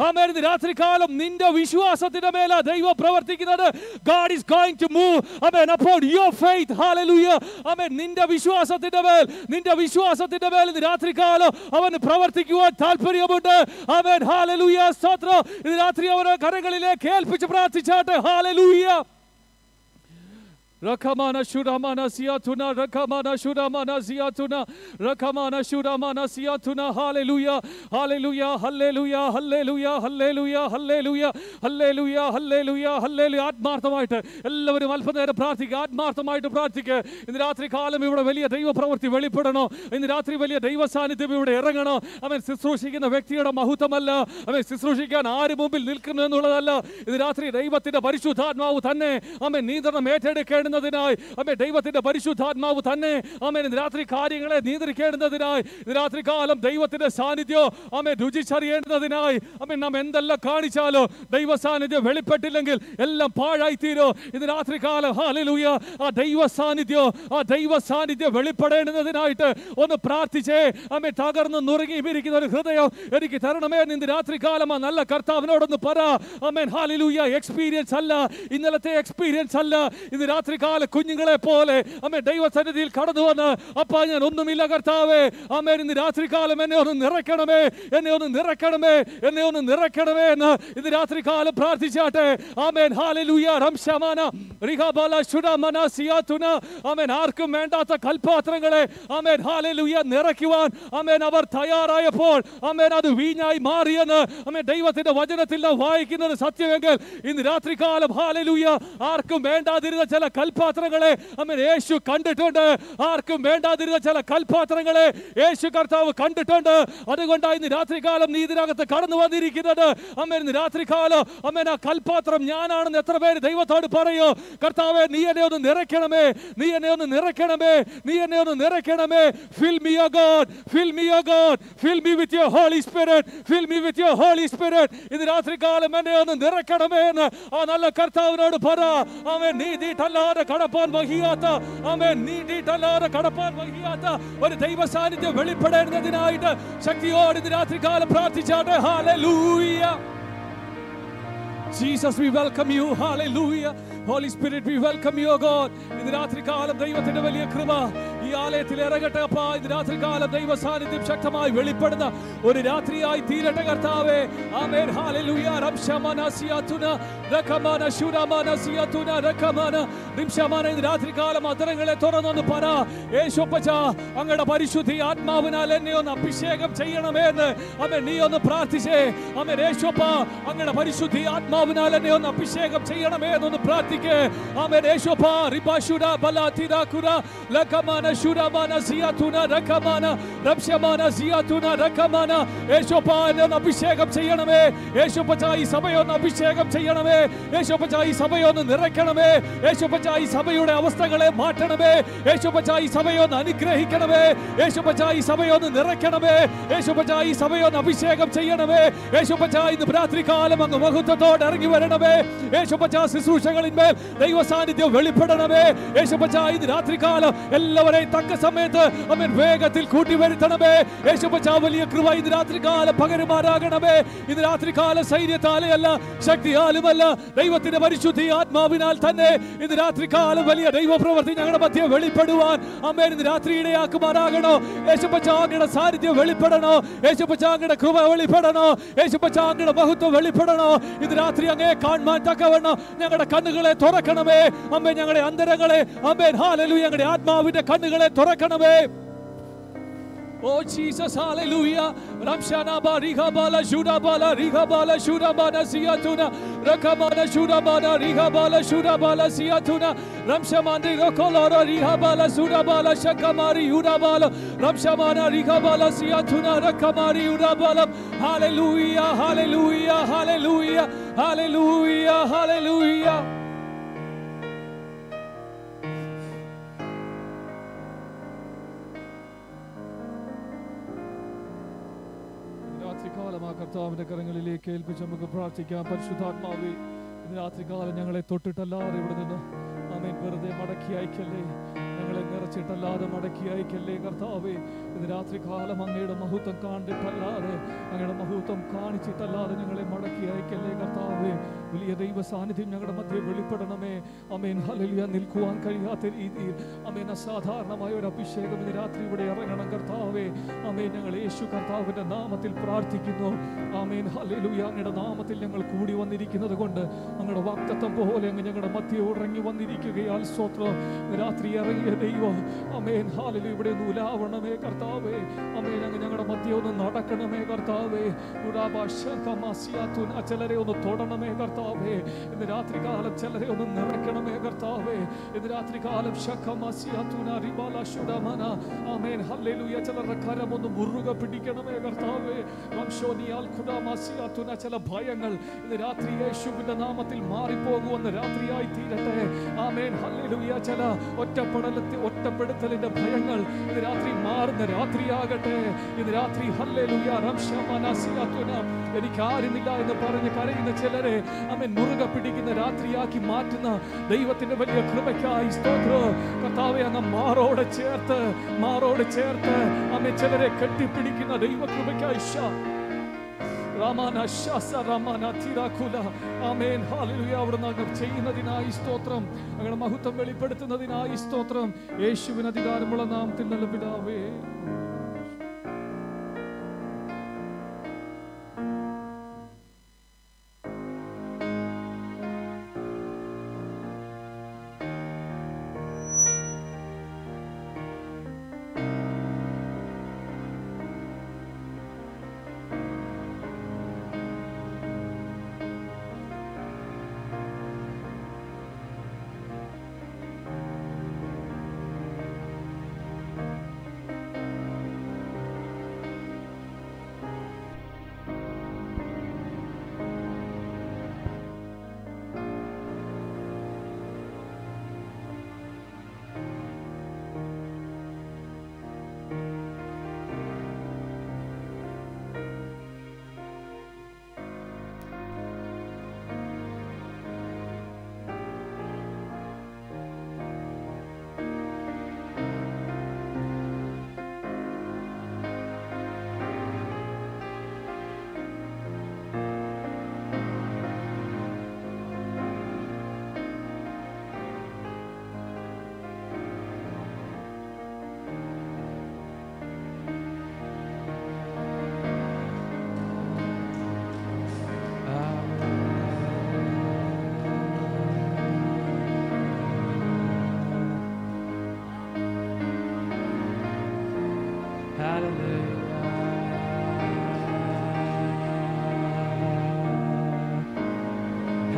ആമേൻ രാത്രികാലം നിന്റെ വിശ്വാസത്തിന്റെ മേലെ ദൈവം പ്രവർത്തിക്കുന്നത്. God is going to move amen upon your faith. Hallelujah. ആമേൻ നിന്റെ വിശ്വാസത്തിന്റെ മേൽ രാത്രികാലം അവന് പ്രവർത്തിക്കുവാൻ താല്പര്യമുണ്ട്. ആമേൻ ഹല്ലേലൂയ സ്തോത്രം. ഇത് രാത്രി അവരുടെ കരങ്ങളിലേക്ക് ഏൽപ്പിച്ച് പ്രാർത്ഥിച്ചാട്ടെ. Hallelujah. Rakamana Shuramana Siatuna, Rakamana Shuramana Siatuna, Rakamana Shuramana Siatuna, Hallelujah, Hallelujah, Hallelujah, Hallelujah, Hallelujah, Hallelujah, Hallelujah, Hallelujah, Hallelujah. ആത്മാർത്ഥമായിട്ട് എല്ലാവരും അല്പനേരം പ്രാർത്ഥിക്കുക, ആത്മാർത്ഥമായിട്ട് പ്രാർത്ഥിക്കുക. ഇന്ന് രാത്രി കാലം ഇവിടെ വലിയ ദൈവ പ്രവൃത്തി വെളിപ്പെടണോ? ഇന്ന് രാത്രി വലിയ ദൈവ സാന്നിധ്യം ഇവിടെ ഇറങ്ങണോ? അവൻ ശുശ്രൂഷിക്കുന്ന വ്യക്തിയുടെ മഹത്വമല്ല, അവൻ ശുശ്രൂഷിക്കാൻ ആര് മുമ്പിൽ നിൽക്കുന്നു എന്നുള്ളതല്ല. ഇന്ന് രാത്രി ദൈവത്തിന്റെ പരിശുദ്ധാത്മാവ് തന്നെ അവൻ നിയന്ത്രണം ഏറ്റെടുക്കേണ്ട ദൈവത്തിന്റെ പരിശുദ്ധാത്മാവ് തന്നെ ആമേൻ രാത്രി കാര്യങ്ങളെ നിയന്ത്രിക്കേണ്ടതിനായി രാത്രി കാലം ദൈവത്തിന്റെ സാന്നിധ്യം ആമേൻ രുചിച്ചറിയേണ്ടതിനായി ആമേൻ നാം എന്തെല്ലാം കാണിച്ചാലോ ദൈവ സാന്നിധ്യം വെളിപ്പെട്ടില്ലെങ്കിൽ എല്ലാം പാഴായി തീരോ. ഇത് രാത്രി കാലം ഹല്ലേലൂയ ആ ദൈവ സാന്നിധ്യം വെളിപ്പെടേണ്ടതിനായിട്ട് ഒന്ന് പ്രാർത്ഥിച്ചേ. ആമേൻ തകർന്ന് നുറുങ്ങിയിരിക്കുന്ന ഒരു ഹൃദയം എനിക്ക് തരണമേ. ഇന്ന് രാത്രി കാലം ആ നല്ല കർത്താവിനോടൊന്ന് പറ. Amen hallelujah. എക്സ്പീരിയൻസ് അല്ല, ഇന്നലത്തെ എക്സ്പീരിയൻസ് അല്ല. ഇന്ന് രാത്രി കാല കുഞ്ഞുങ്ങളെ പോലെ അമ്മേ ദൈവസന്നിധിയിൽ കടന്നു വന്ന് അപ്പാ ഞാൻ ഒന്നുമില്ല കർത്താവേ, ആമേൻ ഇന്ന് രാത്രികാലം എന്നെ ഒന്ന് നിറയ്ക്കണമേ, എന്നെ ഒന്ന് നിറയ്ക്കണമേ എന്ന് ഇന്ന് രാത്രികാലം പ്രാർത്ഥിച്ചാട്ടെ. Amen hallelujah. റംശമാന റിഹബല ശുഡമന സിയാതുന. ആമേൻ ആർക്കും വേണ്ടാത്ത കൽപാത്രങ്ങളെ ആമേൻ ഹല്ലേലൂയ നിറയ്ക്കുവാൻ ആമേൻ അവർ തയ്യാറായപ്പോൾ ആമേൻ അത് വീഞ്ഞായി മാറിയെന്ന് ആമേൻ ദൈവത്തിന്റെ വചനത്തിൽ നാം വായിക്കുന്നത് സത്യമെങ്കിൽ ഇന്ന് രാത്രികാലം ഹല്ലേലൂയ ആർക്കും വേണ്ടാതിരുന്ന ചില കൽപാത്രങ്ങളെ ആമേൻ യേശു കണ്ടിട്ടുണ്ട്. ആർക്കും വേണ്ടാതിരുന്ന ചില കൽപാത്രങ്ങളെ യേശു കർത്താവ് കണ്ടിട്ടുണ്ട്. അതുകൊണ്ടാണ് ഇന്ന് രാത്രികാലം നീ ഇതിനകത്ത് കടന്നു വന്നിരിക്കുന്നത്. ആമേൻ ഇന്ന് രാത്രികാലം ആമേൻ ആ കൽപാത്രം ഞാനാണെന്ന് എത്ര പേര് ദൈവത്തോട് പറയോ? കർത്താവേ നീ എന്നെ ഒന്ന് നിറയ്ക്കണമേ, നീ എന്നെ ഒന്ന് നിറയ്ക്കണമേ, നീ എന്നെ ഒന്ന് നിറയ്ക്കണമേ. Fill me O God, fill me O God, fill me with your Holy Spirit, fill me with your Holy Spirit. ഇന്ന് രാത്രികാലം എന്നെ ഒന്ന് നിറയ്ക്കണമേ എന്ന് ആ നല്ല കർത്താവിനോട് പറ. ആമേൻ നീതിയിട്ടല്ലാതെ കടപ്പാൻ വഹിയാത്ത ആമേൻ നീതിയിട്ടല്ലാതെ കടപ്പാൻ വഹിയാത്ത ഒരു ദൈവ സാന്നിധ്യം വെളിപ്പെടേണ്ടതിനായിട്ട് ശക്തിയോടെ ഇന്ന് രാത്രികാലം പ്രാർത്ഥിച്ചാട്ടെ. Hallelujah. Jesus, we welcome you. Hallelujah. Holy Spirit, we welcome you, God. ഇന്ന് രാത്രികാലം ദൈവത്തിന്റെ വലിയ കൃപ ഈ ആലയത്തിൽ ഇറങ്ങട്ടെ അപ്പാ. ഇന്ന് രാത്രികാലം ദൈവ സാന്നിധ്യം ശക്തമായി വെളിപ്പെടുന്ന ഒരു രാത്രിയായി തീരട്ടെ കർത്താവേ. ആമേൻ ഹല്ലേലൂയ. റംശമന സിയാതുന രകമന ശുരമന സിയാതുന രകമന റിംശമന. ഇന്ന് രാത്രികാലം അധരങ്ങളെ തുറന്നൊന്ന് പറ. യേശുപ്പച്ച അങ്ങയുടെ പരിശുദ്ധ ആത്മാവിനാൽ എന്നെ ഒന്ന് അഭിഷേകം ചെയ്യണമേ എന്ന് ആമേൻ നീ ഒന്ന് പ്രാർത്ഥിച്ചേ. ആമേൻ യേശുപ്പ അങ്ങയുടെ പരിശുദ്ധ ആത്മാവിനാൽ എന്നെ ഒന്ന് അഭിഷേകം ചെയ്യണമേ എന്നൊന്ന് പ്രാർത്ഥിക്കേ. ആമേൻ യേശുപ്പ റിബാശുര ബലാതിദ കുര ലകമന ശുരമന സിയാതുന രകമന റംശമന സിയാതുന രകമന. യേശുപ്പ എന്നെ ഒന്ന് അഭിഷേകം ചെയ്യണമേ. യേശുപ്പച്ച ഈ സഭയെ ഒന്ന് അഭിഷേകം ചെയ്യണമേ. യേശുപ്പച്ച ഈ സഭയെ ഒന്ന് നിറയ്ക്കണമേ. യേശുപ്പച്ച ഈ സഭയുടെ അവസ്ഥകളെ മാറ്റണമേ. യേശുപ്പച്ച ഈ സഭയെ ഒന്ന് അനുഗ്രഹിക്കണമേ. യേശുപ്പച്ച ഈ സഭയെ ഒന്ന് നിറയ്ക്കണമേ. യേശുപ്പച്ച ഈ സഭയെ ഒന്ന് അഭിഷേകം ചെയ്യണമേ. യേശുപ്പച്ച ഇന്ന് രാത്രികാലം അങ്ങ് മഹത്വത്തോടെ ഇറങ്ങി വരണമേ. യേശുപ്പച്ച ശുശ്രൂഷകളിന്മേൽ ദൈവ സാന്നിധ്യം വെളിപ്പെടണമേ. യേശുപ്പച്ച ഇന്ന് രാത്രികാലം എല്ലാവരെയും തക്ക സമയത്ത് അവൻ വേഗത്തിൽ കൂട്ടിവരുത്തണമേ. യേശുപ്പച്ച വലിയ കൃപ ഇന്ന് രാത്രികാലം പകരുമാറാകണമേ. ഇന്ന് രാത്രികാലം സൈന്യത്താലെയല്ല ശക്തിയാലുമല്ല ദൈവത്തിന്റെ പരിശുദ്ധ ആത്മാവിനാൽ തന്നെ ഇന്ന് രാത്രികാലം വലിയ ദൈവപ്രവൃത്തി ഞങ്ങളുടെ മധ്യ വെളിപ്പെടുവാൻ ആമേൻ ഇന്ന് രാത്രി ഇടയാക്കുമാറാകണോ. യേശുപ്പച്ച അങ്ങയുടെ സാന്നിധ്യം വെളിപ്പെടണോ. യേശുപ്പച്ച അങ്ങയുടെ കൃപ വെളിപ്പെടണോ. യേശുപ്പച്ച അങ്ങയുടെ മഹത്വം വെളിപ്പെടണോ. ഇന്ന് രാത്രി അങ്ങേ കാണുവാൻ തക്കവണ്ണം ഞങ്ങളുടെ കണ്ണുകളെ തുറക്കണമേ. ആമേൻ ഞങ്ങളുടെ അന്തരങ്ങളെ ആമേൻ ഹല്ലേലൂയ ഞങ്ങളുടെ ആത്മാവിന്റെ കണ്ണുകളെ തുറക്കണമേ. Oh Jesus, hallelujah. Ramshana bariha bala shuda bala riha bala shuda bala siyatuna rakamana shuda bala riha bala shuda bala siyatuna ramshamandi rokolora riha bala shuda bala shakamari yuda bala ramshamana riha bala siyatuna rakamari yuda bala. Hallelujah, hallelujah, hallelujah, hallelujah, hallelujah. കർത്താവിന്റെ കരങ്ങളിലേക്ക് ഏൽപ്പിച്ച് നമുക്ക് പ്രാർത്ഥിക്കാം. പരിശുദ്ധാത്മാവേ ഇന്ന് രാത്രികാലം ഞങ്ങളെ തൊട്ടിട്ടല്ലാതെ ഇവിടെ നിന്ന് ആമേൻ വെറുതെ മടക്കി അയക്കല്ലേ. ഞങ്ങളെ നിറച്ചിട്ടല്ലാതെ മടക്കി അയക്കല്ലേ കർത്താവേ. ഇന്ന് രാത്രികാലം അങ്ങയുടെ മഹത്വം കണ്ടിട്ടല്ലാതെ അങ്ങയുടെ മഹത്വം കാണിച്ചിട്ടല്ലാതെ ഞങ്ങളെ മടക്കി അയക്കല്ലേ കർത്താവേ. വലിയ ദൈവ സാന്നിധ്യം ഞങ്ങളുടെ മധ്യേ വെളിപ്പെടണമേ. ആമേൻ. ഹല്ലേലൂയ. നിൽക്കുവാൻ കഴിയാത്ത രീതിയിൽ ആമേൻ അസാധാരണമായ ഒരു അഭിഷേകം ഇന്ന് രാത്രി ഇവിടെ ഇറങ്ങണം കർത്താവേ. ആമേൻ. ഞങ്ങൾ യേശു കർത്താവിന്റെ നാമത്തിൽ പ്രാർത്ഥിക്കുന്നു. ആമേൻ. ഹല്ലേലൂയ. അങ്ങയുടെ നാമത്തിൽ ഞങ്ങൾ കൂടി വന്നിരിക്കുന്നത് കൊണ്ട് അങ്ങയുടെ വാഗ്ദത്തം പോലെ അങ്ങ് ഞങ്ങളുടെ മധ്യേ ഇറങ്ങി വന്നിരിക്കുകയാൽ സ്തോത്രം. രാത്രി ഇറങ്ങിയ ദൈവം ആമേൻ. ഹല്ലേലൂയ. ഇവിടെ ഒന്ന് ഉലാവണമേ കർത്താവേ. ആമേൻ. അങ്ങ് ഞങ്ങളുടെ മധ്യേ ഒന്ന് നടക്കണമേ കർത്താവേ. ചിലരെ ഒന്ന് തൊടണമേ കർത്താവേ. ഇന്ന് രാത്രി കാലം ചിലരെ ഒന്ന് നിറയ്ക്കണമേ കർത്താവേ. ഇന്ന് രാത്രി കാലം ആമേൻ. ഹല്ലേലൂയ. ചിലരുടെ കരം ഒന്ന് മുറുകെ പിടിക്കണമേ കർത്താവേ. ചില ഭയങ്ങൾ ഇന്ന് രാത്രി യേശുവിന്റെ നാമത്തിൽ മാറിപ്പോകുമെന്ന് രാത്രിയായി തീരട്ടെ. ആമേൻ. ഹല്ലേലൂയ. ചില ഒറ്റപ്പെടുത്തലിന്റെ ഭയങ്ങൾ ഇന്ന് രാത്രി മാറുന്ന രാത്രിയാകട്ടെ. ഇന്ന് രാത്രി ഹല്ലേലൂയ. എനിക്ക് ആരുമില്ല എന്ന് പറഞ്ഞ് കരയുന്ന ചിലരെ ആമേൻ മുറുകെ പിടിക്കുന്ന രാത്രിയാക്കി മാറ്റുന്ന ദൈവത്തിന്റെ വലിയ കൃപയ്ക്കായി സ്തോത്രം കർത്താവേ. അങ്ങ് മാറോട് ചേർത്ത് ആമേൻ ചിലരെ കെട്ടിപ്പിടിക്കുന്ന ദൈവ കൃപയ്ക്കായി അവിടുന്ന് ചെയ്യുന്നതിനായി സ്തോത്രം. അങ്ങനെ മഹത്വം വെളിപ്പെടുത്തുന്നതിനായി സ്തോത്രം. യേശുവിന് അധികാരമുള്ള നാമത്തിൽ നല്ല പിതാവേ.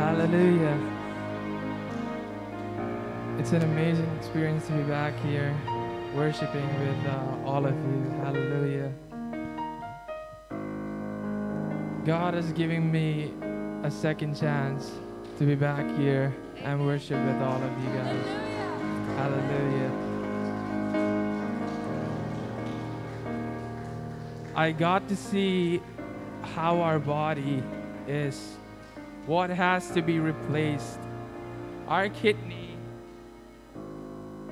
Hallelujah. It's an amazing experience to be back here worshiping with all of you. Hallelujah. God is giving me a second chance to be back here and worship with all of you guys. Hallelujah. I got to see how our body is, what has to be replaced. Our kidney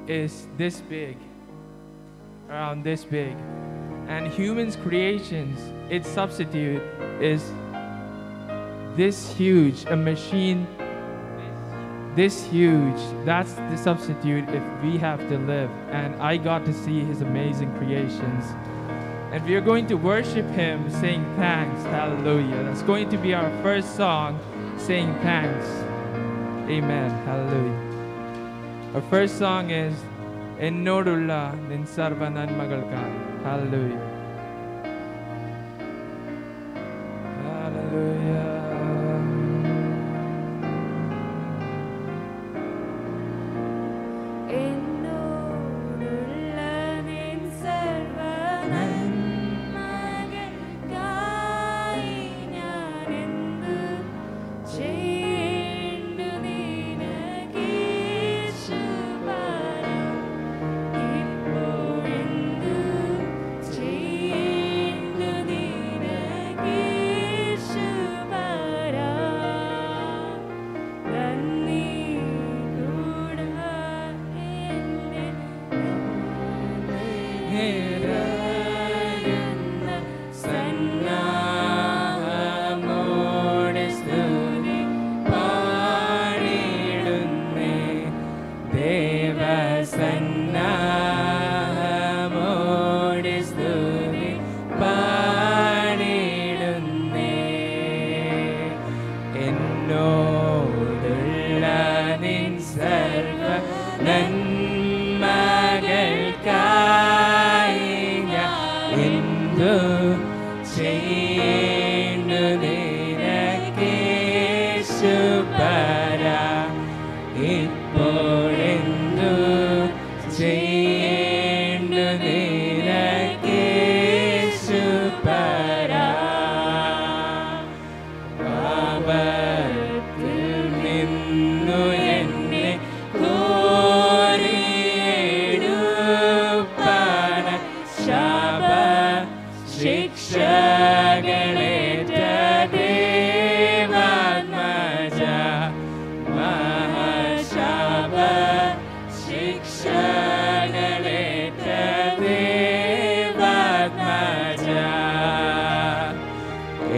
is this big, around this big, and humans' creations, its substitute is this huge, a machine this huge. That's the substitute if we have to live. And I got to see his amazing creations. And we are going to worship him, saying thanks. Hallelujah. That's going to be our first song, saying thanks. Amen. Hallelujah. Our first song is Ennodulla Nin Sarva Nanmagalkkai. Hallelujah. Hallelujah. Jesus.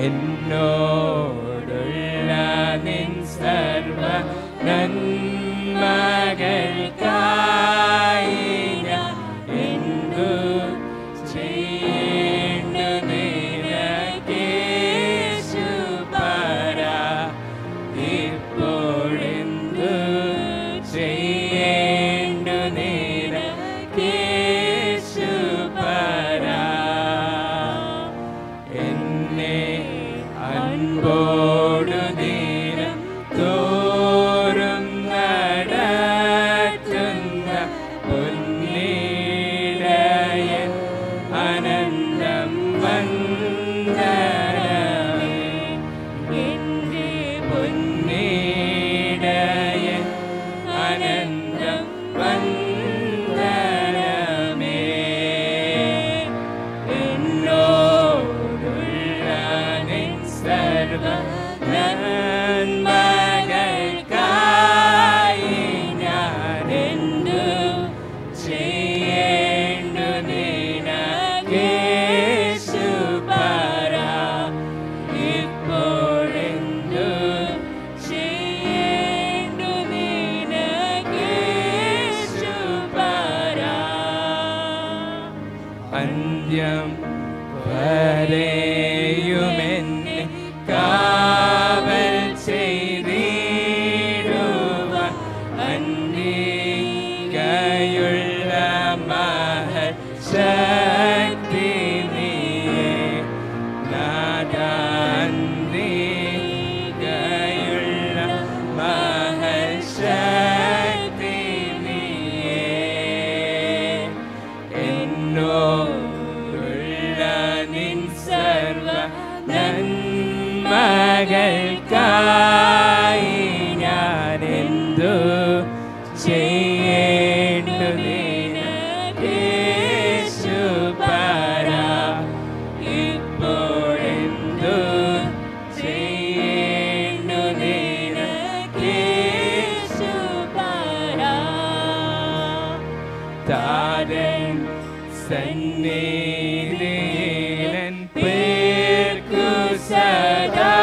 എന്നോടുള്ള നിൻ സർവ നന്മകൾക്കായി ഞാൻ എന്തു ചെയ്യേണ്ടു നിനക്കേശു പറ. ഇപ്പോഴെന്തു ചെയ്യേണ്ടു നിനക്കേശു പറ. എന്നെ അൻപോടു ദിനം തോറും നടത്തുന്ന പൊന്നിടയൻ അനന്തം വന്ദനമേ. എൻ്റെ പൊന്നിടയൻ അനന്തം വന്ദനമേ. എന്നോടുള്ള നിൻ സർവ നന്മകൾക്കായി ഞാൻ എന്തു ചെയ്യേണ്ടു നിനക്കേശു പറ. ഇപ്പോഴെന്തു ചെയ്യേണ്ടു നിനക്കേശു പറ. അന്ത്യം വരെയുമെന്നെ കാവൽ ചെയ്തിടുവാൻ അന്തികയുള്ള മഹൽ ശക്തി നീയേ. നാഥാ, അന്തികയുള്ള മഹൽ ശക്തി നീയേ. എന്നോടുള്ള നിൻ സർവ നന്മകൾക്കായി ഞാൻ എന്തു ചെയ്യേണ്ടു നിനക്കേശു പറ. ഇപ്പോഴെന്തു ചെയ്യേണ്ടു നിനക്കേശു പറ. താരൻ സന്നിധിയിലൻ പേർക്കു സദാ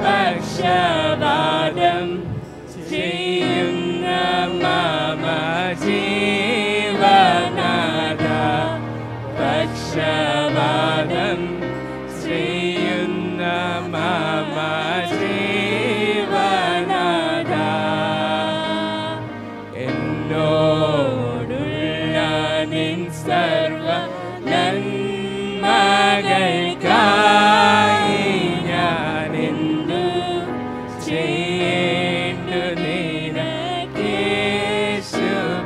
പക്ഷപാതം ചെയ്യുന്ന മമ ജീവനാഥ. പക്ഷപാതം ചെയ്യുന്ന മമ ജീവനാഥ. എന്നോടുള്ള നിൻ സർവ നന്മകൾക്കായി ഞാൻ എന്തു ചെയ്യേണ്ടു നിനക്കേശു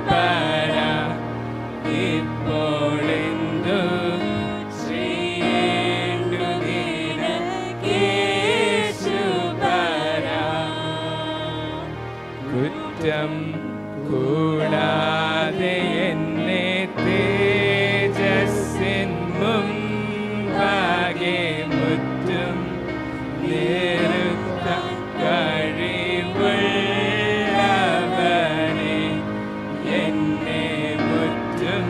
പറ. ഇപ്പോഴെന്തു ചെയ്യേണ്ടു നിനക്കേശു പറ. കുറ്റം കൂടാതെ എന്നെ തേജസ്സിൻ മുമ്പാകെ മുറ്റും നിർത്താൻ കഴിവുള്ളവനെ. എന്നെ മുറ്റും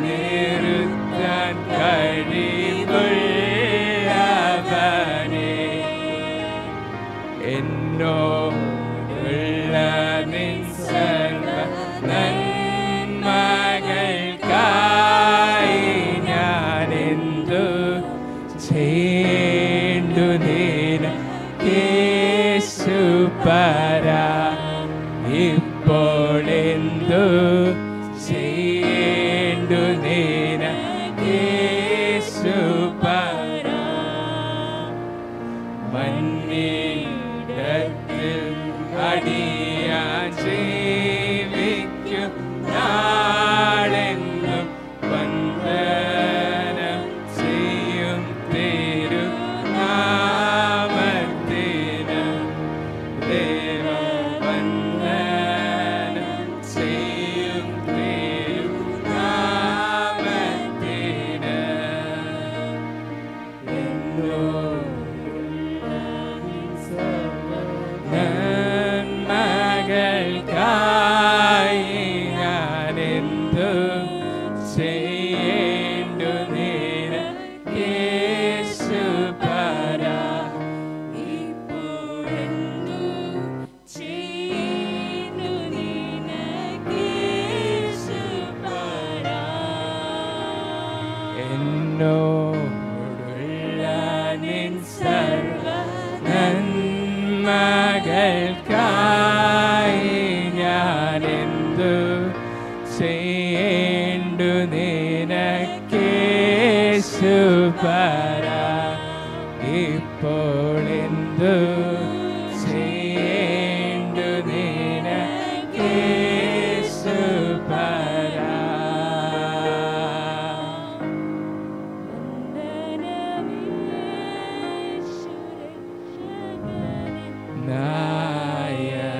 നിർത്താൻ കഴിവുള്ളവനെ. എന്നോടുള്ള നിൻ സർവ നന്മകൾക്കായി ഞാൻ എന്തു ചെയ്യേണ്ടു നിനക്കേശു പറ. ഇപ്പോഴെന്തു ചെയ്യേണ്ടു നിനക്കേശു പറ. മന്നിടത്തിൽ അടിയാൻ ജീവിക്കും നാളെന്നും വന്ദനം ചെയ്യും തിരുനാമത്തിന്. ദേവവന്ദനം ചെയ്യും തിരുനാമത്തിന്. എന്നോടുള്ള നിൻ സർവ നന്മകൾ സർവ നന്മകൾക്കായി ഞാനെന്തു ചെയ്യേണ്ടു നിനക്കേശു പറ ഇപ്പോൾ എന്തു ചെയ്യേണ്ടു നിനക്കേശു പറ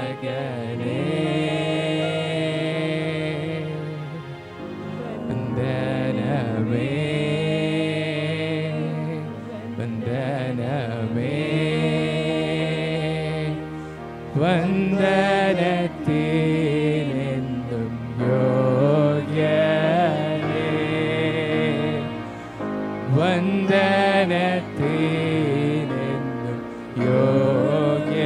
നായകനേ വന്ദനമേ വന്ദനമേ വന്ദനത്തിനെന്നും യോഗ്യനേ വന്ദനത്തിനെന്നും യോഗ്യനേ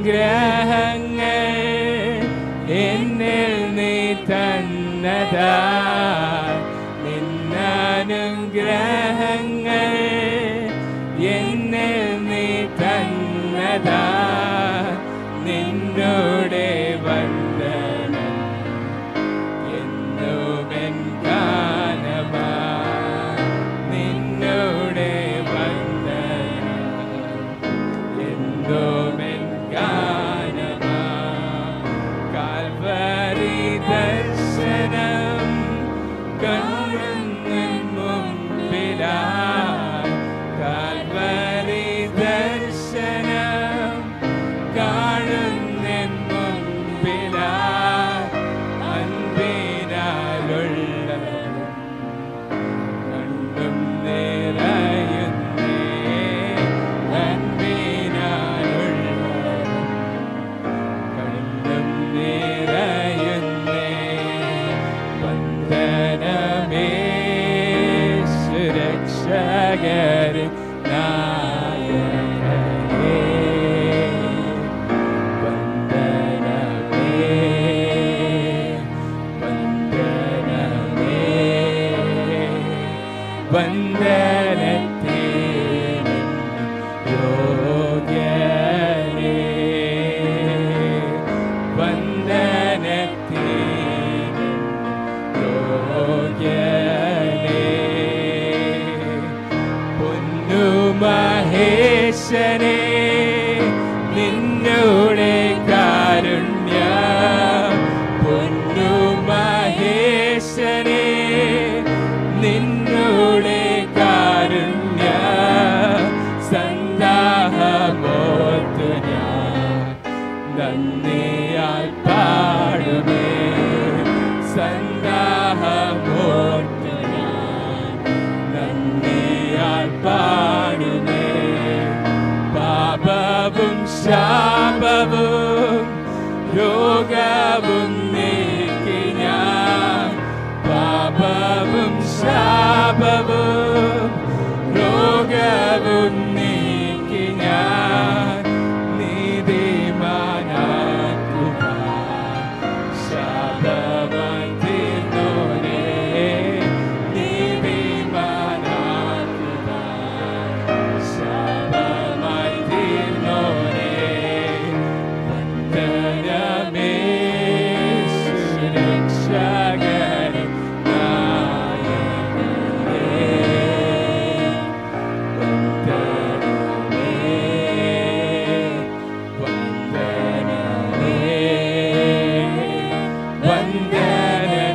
നിന്നനുഗ്രഹങ്ങൾ എന്നിൽ നീ തന്നതാ നിന്നനുഗ്രഹങ്ങൾ എന്നിൽ നീ തന്നതാ നിന്നോടെ വന്ദനം എന്നുമെൻ ഗാനമാ നിന്നോടെ വന്ദനം എന്നുമെൻ ഗാനമാ കാൽവരി ദർശനം കണ്ണും മുമ്പിലായി കാൽവരി ദർശനം കാണുന്നെൻ മുമ്പിലായി അൻപിനാലുള്ള കണ്ണും നിറയുന്നേ അൻപിനാലുള്ള കണ്ണും നിറയുന്നേ വന്ദനമേ സുരക്ഷകരെ നായകനേ വന്ദനമേ വന്ദനമേ വന്ദനത്തിന് യോഗ്യനേ വന്ദനത്തിന് യോഗ്യനേ പൊന്നു മഹേശനേ നിന്നോടെ കാരുണ്യം പൊന്നു മഹേശനേ നിന്നോടെ കാരുണ്യം സന്താഹമോർത്തു ഞാൻ നന്ദിയാൽ പാടുമേ സന്താഹമോർത്തു ഞാൻ നന്ദിയാൽ പാടുമേ പാപവും ശാപവും രോഗവും നീക്കി ഞാൻ പാപവും ശാപവും രോഗവും നീക്കി ഞാൻ നീതിമാനാക്കുക ശാപമായി തീർന്നോനേ നീതിമാനാക്കുക ശാപമായി തീർന്നോനേ വന്ദനമേ സുരക്ഷകരെ നായകനേ വന്ദനമേ വന്ദനമേ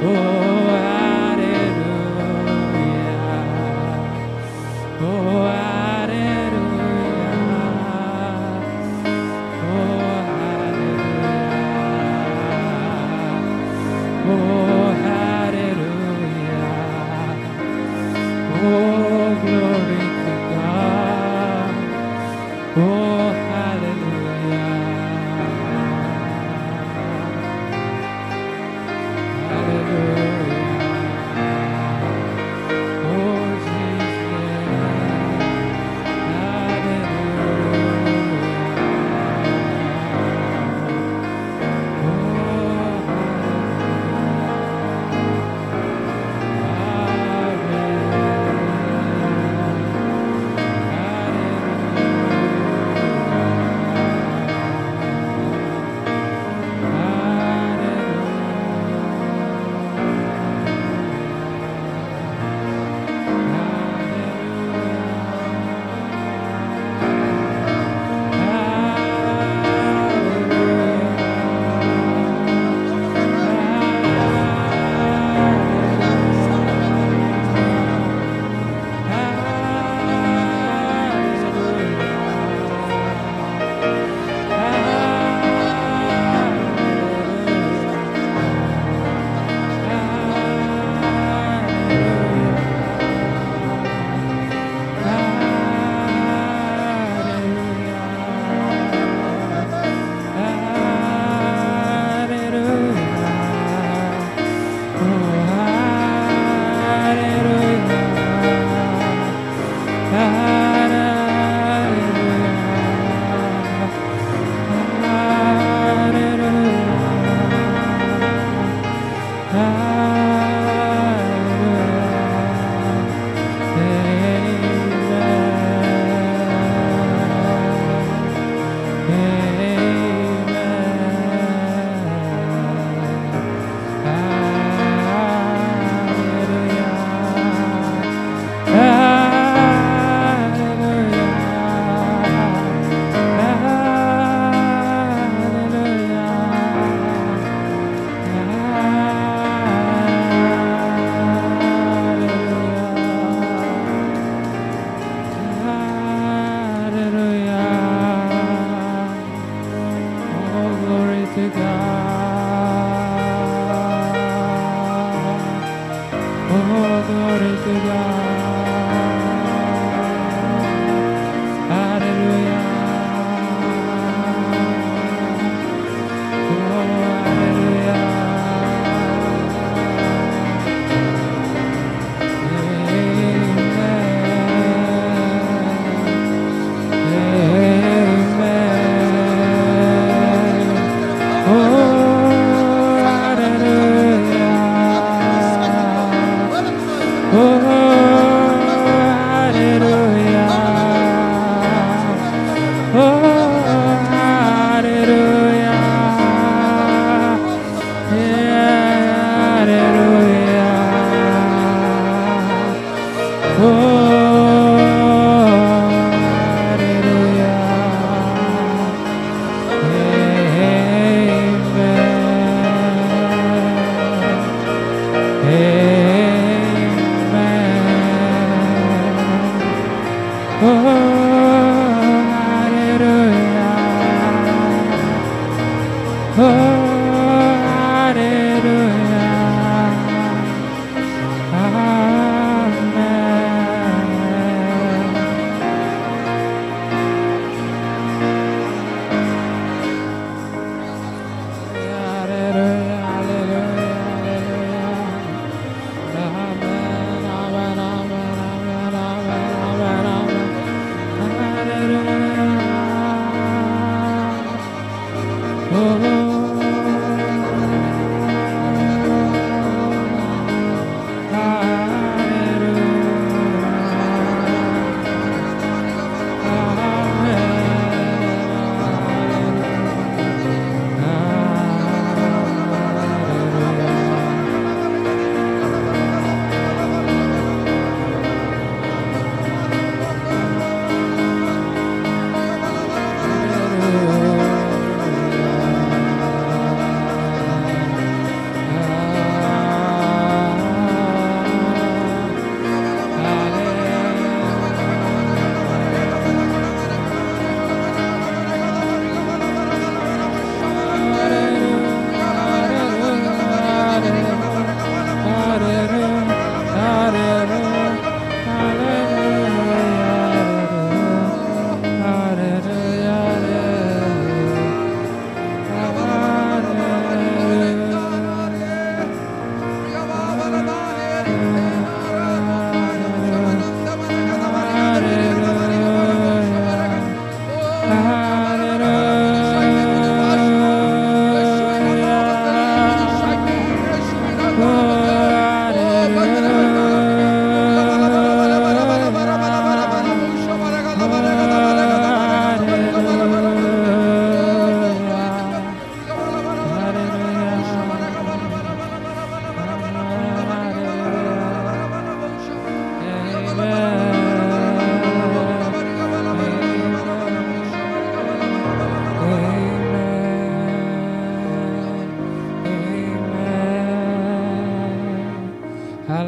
Oh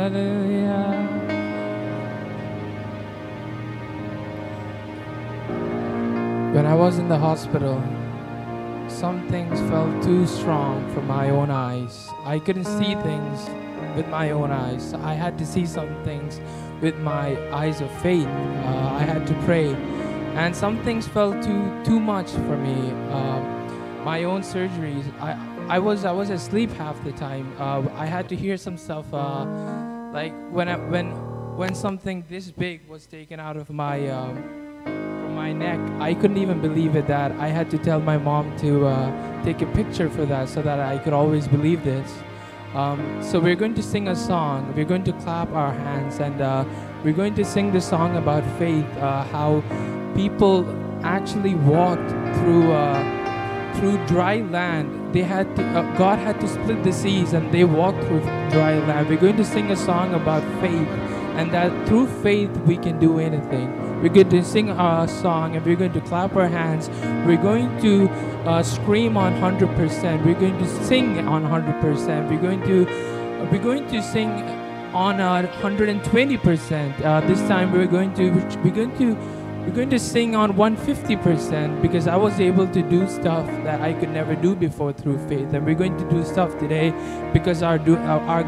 Hallelujah. When I was in the hospital, some things felt too strong for my own eyes. I couldn't see things with my own eyes. I had to see some things with my eyes of faith. I had to pray, and some things felt too much for me. My own surgeries. I was asleep half the time. I had to hear some stuff like when something this big was taken out of my neck. I couldn't even believe it that I had to tell my mom to take a picture for that so that I could always believe this. So we're going to sing a song. We're going to clap our hands, and we're going to sing the song about faith, how people actually walked through dry land. They had to, God had to split the seas, and they walked through dry land. We're going to sing a song about faith, and that through faith we can do anything. We're going to sing a song, and we're going to clap our hands. We're going to scream on 100%. We're going to sing on 100%. We're going to sing on 120%. This time we're going to sing on 150% because I was able to do stuff that I could never do before through faith, and we're going to do stuff today because our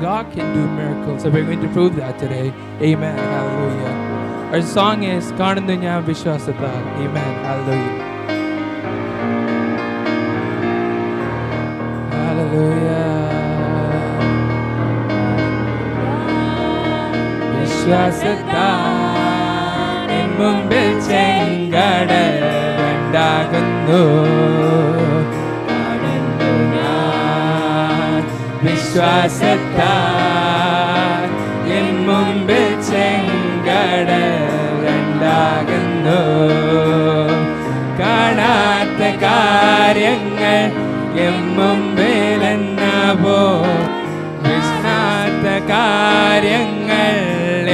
God can do miracles. So we're going to prove that today. Amen. Hallelujah. Our song is Kanunnu Njan Vishwasathal. Amen. Hallelujah. Hallelujah. Vishwasathal in മുമ്പിൽ ചെങ്കടൽ രണ്ടാകുന്നു. കാണുന്നു ഞാൻ വിശ്വാസത്താൽ N മുമ്പിൽ ചെങ്കടൽ രണ്ടാകുന്നു. കാണാത്ത കാര്യങ്ങൾ N മുമ്പിൽ എന്നവോ വിശ്വാസ കാര്യങ്ങൾ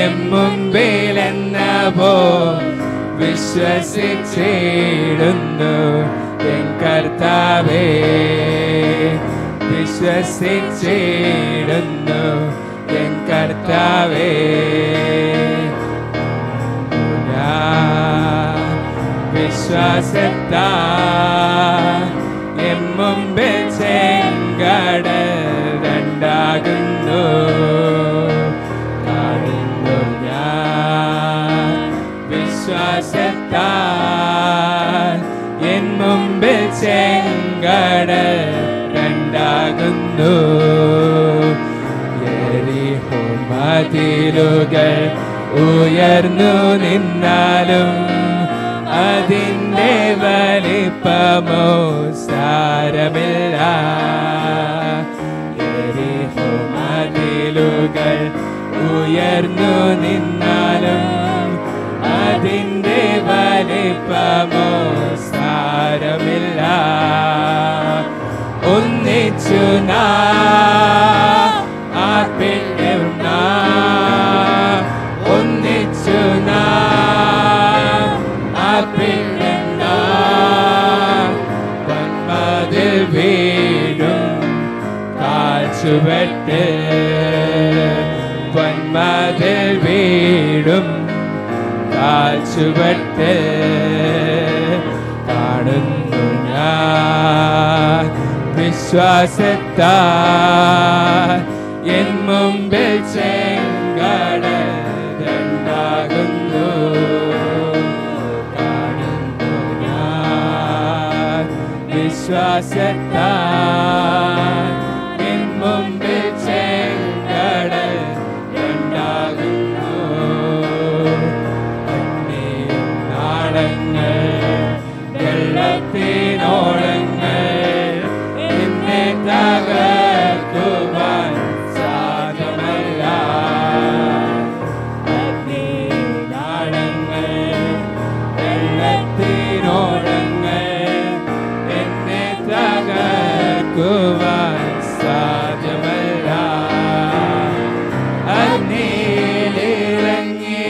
എൻ മുമ്പിൽ എന്നവോ വിശ്വസിച്ചിടുന്നു എൻ കർത്താവേ. വിശ്വസിച്ചിടുന്നു എൻ കർത്താവേ. വിശ്വാസത്താൽ എൻ മുമ്പിൽ ചെങ്കടൽ രണ്ടാകുന്നു. കാണുന്നു ഞാൻ വിശ്വാസത്താൽ എൻ മുമ്പിൽ ചെങ്കടൽ രണ്ടാകുന്നു. യെരിഹോ മതിലുകൾ ഉയർന്നു നിന്നാലും അതിൻ്റെ വലിപ്പമോ സാരമില്ല. യെരിഹോ മതിലുകൾ ഉയർന്നു നിന്നാലും അതിൻ്റെ വലിപ്പമോ സാരമില്ല. ഒന്നിച്ചു നാം ആർപ്പിടുന്ന ഒന്നിച്ചു നാം ആർപ്പിടുന്ന വന്മതിൽ വീടും കാൽച്ചുവട്ട് വന്മതിൽ വീടും കാൽച്ചുവട്ട് കാണുന്നു ഞാൻ വിശ്വാസത്താൽ എൻ മുമ്പിൽ ചെങ്കടൽ രണ്ടാകുന്നു. കാണുന്നു ഞാൻ വിശ്വാസത്താൽ എൻ മുമ്പിൽ ചെങ്കടൽ രണ്ടാകുന്നു. നാടങ്ങൾ വെള്ളത്തിനോളങ്ങൾ എന്നെ തകർക്കുവാൻ സാധ്യമല്ല. നാടങ്ങൾ വെള്ളത്തിനോളങ്ങൾ എന്നെ തകർക്കുവാൻ സാധ്യമല്ല. അഗ്നിയിലിറങ്ങി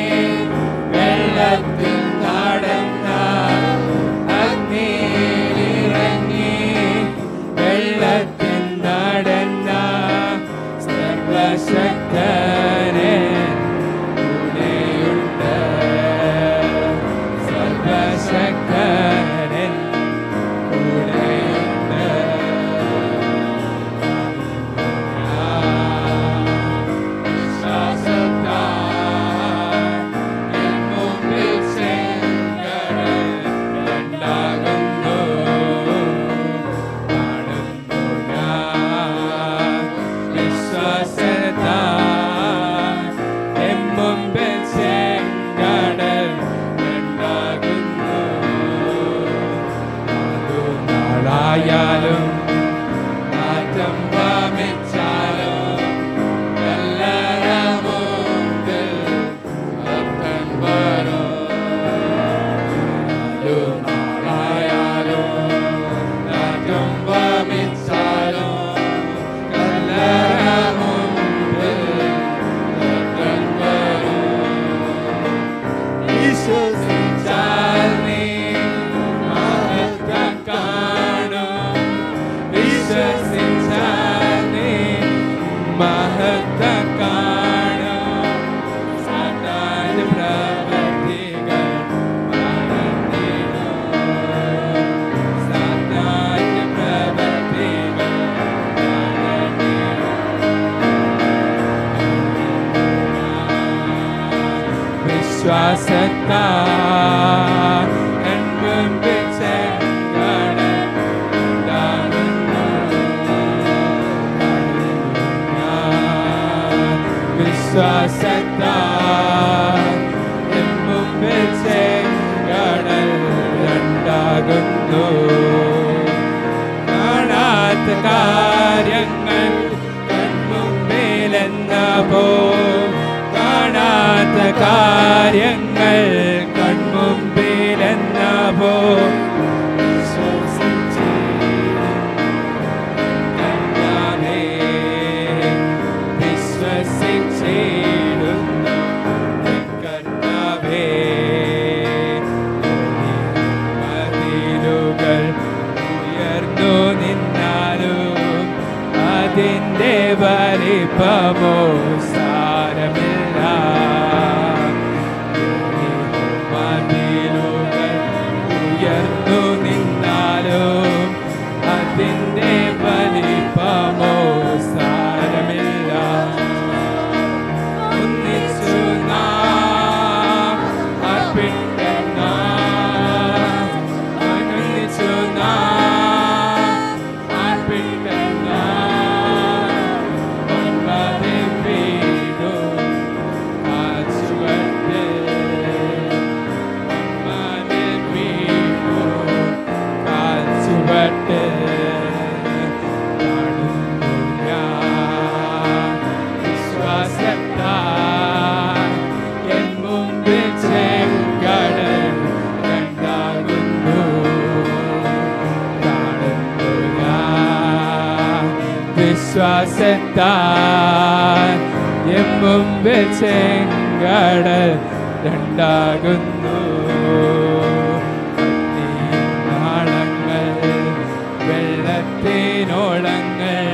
വെള്ളത്തിൽ നടന്ന അഗ്നിയിലിറങ്ങി വെള്ളത്തിൽ നടന്ന സർവശക്തനെ വിശ്വാസത്താൽ എൻ മുമ്പിൽ ചെങ്കടൽ രണ്ടാകുന്നു. നാളായാലും നാറ്റം വമിച്ചാലും കല്ലറ മുമ്പിൽ ഭക്തൻ വരും. നാളായാലും നാറ്റം വമിച്ചാലും കല്ലറ മുമ്പിൽ ഭക്തൻ വരും. വിശ്വസിച്ചാൽ നീ മഹത്വം കാണും. വിശ്വസിച്ചാൽ നീ മഹത്വം കാണും. സാത്താന്റെ പ്രവൃത്തികൾ മറന്നിടും. സാത്താന്റെ പ്രവൃത്തികൾ മറന്നിടും. വിശ്വാസത്താൽ എൻ മുമ്പിൽ ചെങ്കടൽ ഉണ്ടാകുന്നു. വിശ്വാസത്താൽ എൻ മുമ്പിൽ ചെങ്കടൽ രണ്ടാകുന്നു. കാണാത്ത കാര്യങ്ങൾ കൺമുമ്പിലെന്ന പോ കാണാത്ത കാര്യങ്ങൾ കൺമുമ്പിലെന്ന പോ വിശ്വസിച്ചിടുന്നു കർത്താവേ. മതിലുകൾ ഉയർന്നു നിന്നാലും അതിൻ്റെ വലിപ്പമോ സാരമില്ല. മതിലുകൾ ഉയർന്നു നിന്നാലും അതിൻ്റെ വലിപ്പമോ സാരമില്ല. ഒന്നിച്ചു നാം അർപ്പിക്കുന്ന ഒന്നിച്ചു നാം അർപ്പിക്കുന്ന ഒൻപത് വീടും കാച്ചുവട്ട്. ഒൻപത് വീടും കാച്ചുവട്ട് കാണുന്നു ഞാൻ. വിശ്വാസത്താൽ എൻ മുമ്പിൽ ചെങ്കടൽ രണ്ടാകുന്നു. കാണുന്നു ഞാൻ. വിശ്വാസത്താൽ എൻ മുമ്പിൽ ചെങ്കടൽ രണ്ടാകുന്നു. നാളങ്ങൾ വെള്ളത്തിനോളങ്ങൾ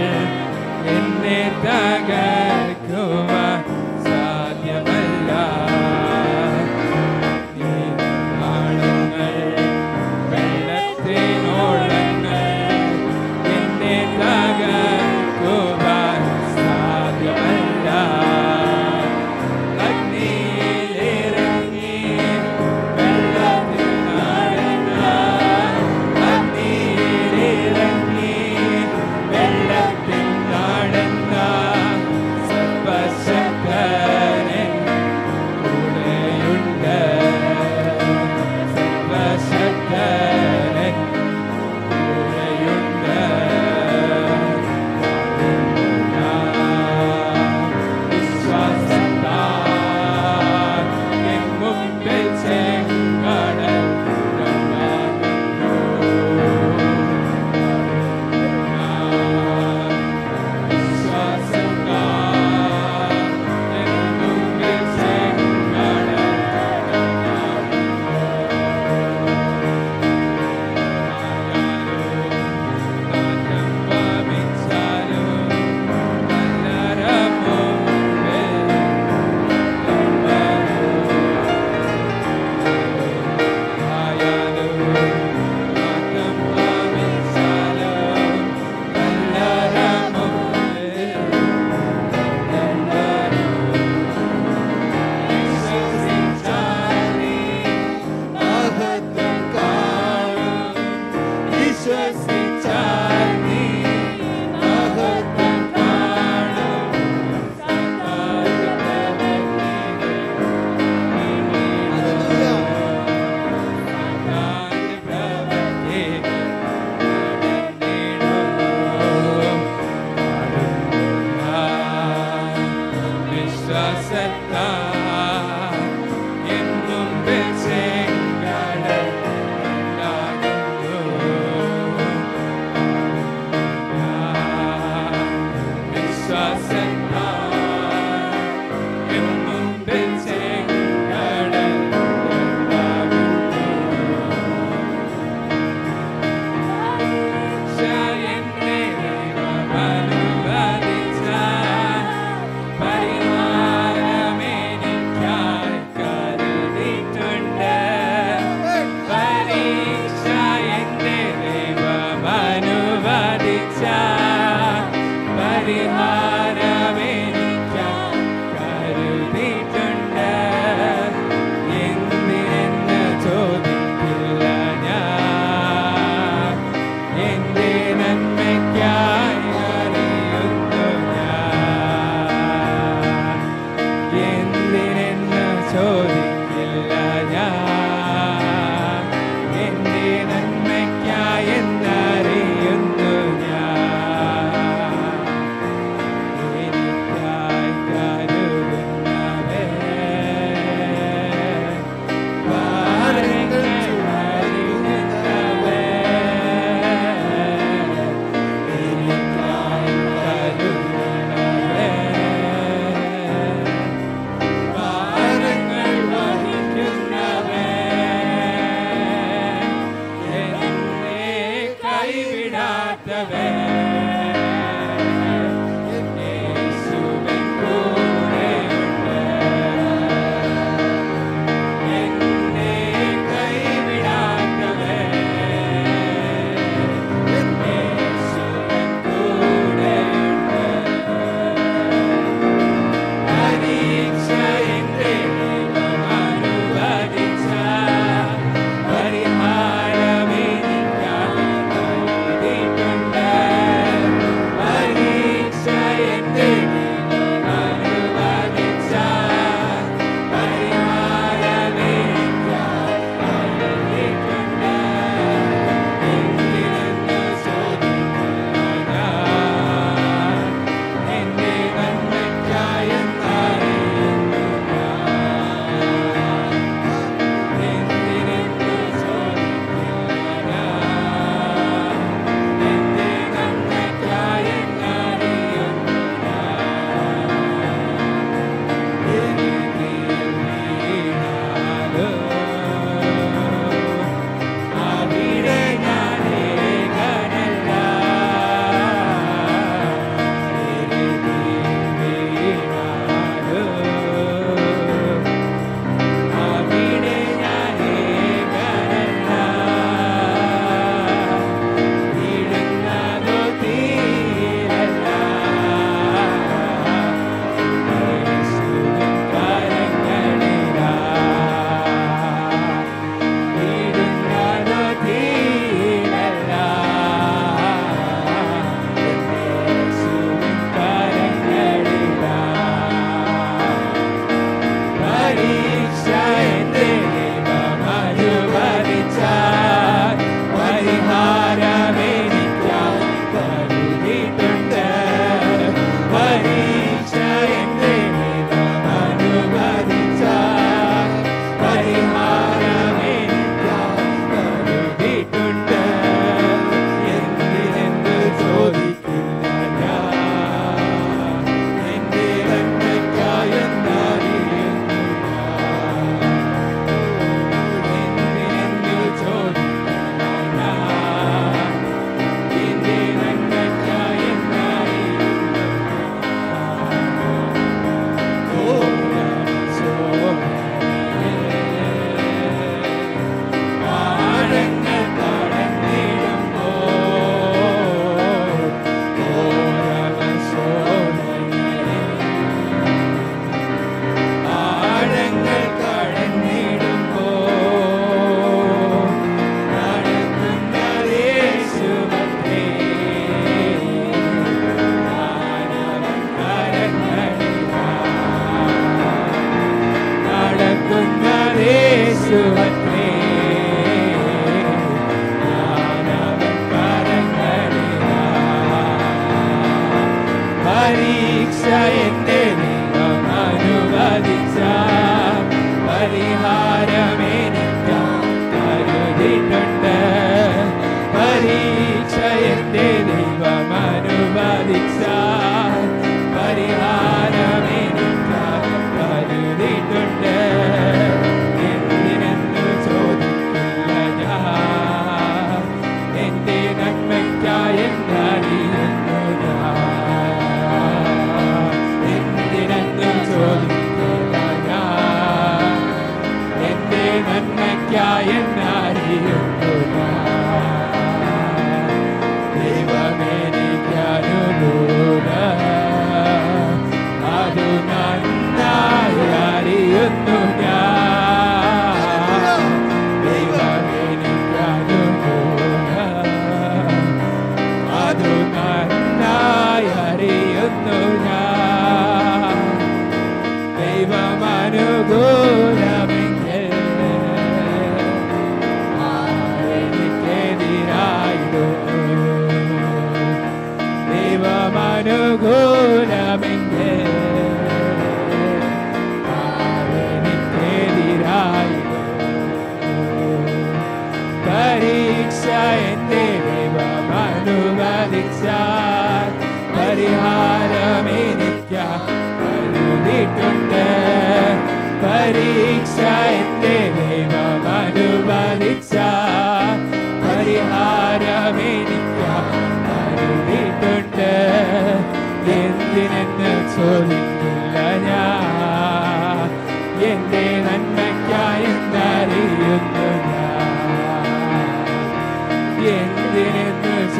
എന്നെ തകർക്കുവാൻ സാധ്യമല്ല. നാളങ്ങൾ വെള്ളത്തിനോളങ്ങൾ എന്നെ തകർക്കുവാൻ സാധ്യമല്ല. അഗ്നിയിലിറങ്ങി വെള്ളം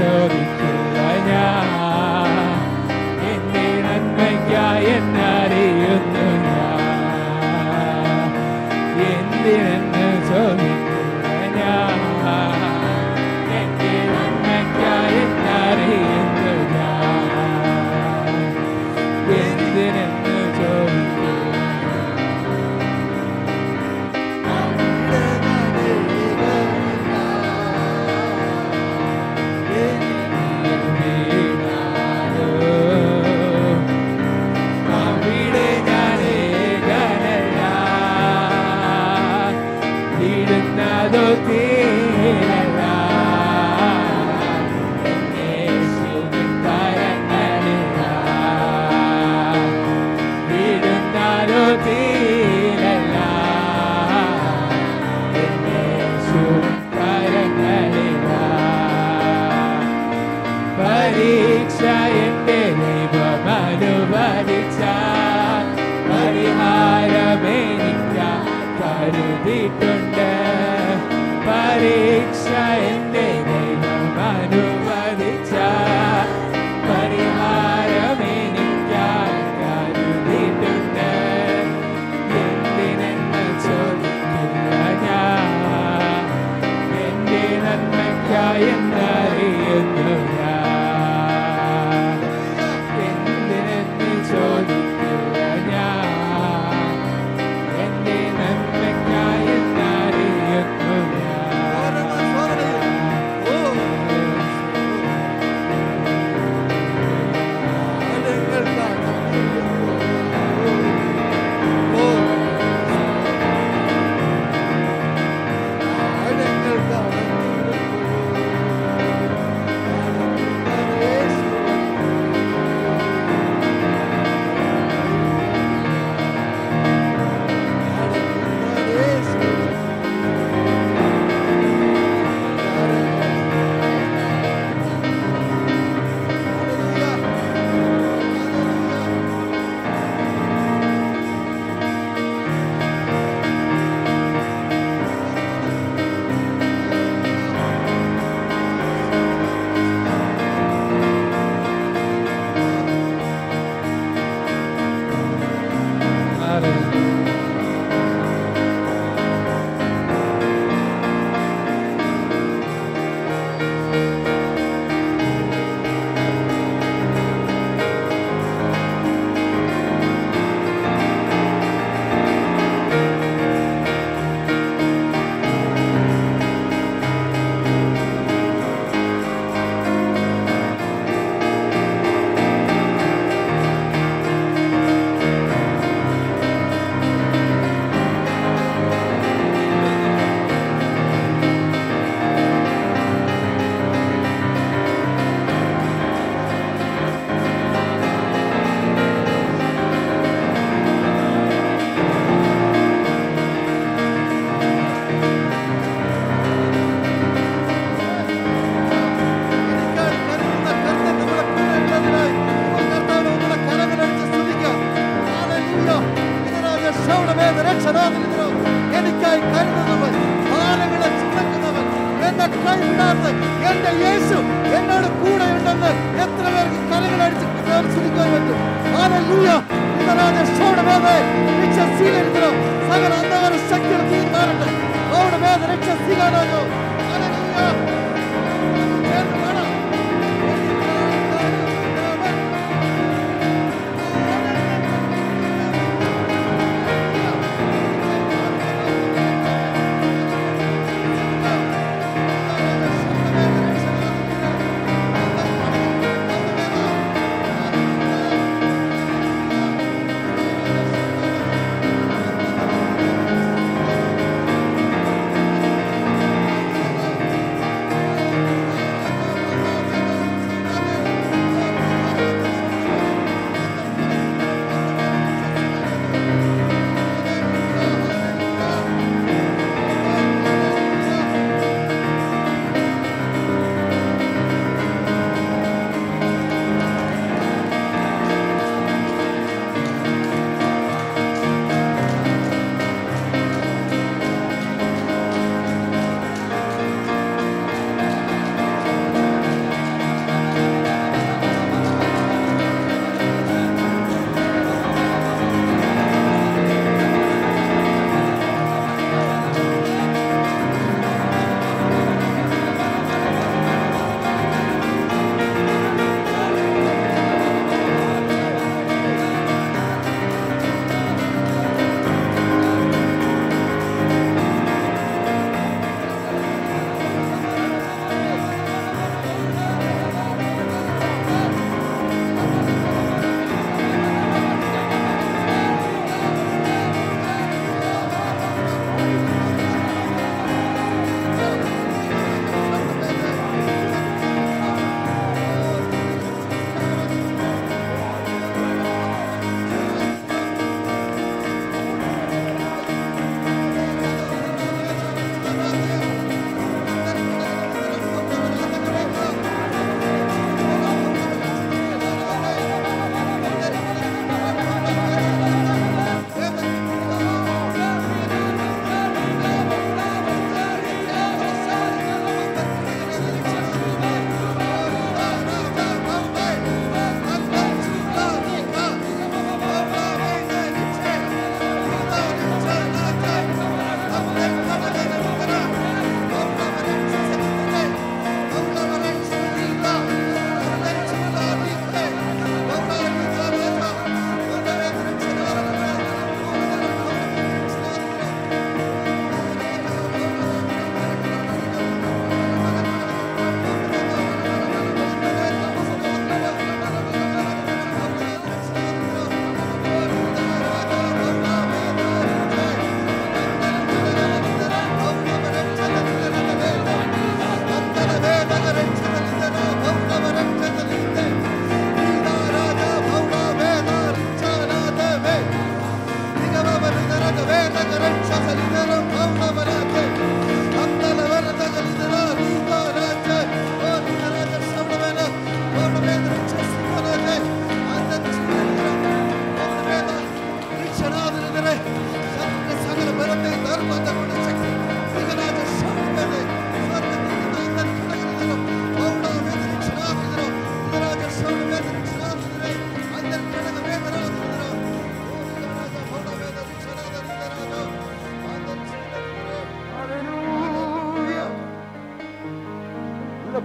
ചോദിക്കില്ല ഞാൻ. എന്റെ നന്മയ്ക്കായി എന്നറിയുന്നു ഞാൻ. എന്തിനെന്ന് ചോദിക്കില്ല ഞാൻ. എന്റെ നന്മയ്ക്കായി എന്നറിയുന്നു ഞാൻ. എന്തിനെന്ന് ചോദിക്കില്ല. പരീക്ഷ എന്റെ ദൈവം അനുവദിച്ച പരിഹാരമെനിക്കായി കരുതിയിട്ടുണ്ട്. പരീക്ഷ എന്റെ ദൈവം അനുവദിച്ച പരിഹാരമെനിക്കായി കരുതിയിട്ടുണ്ട്. എന്തിനെന്ന് ചോദിക്കില്ല ഞാൻ. എന്റെ നന്മയ്ക്കായി എന്നറിയുന്നു ഞാൻ. എന്തിനെന്ന് ചോദിക്കില്ല ഞാൻ. എന്റെ നന്മയ്ക്കായി എന്നറിയുന്നു ഞാൻ. എനിക്കായി കരുതുന്നവൻ, ഭാരങ്ങളെ ചുമക്കുന്നവൻ, എന്നെ കൈവിടാതെ എന്റെ യേശു എന്നോട് കൂടെ ഉണ്ടെന്ന് എത്ര പേർക്ക് കരങ്ങളടിച്ച് സ്തുതിക്കാൻ പറ്റും. ഹല്ലേലൂയ. സകല അന്ധകാര ശക്തികൾ തീർമാറട്ടെ. അവിടെ വേദ രക്ഷ സ്വീകാരാകോ. ഹല്ലേലൂയ.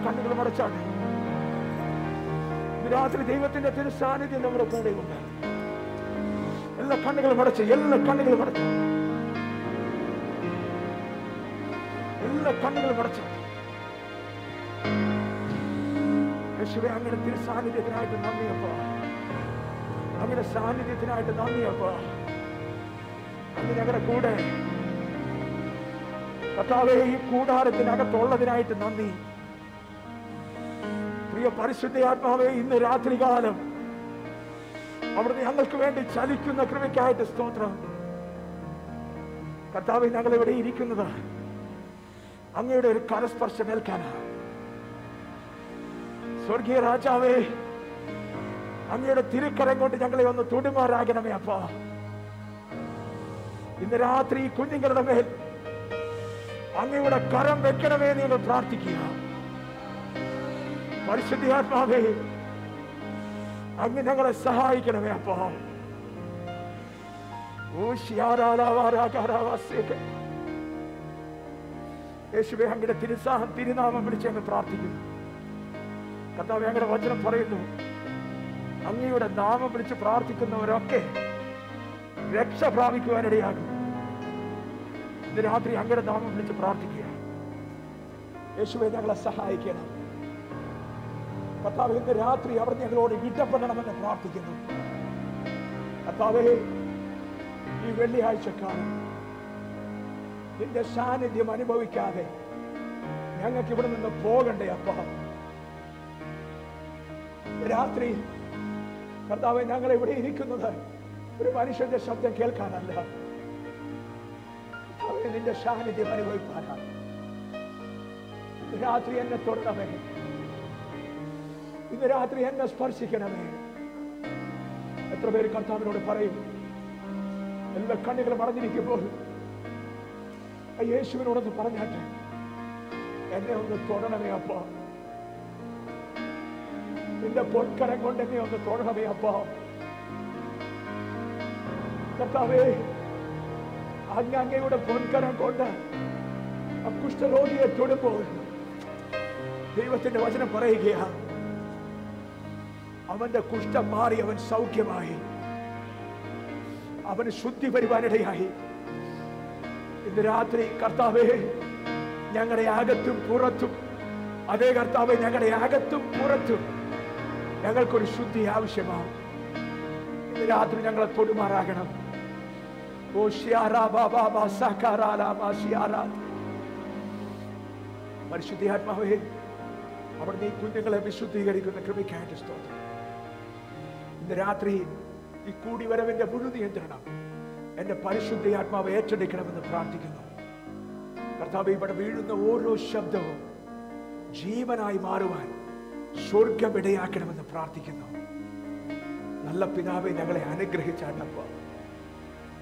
കണ്ണുകളും അടച്ചാട്ടെ. രാത്രി ദൈവത്തിന്റെ തിരുസാന്നിധ്യം നമ്മുടെ കൂടെ ഉണ്ട്. എല്ലാ കണ്ണുകളും അടച്ച്, എല്ലാ കണ്ണുകളും അടച്ചു, എല്ലാ കണ്ണുകളും അടച്ചു. യേശുവേ, അങ്ങനെ തിരുസാന്നിധ്യത്തിനായിട്ട് നന്ദിയപ്പ. അങ്ങനെ സാന്നിധ്യത്തിനായിട്ട് നന്ദിയപ്പ. അങ്ങ് ഞങ്ങളുടെ കൂടെ കർത്താവേ, ഈ കൂടാരത്തിനകത്തുള്ളതിനായിട്ട് നന്ദി. പ്രിയ പരിശുദ്ധാത്മാവേ, ഇന്ന് രാത്രികാലം അവിടുന്ന് ഞങ്ങൾക്ക് വേണ്ടി ചലിക്കുന്ന കൃപയ്ക്കായിട്ട് സ്തോത്രം. കർത്താവേ, ഞങ്ങൾ ഇവിടെ ഇരിക്കുന്നത് അങ്ങയുടെ ഒരു കരസ്പർശം ഏൽക്കാനാണ്. സ്വർഗീയ രാജാവേ, അങ്ങയുടെ തിരുക്കരം കൊണ്ട് ഞങ്ങളെ ഒന്ന് തൊടുമാറാകണമേ അപ്പ. ഇന്ന് രാത്രി കുഞ്ഞുങ്ങളുടെ മേൽ അങ്ങയുടെ കരം വെക്കണമേ എന്ന് ഞങ്ങൾ പ്രാർത്ഥിക്കുക. പരിശുദ്ധാത്മാവേ, അങ്ങ് ഞങ്ങളെ സഹായിക്കണമേ അപ്പ. യേശുവേ, അങ്ങയുടെ തിരുനാമം വിളിച്ച് ഞങ്ങൾ പ്രാർത്ഥിക്കുന്നു. കർത്താവേ, അങ്ങയുടെ വചനം പറയുന്നു, അങ്ങയുടെ നാമം വിളിച്ച് പ്രാർത്ഥിക്കുന്നവരൊക്കെ രക്ഷ പ്രാപിക്കുവാനിടയാകും. ഇന്ന് രാത്രി അങ്ങയുടെ നാമം വിളിച്ച് പ്രാർത്ഥിക്കുക. യേശുവേ, ഞങ്ങളെ സഹായിക്കണം. കർത്താവേ, ഇന്ന് രാത്രി അവർ ഞങ്ങളോട് ഇടപെടണമെന്ന് പ്രാർത്ഥിക്കുന്നു. കർത്താവേ, ഈ വെള്ളിയാഴ്ചക്കാലം നിന്റെ സാന്നിധ്യം അനുഭവിക്കാതെ ഞങ്ങൾക്ക് ഇവിടെ നിന്ന് പോകണ്ടേ അപ്പ. രാത്രി കർത്താവേ, ഞങ്ങൾ ഇവിടെ ഇരിക്കുന്നത് ഒരു മനുഷ്യന്റെ ശബ്ദം കേൾക്കാനല്ല, നിന്റെ സാന്നിധ്യം അനുഭവിക്കാനാണ്. രാത്രി എന്നെ തൊടണമേ, ഇന്ന് രാത്രി എന്നെ സ്പർശിക്കണമേ. എത്ര പേര് കർത്താവിനോട് പറയും, എല്ലാ കണ്ണുകളും അടഞ്ഞിരിക്കുമ്പോൾ യേശുവിനോടൊന്ന് പറഞ്ഞാട്ടെ, എന്നെ ഒന്ന് തൊടണമേ അപ്പ. നിന്റെ പൊൻകരം കൊണ്ട് എന്നെ ഒന്ന് തൊടണമേ അപ്പ. കർത്താവേ, അങ്ങയുടെ പൊൻകരം കൊണ്ട് ആ കുഷ്ഠരോഗിയെ തൊടുമ്പോൾ ദൈവത്തിന്റെ വചനം പറയുകയാണ്, അവന്റെ കുഷ്ഠം മാറി, അവൻ സൗഖ്യമായി, അവന് ശുദ്ധി വരുവാനിടയായി. ഇന്ന് രാത്രി കർത്താവേ, ഞങ്ങളുടെ അകത്തും പുറത്തും, അതേ കർത്താവേ, ഞങ്ങളുടെ അകത്തും പുറത്തും ഞങ്ങൾക്കൊരു ശുദ്ധി ആവശ്യമാണ്. ഇന്ന് രാത്രി ഞങ്ങളെ തൊടുമാറാകണം. പരിശുദ്ധാത്മാവേ, അവിടുന്ന് ഈ കുഞ്ഞുങ്ങളെ വിശുദ്ധീകരിക്കുന്ന കൃപയ്ക്കായിട്ട് സ്തോത്രം. ഇന്ന് രാത്രി ഈ കൂടിവരവിന്റെ മുഴു നിയന്ത്രണം എന്റെ പരിശുദ്ധാത്മാവ് ഏറ്റെടുക്കണമെന്ന് പ്രാർത്ഥിക്കുന്നു. കർത്താവേ, ഇവിടെ വീഴുന്ന ഓരോ ശബ്ദവും ജീവനായി മാറുവാൻ സ്വർഗം ഇടയാക്കണമെന്ന് പ്രാർത്ഥിക്കുന്നു. നല്ല പിതാവേ, ഞങ്ങളെ അനുഗ്രഹിച്ചാട്ടപ്പ.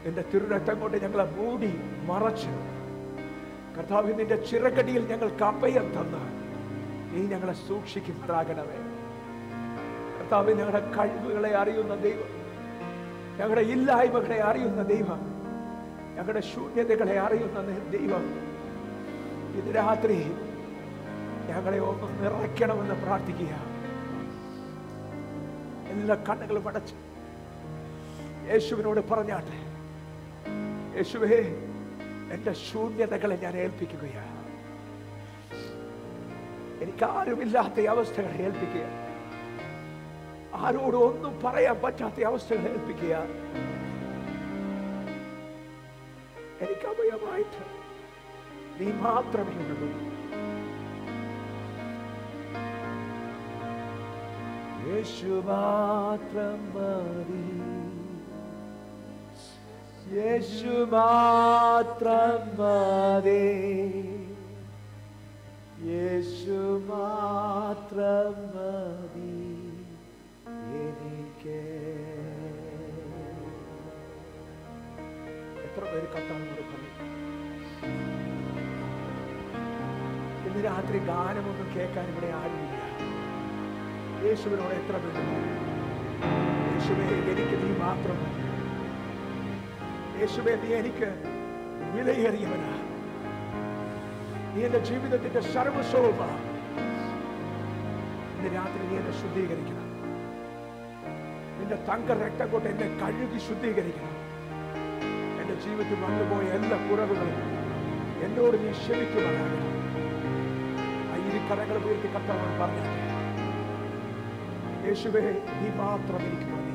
നിന്റെ തിരുരക്തം കൊണ്ട് ഞങ്ങളെ മൂടി മറച്ച് കർത്താവേ, നിന്റെ ചിറകടിയിൽ ഞങ്ങൾക്ക് അഭയം തന്ന് നീ ഞങ്ങളെ സൂക്ഷിക്കുമാറാകണമേ. കർത്താവേ, ഞങ്ങളുടെ കഴിവുകളെ അറിയുന്ന ദൈവം, ഞങ്ങളുടെ ഇല്ലായ്മകളെ അറിയുന്ന ദൈവം, ഞങ്ങളുടെ ശൂന്യതകളെ അറിയുന്ന ദൈവം, ഇത് രാത്രി ഞങ്ങളെ ഒന്ന് നിറയ്ക്കണമെന്ന് പ്രാർത്ഥിക്കുക. എല്ലാ കണ്ണുകളും അടച്ച് യേശുവിനോട് പറഞ്ഞാട്ടെ, യേശുവേ, എന്റെ ശൂന്യതകളെ ഞാൻ ഏൽപ്പിക്കുകയാണ്. എനിക്ക് ആരുമില്ലാത്ത അവസ്ഥകളെ ഏൽപ്പിക്കുക, ആരോടും ഒന്നും പറയാൻ പറ്റാത്ത അവസ്ഥകളെ ഏൽപ്പിക്കുക. എനിക്ക് അഭയമായിട്ട് നീ മാത്രമേ ഉള്ളൂ. യേശു മാത്രം മതി, യേശു മാത്രം മതി, യേശു മാത്രം മതി എനിക്ക്. എത്ര പേര് കർത്താവിനോട് പറയും? ഇന്ന് രാത്രി ഗാനമൊന്നും കേൾക്കാൻ ഇവിടെ ആരുമില്ല. യേശുവിനോട് എത്ര പേര്? യേശുവേ, എനിക്ക് നീ മാത്രം മതി. യേശുവേ, നീ എനിക്ക് വിലയേറിയവനാ. നീ എന്റെ ജീവിതത്തിന്റെ സർവസ്വഭാവ. ഇന്ന് രാത്രി നീ എന്നെ ശുദ്ധീകരിക്കണം. നിന്റെ തങ്ക രക്തം കൊണ്ട് എന്നെ കഴുകി ശുദ്ധീകരിക്കണം. എന്റെ ജീവിതത്തിൽ വന്നുപോയ എല്ലാ കുറവുകളും എന്നോട് നീ ക്ഷമിക്കുവാനാകണം. ആ ഇരുകരങ്ങൾ ഉയർത്തി കർത്താവ് പറഞ്ഞു, യേശുവേ നീ മാത്രം എനിക്ക് മതി.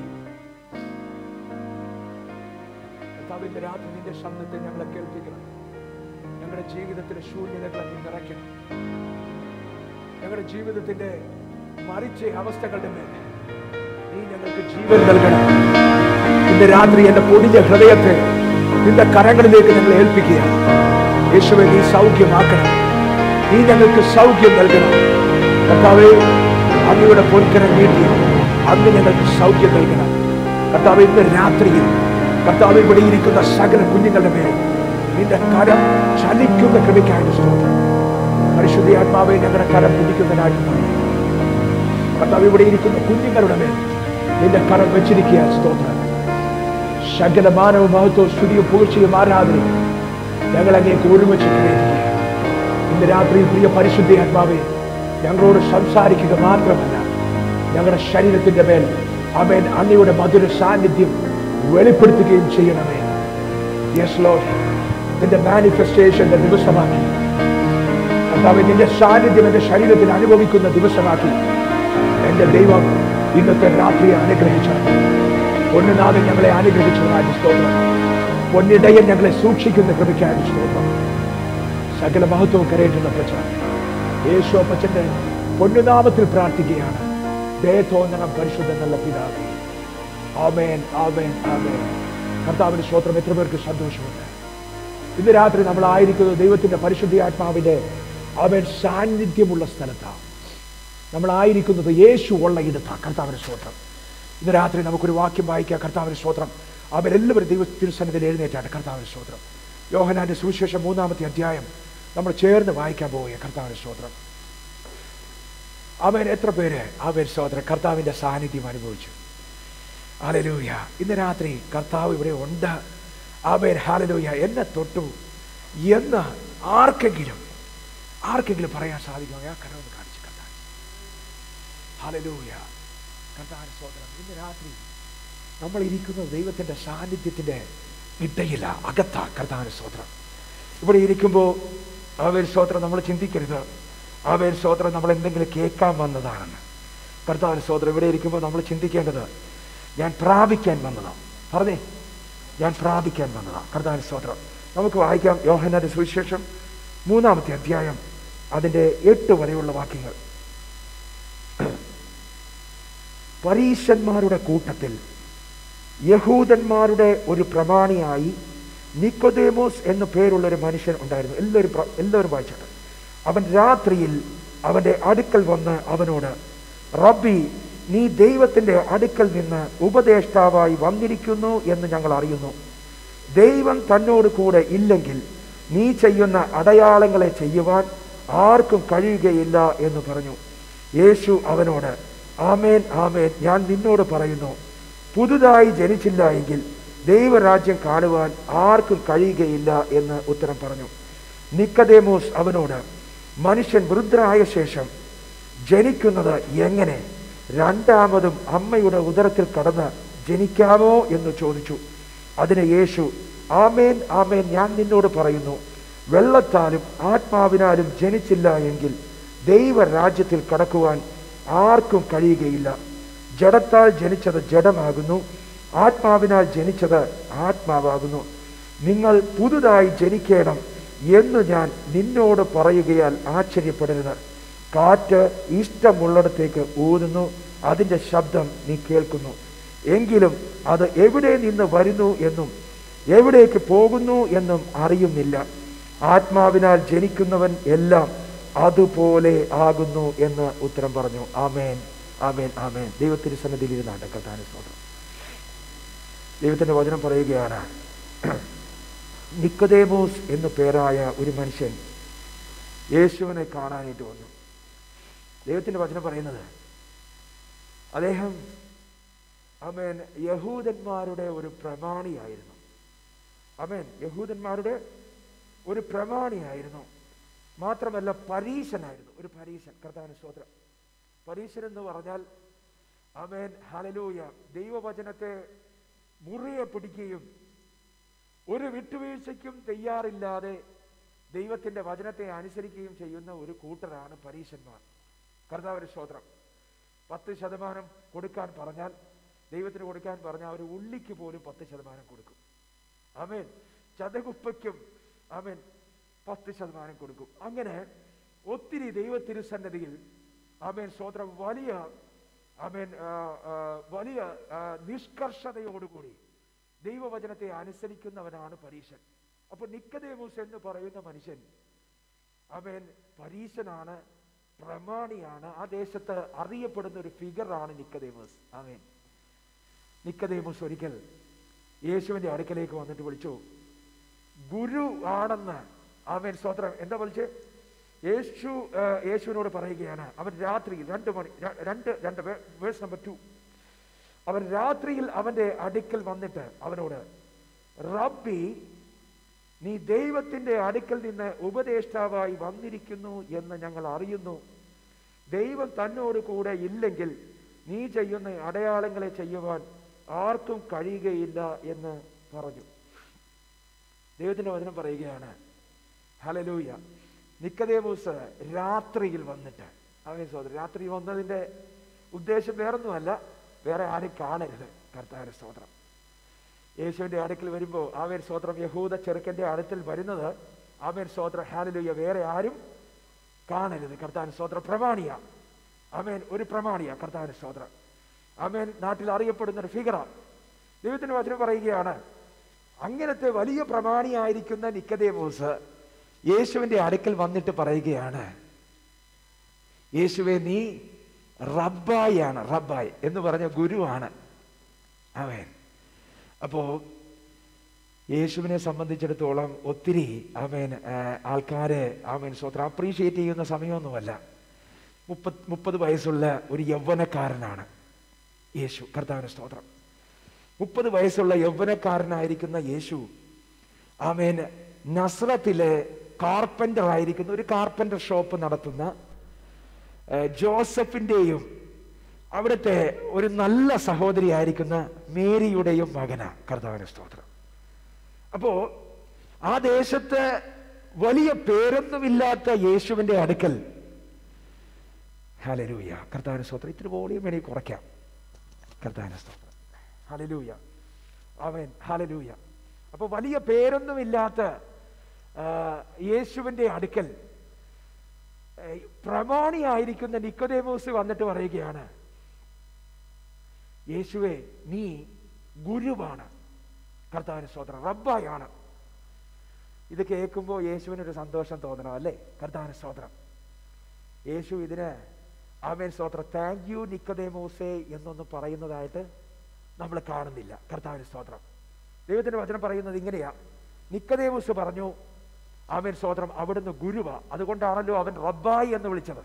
കർത്താവിന്റെ രാത്രി നിന്റെ ശബ്ദത്തെ ഞങ്ങളെ കേൾപ്പിക്കണം. ഞങ്ങളുടെ ജീവിതത്തിലെ ശൂന്യതകളെ നീ നിറയ്ക്കണം. ഞങ്ങളുടെ ജീവിതത്തിന്റെ മരിച്ച അവസ്ഥകളുടെ മേൽ നീ ഞങ്ങൾക്ക് ജീവൻ നൽകണം. ഇന്ന് രാത്രി എന്റെ പൊടിഞ്ഞ ഹൃദയത്തെ നിന്റെ കരങ്ങളിലേക്ക് ഞങ്ങൾ ഏൽപ്പിക്കുക. യേശുവേ നീ സൗഖ്യമാക്കണം. നീ ഞങ്ങൾക്ക് സൗഖ്യം നൽകണം. കർത്താവേ അങ്ങയുടെ പൊൻകരം നീട്ടി അങ്ങ് ഞങ്ങൾക്ക് സൗഖ്യം നൽകണം. കർത്താവ് ഇന്ന് രാത്രിയിൽ കർത്താവ് ഇവിടെ ഇരിക്കുന്ന സകല കുഞ്ഞുങ്ങളുടെ മേൽ നിന്റെ കരം ചലിക്കുന്ന കൃപയ്ക്കായിട്ട് സ്തോത്രം. പരിശുദ്ധ ആത്മാവെ ഞങ്ങളുടെ കരം പിടിക്കുന്നതിനായിട്ട് കർത്താവ് ഇവിടെ ഇരിക്കുന്ന കുഞ്ഞുങ്ങളുടെ മേൽ നിന്റെ കരം വെച്ചിരിക്കുക. സ്തോത്രം. സകല മാനവ മഹത്വവും സ്തുതിയും പുകഴ്ചയും ആരാധനയും ഞങ്ങൾ അങ്ങേക്ക് ഒരുമിച്ച് പ്രേരിപ്പിക്കുക. ഇന്ന് രാത്രി പ്രിയ പരിശുദ്ധ ആത്മാവെ ഞങ്ങളോട് സംസാരിക്കുക മാത്രമല്ല, ഞങ്ങളുടെ ശരീരത്തിന്റെ മേൽ ആമേൻ അങ്ങയുടെ മധുര സാന്നിധ്യം വെളിപ്പെടുത്തുകയും ചെയ്യണമേ. യെസ് ലോർഡ്, നിന്റെ മാനിഫെസ്റ്റേഷന്റെ ദിവസമാക്കി കർത്താവേ നിന്റെ സാന്നിധ്യം എന്റെ ശരീരത്തിൽ അനുഭവിക്കുന്ന ദിവസമാക്കി എന്റെ ദൈവം ഇന്നത്തെ രാത്രിയെ അനുഗ്രഹിച്ചു. പൊന്നുനാഥൻ ഞങ്ങളെ അനുഗ്രഹിച്ചതായി സ്തോത്രം. പൊന്നിടയൻ ഞങ്ങളെ സൂക്ഷിക്കുന്ന കൃപയ്ക്കായി സ്തോത്രം. സകല മഹത്വവും കരയേറ്റുന്ന പ്രജ യേശു അപ്പച്ചന്റെ പൊന്നുനാമത്തിൽ പ്രാർത്ഥിക്കുകയാണ്. ദയ തോന്നണം പരിശുദ്ധ നല്ല പിതാവേ. ആമേൻ, ആമേൻ, ആമേൻ. കർത്താവിന്റെ സ്തോത്രം. എത്ര പേർക്ക് സന്തോഷമുണ്ട്. ഇന്ന് രാത്രി നമ്മളായിരിക്കുന്നത് ദൈവത്തിന്റെ പരിശുദ്ധ ആത്മാവിന്റെ ആമേൻ സാന്നിധ്യമുള്ള സ്ഥലത്താണ്. നമ്മളായിരിക്കുന്നത് യേശു ഉള്ള ഇടത്താണ്. കർത്താവിന്റെ സ്തോത്രം. ഇന്ന് രാത്രി നമുക്കൊരു വാക്യം വായിക്കാം. കർത്താവിന്റെ സ്തോത്രം. അവരെല്ലാവരും ദൈവത്തിന് സന്നിധിയിൽ എഴുന്നേറ്റാണ്. കർത്താവിന്റെ സ്തോത്രം. യോഹന്നാന്റെ സുവിശേഷം 3-ാമത്തെ അധ്യായം നമ്മൾ ചേർന്ന് വായിക്കാൻ പോവുക. കർത്താവിന്റെ സ്തോത്രം. അവൻ എത്ര പേര് അവൻ സ്തോത്രം കർത്താവിന്റെ സാന്നിധ്യം അനുഭവിച്ചു? ഹല്ലേലൂയ. ഇന്ന് രാത്രി കർത്താവ് ഇവിടെ ഉണ്ട്. അവൻ ഹല്ലേലൂയ എന്നെ തൊട്ടു എന്ന് ആർക്കെങ്കിലും പറയാൻ സാധിക്കുമോ? ഞാൻ കരവൊന്ന് കാണിച്ചു. കർത്താവ് ഹല്ലേലൂയ. കർത്താവിന്റെ സ്തോത്രം. ഇന്ന് രാത്രി നമ്മൾ ഇരിക്കുന്നത് ദൈവത്തിന്റെ സാന്നിധ്യത്തിന്റെ ഇടയില അകത്താ. കർത്താവിന്റെ സ്തോത്രം. ഇവിടെ ഇരിക്കുമ്പോൾ അവൻ സ്തോത്രം നമ്മൾ ചിന്തിക്കരുത് അവൻ സ്തോത്രം നമ്മൾ എന്തെങ്കിലും കേൾക്കാൻ വന്നതാണെന്ന്. കർത്താവിന്റെ സ്തോത്രം. ഇവിടെ ഇരിക്കുമ്പോൾ നമ്മൾ ചിന്തിക്കേണ്ടത് ഞാൻ പ്രാപിക്കാൻ വന്നതാണ്. പറഞ്ഞേ, ഞാൻ പ്രാപിക്കാൻ വന്നതാണ്. കർത്താവിന്റെ സ്തോത്രം. നമുക്ക് വായിക്കാം യോഹന്നാന്റെ സുവിശേഷം 3-ാമത്തെ അധ്യായം അതിന്റെ 8 വരെയുള്ള വാക്യങ്ങൾ. പരീശന്മാരുടെ കൂട്ടത്തിൽ യഹൂദന്മാരുടെ ഒരു പ്രമാണിയായി നിക്കോദേമോസ് എന്നു പേരുള്ള ഒരു മനുഷ്യൻ ഉണ്ടായിരുന്നു. എല്ലാവരും വായിച്ചിട്ട്. അവൻ രാത്രിയിൽ അവന്റെ അടുക്കൽ വന്ന് അവനോട്, റബ്ബി, നീ ദൈവത്തിന്റെ അടുക്കൽ നിന്ന് ഉപദേഷ്ടാവായി വന്നിരിക്കുന്നു എന്ന് ഞങ്ങൾ അറിയുന്നു. ദൈവം തന്നോട് കൂടെ ഇല്ലെങ്കിൽ നീ ചെയ്യുന്ന അടയാളങ്ങളെ ചെയ്യുവാൻ ആർക്കും കഴിയുകയില്ല എന്ന് പറഞ്ഞു. യേശു അവനോട്, ആമേൻ, ആമേൻ, ഞാൻ നിന്നോട് പറയുന്നു, പുതുതായി ജനിച്ചില്ല എങ്കിൽ ദൈവരാജ്യം കാണുവാൻ ആർക്കും കഴിയുകയില്ല എന്ന് ഉത്തരം പറഞ്ഞു. നിക്കോദേമോസ് അവനോട്, മനുഷ്യൻ വൃദ്ധനായ ശേഷം ജനിക്കുന്നത് എങ്ങനെ? രണ്ടാമതും അമ്മയുടെ ഉദരത്തിൽ കടന്ന് ജനിക്കാമോ എന്ന് ചോദിച്ചു. അതിന് യേശു, ആമേൻ, ആമേൻ, ഞാൻ നിന്നോട് പറയുന്നു, വെള്ളത്താലും ആത്മാവിനാലും ജനിച്ചില്ല എങ്കിൽ ദൈവരാജ്യത്തിൽ കടക്കുവാൻ ആർക്കും കഴിയുകയില്ല. ജഡത്താൽ ജനിച്ചത് ജഡമാകുന്നു, ആത്മാവിനാൽ ജനിച്ചത് ആത്മാവാകുന്നു. നിങ്ങൾ പുതുതായി ജനിക്കണം എന്ന് ഞാൻ നിന്നോട് പറയുകയാൽ ആശ്ചര്യപ്പെടരുത്. കാറ്റ് ഇഷ്ടമുള്ളിടത്തേക്ക് ഊതുന്നു, അതിൻ്റെ ശബ്ദം നീ കേൾക്കുന്നു, എങ്കിലും അത് എവിടെ നിന്ന് വരുന്നു എന്നും എവിടേക്ക് പോകുന്നു എന്നും അറിയുന്നില്ല. ആത്മാവിനാൽ ജനിക്കുന്നവൻ എല്ലാം അതുപോലെ ആകുന്നു എന്ന് ഉത്തരം പറഞ്ഞു. ആമേൻ, ആമേൻ, ആമേൻ. ദൈവത്തിന്റെ സന്നിധിയിൽ ഇരുന്നാട്ടെ. കർത്താവിന്റെ സ്തോത്രം. ദൈവത്തിന്റെ വചനം പറയുകയാണ്, നിക്കോദേമോസ് എന്നു പേരായ ഒരു മനുഷ്യൻ യേശുവിനെ കാണാനായിട്ട് വന്നു. ദൈവത്തിന്റെ വചനം പറയുന്നത് അദ്ദേഹം ആമേൻ യഹൂദന്മാരുടെ ഒരു പ്രമാണിയായിരുന്നു. ആമേൻ, യഹൂദന്മാരുടെ ഒരു പ്രമാണിയായിരുന്നു. മാത്രമല്ല പരീശനായിരുന്നു. ഒരു പരീശൻ. കർത്താവിന്റെ സ്തോത്രം. പരീശനെന്ന് പറഞ്ഞാൽ ആമേൻ ഹല്ലേലൂയ ദൈവവചനത്തെ മുറിയെ പിടിക്കുകയും ഒരു വിട്ടുവീഴ്ചയ്ക്കും തയ്യാറില്ലാതെ ദൈവത്തിന്റെ വചനത്തെ അനുസരിക്കുകയും ചെയ്യുന്ന ഒരു കൂട്ടരാണ് പരീശന്മാർ. കർത്താവിന്റെ സ്തോത്രം. 10% കൊടുക്കാൻ പറഞ്ഞാൽ, ദൈവത്തിന് കൊടുക്കാൻ പറഞ്ഞാൽ ഒരു ഉള്ളിക്ക് പോലും 10% കൊടുക്കും. ആമേൻ. ചതകുപ്പയ്ക്കും ആമേൻ 10% കൊടുക്കും. അങ്ങനെ ഒത്തിരി ദൈവത്തിരുസന്നിധിയിൽ ആമേൻ സ്തോത്രം വലിയ ആമേൻ വലിയ നിഷ്കർഷതയോടുകൂടി ദൈവവചനത്തെ അനുസരിക്കുന്നവനാണ് പരീശൻ. അപ്പൊ നിക്കോദേമോസ് എന്ന് പറയുന്ന മനുഷ്യൻ ആമേൻ പരീശനാണ്, പ്രമാണിയാണ്. ആ ദേശത്ത് അറിയപ്പെടുന്ന ഒരു ഫിഗറാണ് നിക്കോദേമോസ്. ആമേൻ. നിക്കോദേമോസ് ഒരിക്കൽ യേശുവിന്റെ അടുക്കലേക്ക് വന്നിട്ട് വിളിച്ചു, ഗുരു ആണെന്ന്. ആമേൻ സ്തോത്രം. എന്താ വിളിച്ച്? യേശുവിനോട് പറയുകയാണ്. അവൻ രാത്രിയിൽ 2 വേഴ്സ് നമ്പർ 2 അവൻ രാത്രിയിൽ അവന്റെ അടുക്കൽ വന്നിട്ട് അവനോട്, റബ്ബി, നീ ദൈവത്തിന്റെ അടുക്കൽ നിന്ന് ഉപദേഷ്ടാവായി വന്നിരിക്കുന്നു എന്ന് ഞങ്ങൾ അറിയുന്നു. ദൈവം തന്നോട് കൂടെ ഇല്ലെങ്കിൽ നീ ചെയ്യുന്ന അടയാളങ്ങളെ ചെയ്യുവാൻ ആർക്കും കഴിയുകയില്ല എന്ന് പറഞ്ഞു. ദൈവത്തിന്റെ വചനം പറയുകയാണ്. ഹല്ലേലൂയ. നിക്കോദേമോസ് രാത്രിയിൽ വന്നിട്ട്, അവൻ സഹോദരൻ രാത്രി വന്നതിന്റെ ഉദ്ദേശം വേറൊന്നുമല്ല, വേറെ ആരും കാണരുത്. കർത്താവിന്റെ സ്തോത്രം. യേശുവിന്റെ അടുക്കൽ വരുമ്പോൾ ആമേൻ സ്തോത്രം യഹൂദ ചെറുക്കന്റെ അടുക്കൽ വരുന്നത് ആമേൻ സ്തോത്രം ഹല്ലേലൂയ വേറെ ആരും കാണരുത്. കർത്താവിന്റെ സ്തോത്രം. പ്രമാണിയ. ആമേൻ. ഒരു പ്രമാണിയ. കർത്താവിന്റെ സ്തോത്രം. ആമേൻ. നാട്ടിൽ അറിയപ്പെടുന്ന ഒരു ഫിഗറാണ്. ദൈവത്തിന്റെ വചനം പറയുകയാണ്, അങ്ങനത്തെ വലിയ പ്രമാണിയായിരിക്കുന്ന നിക്കോദേമോസ് യേശുവിന്റെ അടുക്കൽ വന്നിട്ട് പറയുകയാണ്, യേശുവേ, നീ റബ്ബായാണ്. റബ്ബായ് എന്ന് പറഞ്ഞ ഗുരുവാണ്. ആമേൻ. അപ്പോ യേശുവിനെ സംബന്ധിച്ചിടത്തോളം ഒത്തിരി ആമേൻ ആൾക്കാര് ആമേൻ സ്തോത്രം അപ്രീഷിയേറ്റ് ചെയ്യുന്ന സമയമൊന്നുമല്ല. 30 വയസ്സുള്ള ഒരു യൗവനക്കാരനാണ് യേശു. കർത്താവിന്റെ സ്തോത്രം. 30 വയസ്സുള്ള യൗവനക്കാരനായിരിക്കുന്ന യേശു ആമേൻ നസ്രത്തിലെ കാർപ്പന്റർ ആയിരിക്കുന്ന, ഒരു കാർപ്പന്റർ ഷോപ്പ് നടത്തുന്ന ജോസഫിന്റെയും അവിടുത്തെ ഒരു നല്ല സഹോദരിയായിരിക്കുന്ന മേരിയുടെയും മകനാ. കർത്താവിന്റെ സ്തോത്രം. അപ്പോ ആ ദേശത്ത് വലിയ പേരൊന്നുമില്ലാത്ത യേശുവിന്റെ അടുക്കൽ, ഹല്ലേലൂയ കർത്താവിന്റെ സ്തോത്രം. ഇത്തിരി വോളിയം വേണമെങ്കിൽ കുറയ്ക്കാം. കർത്താവിന്റെ സ്തോത്രം. ഹല്ലേലൂയ. ആമേൻ. ഹല്ലേലൂയ. അപ്പൊ വലിയ പേരൊന്നുമില്ലാത്ത യേശുവിന്റെ അടുക്കൽ പ്രമാണിയായിരിക്കുന്ന നിക്കോദേമോസ് വന്നിട്ട് പറയുകയാണ്, യേശുവേ, നീ ഗുരുവാണ്. കർത്താവിന്റെ സ്തോത്രം. റബ്ബായാണ്. ഇത് കേൾക്കുമ്പോൾ യേശുവിനൊരു സന്തോഷം തോന്നണം, അല്ലേ? കർത്താവിന്റെ സ്തോത്രം. യേശു ഇതിന് ആമേൻ സ്തോത്രം താങ്ക് യു നിക്കോദേമോസേ എന്നൊന്നും പറയുന്നതായിട്ട് നമ്മൾ കാണുന്നില്ല. കർത്താവിന്റെ സ്തോത്രം. ദൈവത്തിന്റെ വചനം പറയുന്നത് ഇങ്ങനെയാ. നിക്കോദേമോസ് പറഞ്ഞു, ആമേൻ സ്തോത്രം, അവിടുന്ന് ഗുരുവാ, അതുകൊണ്ടാണല്ലോ അവൻ റബ്ബായി എന്ന് വിളിച്ചത്.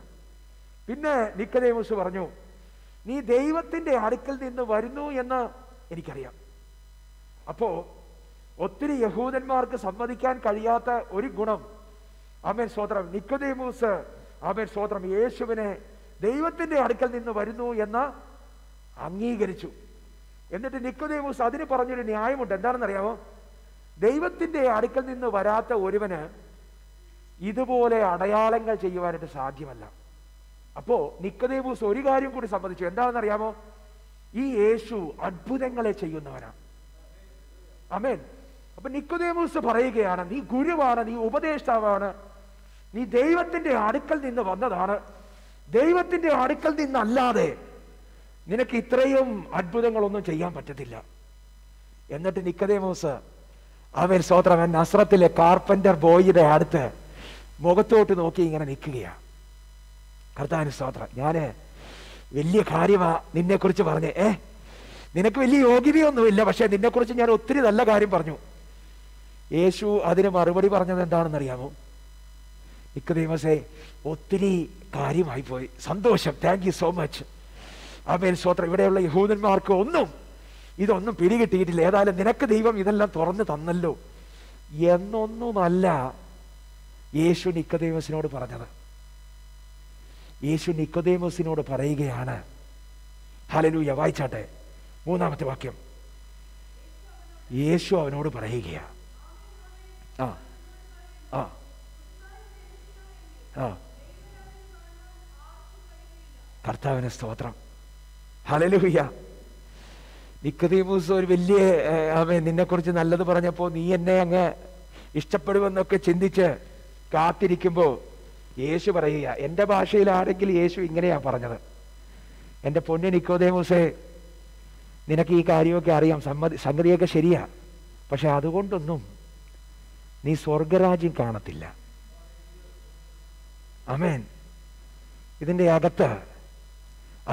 പിന്നെ നിക്കോദേമോസ് പറഞ്ഞു, നീ ദൈവത്തിന്റെ അടുക്കൽ നിന്ന് വരുന്നു എന്ന് എനിക്കറിയാം. അപ്പോ ഒത്തിരി യഹൂദന്മാർക്ക് സമ്മതിക്കാൻ കഴിയാത്ത ഒരു ഗുണം ആമേൻ സ്തോത്രം നിക്കോദേമോസ് ആമേൻ സ്തോത്രം യേശുവിനെ ദൈവത്തിന്റെ അടുക്കൽ നിന്ന് വരുന്നു എന്ന് അംഗീകരിച്ചു. എന്നിട്ട് നിക്കോദേമോസ് അതിന് പറഞ്ഞൊരു ന്യായമുണ്ട്. എന്താണെന്നറിയാമോ? ദൈവത്തിന്റെ അടുക്കൽ നിന്ന് വരാത്ത ഒരുവന് ഇതുപോലെ അടയാളങ്ങൾ ചെയ്യുവാനായിട്ട് സാധ്യമല്ല. അപ്പോ നിക്കോദേമോസ് ഒരു കാര്യം കൂടി സമ്മതിച്ചു. എന്താണെന്നറിയാമോ? ഈ യേശു അത്ഭുതങ്ങളെ ചെയ്യുന്നവനാണ്. ആമേൻ. അപ്പൊ നിക്കോദേമോസ് പറയുകയാണ്, നീ ഗുരുവാണ്, നീ ഉപദേഷ്ടാവാണ്, നീ ദൈവത്തിന്റെ അടുക്കൽ നിന്ന് വന്നതാണ്. ദൈവത്തിന്റെ അടുക്കൽ നിന്നല്ലാതെ നിനക്ക് ഇത്രയും അത്ഭുതങ്ങളൊന്നും ചെയ്യാൻ പറ്റത്തില്ല. എന്നിട്ട് നിക്കോദേമോസ് അവൻ സ്തോത്രം നസ്രത്തിലെ കാർപ്പന്റർ ബോയിയുടെ അടുത്ത് മുഖത്തോട്ട് നോക്കി ഇങ്ങനെ നിൽക്കുകയാണ്. കർത്താവിന് സ്തോത്രം. ഞാന് വലിയ കാര്യമാ നിന്നെ കുറിച്ച് പറഞ്ഞേ. നിനക്ക് വലിയ യോഗ്യതയൊന്നുമില്ല, പക്ഷെ നിന്നെ കുറിച്ച് ഞാൻ ഒത്തിരി നല്ല കാര്യം പറഞ്ഞു. യേശു അതിന് മറുപടി പറഞ്ഞത് എന്താണെന്നറിയാമോ? നിക്കോദേമോസേ, ഒത്തിരി കാര്യമായി പോയി, സന്തോഷം, താങ്ക് യു സോ മച്ച്. ആമേൻ സ്തോത്രം. ഇവിടെയുള്ള യഹൂദന്മാർക്ക് ഇതൊന്നും പിടികിട്ടിയിട്ടില്ല. ഏതായാലും നിനക്ക് ദൈവം ഇതെല്ലാം തുറന്നു തന്നല്ലോ എന്നൊന്നുമല്ല യേശു നിക്കോദേമോസിനോട് പറഞ്ഞത്. യേശു നിക്കോദേമോസിനോട് പറയുകയാണ്. ഹല്ലേലൂയ. വായിച്ചാട്ടെ 3-ാമത്തെ വാക്യം. യേശു അവനോട് പറയുകയാ, ആ ആ ആ കർത്താവിന് സ്തോത്രം. ഹല്ലേലൂയ. നിക്കോദേമോസ് ഒരു വലിയ നിന്നെ കുറിച്ച് നല്ലത് പറഞ്ഞപ്പോ നീ എന്നെ അങ്ങ് ഇഷ്ടപ്പെടുമെന്നൊക്കെ ചിന്തിച്ച് കാത്തിരിക്കുമ്പോ യേശു പറയുക, എൻ്റെ ഭാഷയിലാണെങ്കിൽ യേശു ഇങ്ങനെയാ പറഞ്ഞത്, എൻ്റെ പൊന്നു നിക്കോദേമോസേ, നിനക്ക് ഈ കാര്യമൊക്കെ അറിയാം, സംഗതിയൊക്കെ ശരിയാ, പക്ഷെ അതുകൊണ്ടൊന്നും നീ സ്വർഗരാജ്യം കാണത്തില്ല. ആമേൻ. ഇതിൻ്റെ അകത്ത്